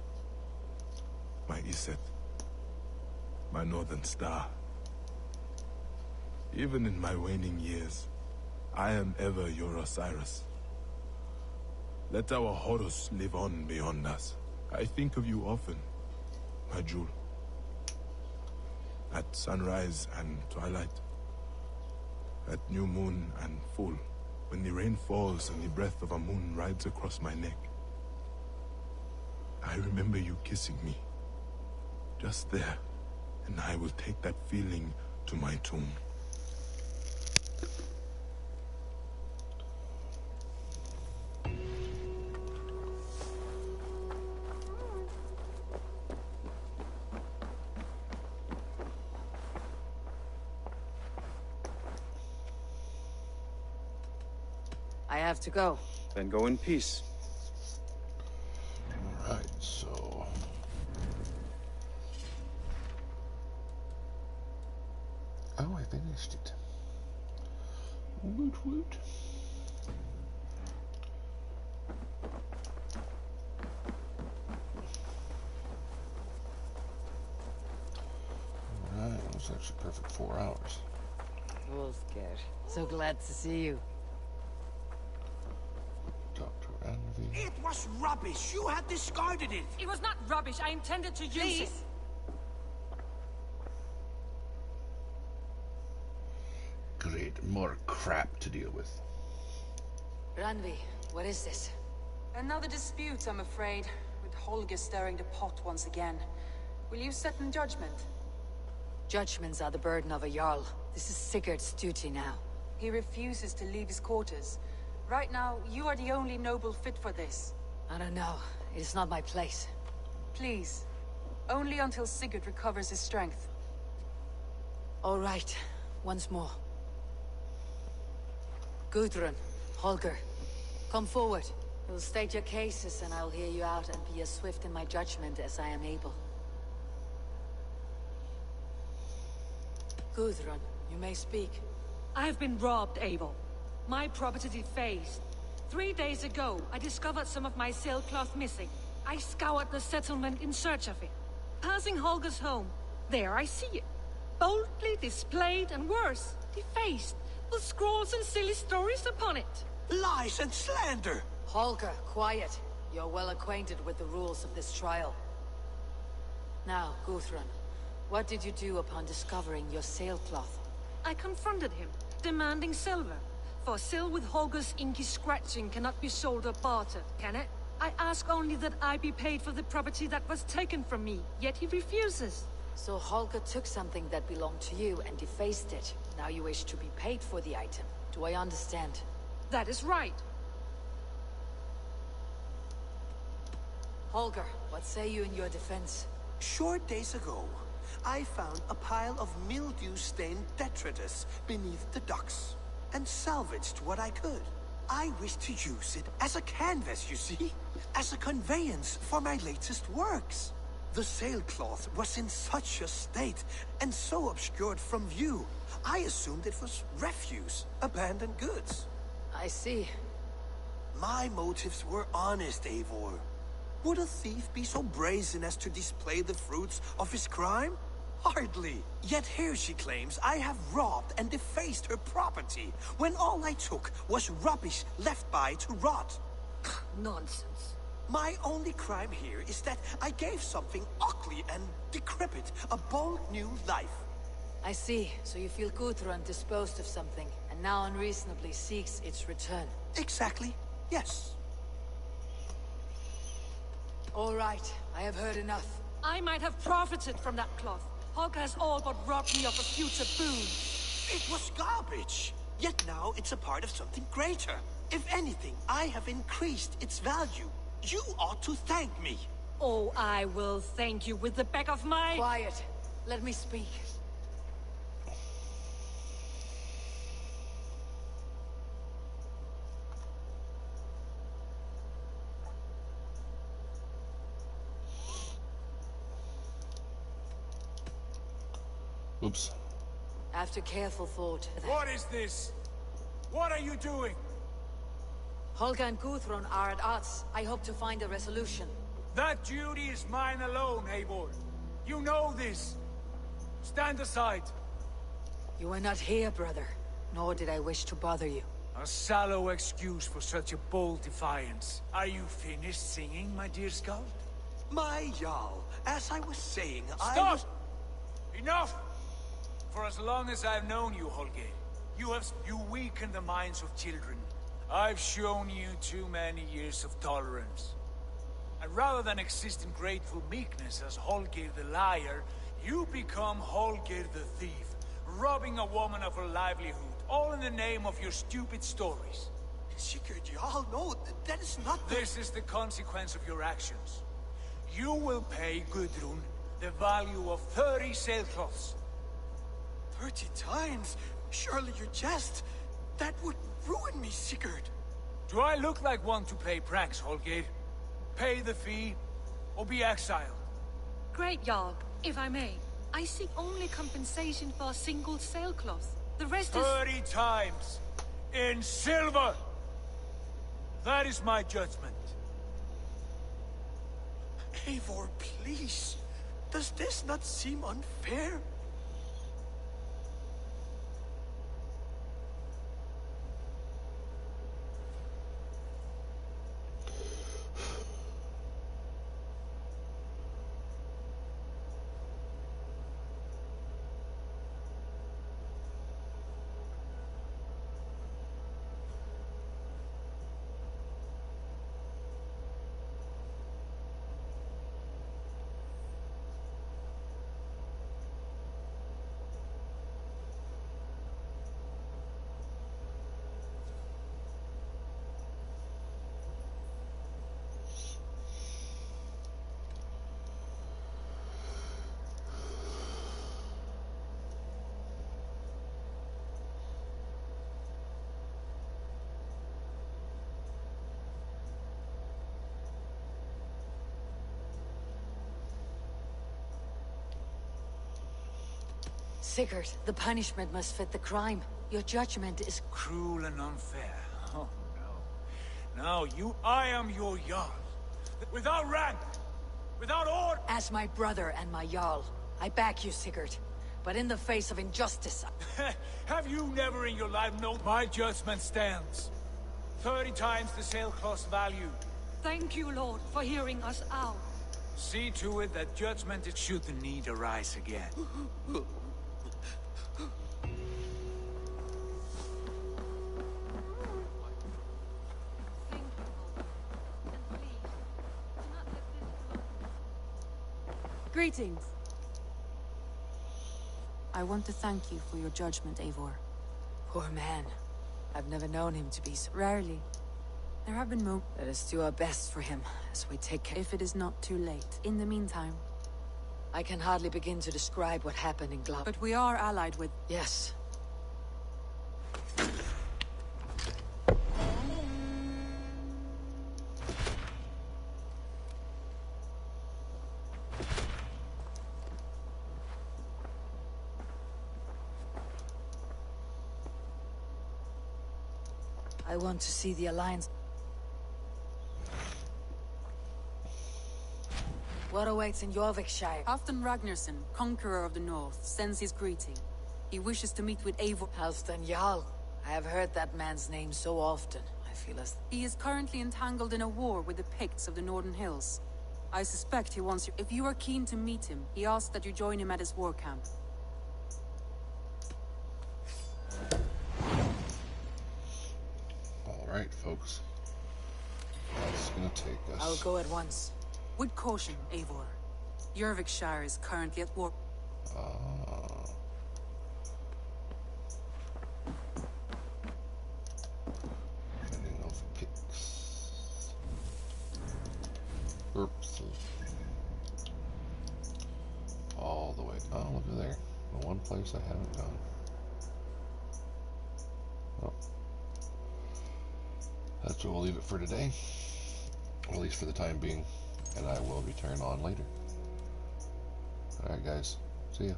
My Iset. My northern star. Even in my waning years, I am ever your Osiris. Let our Horus live on beyond us. I think of you often, my jewel. At sunrise and twilight. At new moon and full. When the rain falls and the breath of a moon rides across my neck. I remember you kissing me. Just there. And I will take that feeling to my tomb. I have to go. Then go in peace. Alright, so... Oh, I finished it. Woot woot. Alright, it was actually perfect 4 hours. Wolfgar, so glad to see you. Dr. Envy. It was rubbish. You had discarded it. It was not rubbish. I intended to use it. Great, more crap to deal with. Ranvi, what is this? Another dispute, I'm afraid, with Holger stirring the pot once again. Will you set in judgment? Judgments are the burden of a Jarl. This is Sigurd's duty now. He refuses to leave his quarters. Right now, you are the only noble fit for this. I don't know. It is not my place. Please. Only until Sigurd recovers his strength. All right. Once more. Gudrun, Holger, come forward. You'll state your cases and I'll hear you out and be as swift in my judgment as I am able. Gudrun, you may speak. I have been robbed, Abel. My property defaced. 3 days ago, I discovered some of my sailcloth missing. I scoured the settlement in search of it. Passing Holger's home, there I see it. Boldly displayed and worse, defaced, with scrawls and silly stories upon it. Lies and slander! Holger, quiet. You're well acquainted with the rules of this trial. Now, Gudrun, what did you do upon discovering your sailcloth? I confronted him, demanding silver. For sil with Holger's inky scratching cannot be sold or bartered, can it? I ask only that I be paid for the property that was taken from me, yet he refuses. So Holger took something that belonged to you and defaced it. Now you wish to be paid for the item. Do I understand? That is right. Holger, what say you in your defense? Short days ago, I found a pile of mildew-stained detritus beneath the docks, and salvaged what I could. I wish to use it as a canvas, you see? As a conveyance for my latest works. The sailcloth was in such a state, and so obscured from view, I assumed it was refuse, abandoned goods. I see. My motives were honest, Eivor. Would a thief be so brazen as to display the fruits of his crime? Hardly. Yet here she claims I have robbed and defaced her property, when all I took was rubbish left by to rot. Nonsense. My only crime here is that I gave something ugly and decrepit a bold new life. I see. So you feel Gudrun disposed of something, and now unreasonably seeks its return. Exactly. Yes. All right. I have heard enough. I might have profited from that cloth. Holger has all but robbed me of a future boon. It was garbage. Yet now it's a part of something greater. If anything, I have increased its value. You ought to thank me. Oh, I will thank you with the back of my... Quiet. Let me speak. Oops. After careful thought... What is this? What are you doing? Holger and Gudrun are at odds. I hope to find a resolution. That duty is mine alone, Eivor. You know this. Stand aside. You were not here, brother. Nor did I wish to bother you. A sallow excuse for such a bold defiance. Are you finished singing, my dear Skald? My Jarl, as I was saying, Stop! Enough! For as long as I've known you, Holger, you weaken the minds of children. I've shown you too many years of tolerance. And rather than exist in grateful meekness as Holger the liar, you become Holger the thief, robbing a woman of her livelihood, all in the name of your stupid stories. Sigurd, Jarl, no, that is not the... This is the consequence of your actions. You will pay Gudrun the value of 30 sailcloths. 30 times? Surely you jest. That would ruin me, Sigurd. Do I look like one to play pranks, Holgate? Pay the fee, or be exiled? Great, Jarl. If I may, I seek only compensation for a single sailcloth. The rest is... 30 times! In silver! That is my judgment. Eivor, please. Does this not seem unfair? Sigurd, the punishment must fit the crime. Your judgment is cruel and unfair. Oh, no. Now I am your Jarl. Without rank, without order. As my brother and my Jarl, I back you, Sigurd. But in the face of injustice... Have you never in your life known my judgment stands? 30 times the sailcloth's value. Thank you, Lord, for hearing us out. See to it that judgment is should the need arise again. Greetings. I want to thank you for your judgment, Eivor. Poor man. I've never known him to be so... Rarely. There have been moments... Let us do our best for him, as we take care... If it is not too late. In the meantime... I can hardly begin to describe what happened in Glau... But we are allied with... Yes. I want to see the Alliance. What awaits in Jorvikshire? Halfdan Ragnarsson, conqueror of the north, sends his greeting. He wishes to meet with Eivor. Halfdan Jarl. I have heard that man's name so often. I feel as... He is currently entangled in a war with the Picts of the Northern Hills. I suspect he wants you... If you are keen to meet him, he asks that you join him at his war camp. Alright, folks. That's gonna take us. I'll go at once. With caution, Eivor. Jorvikshire is currently at war. Ending of picks. Oops. All the way. Oh, look at there. The one place I haven't gone. Oh. That's what we'll leave it for today. Or at least for the time being. And I will return on later. Alright guys. See ya.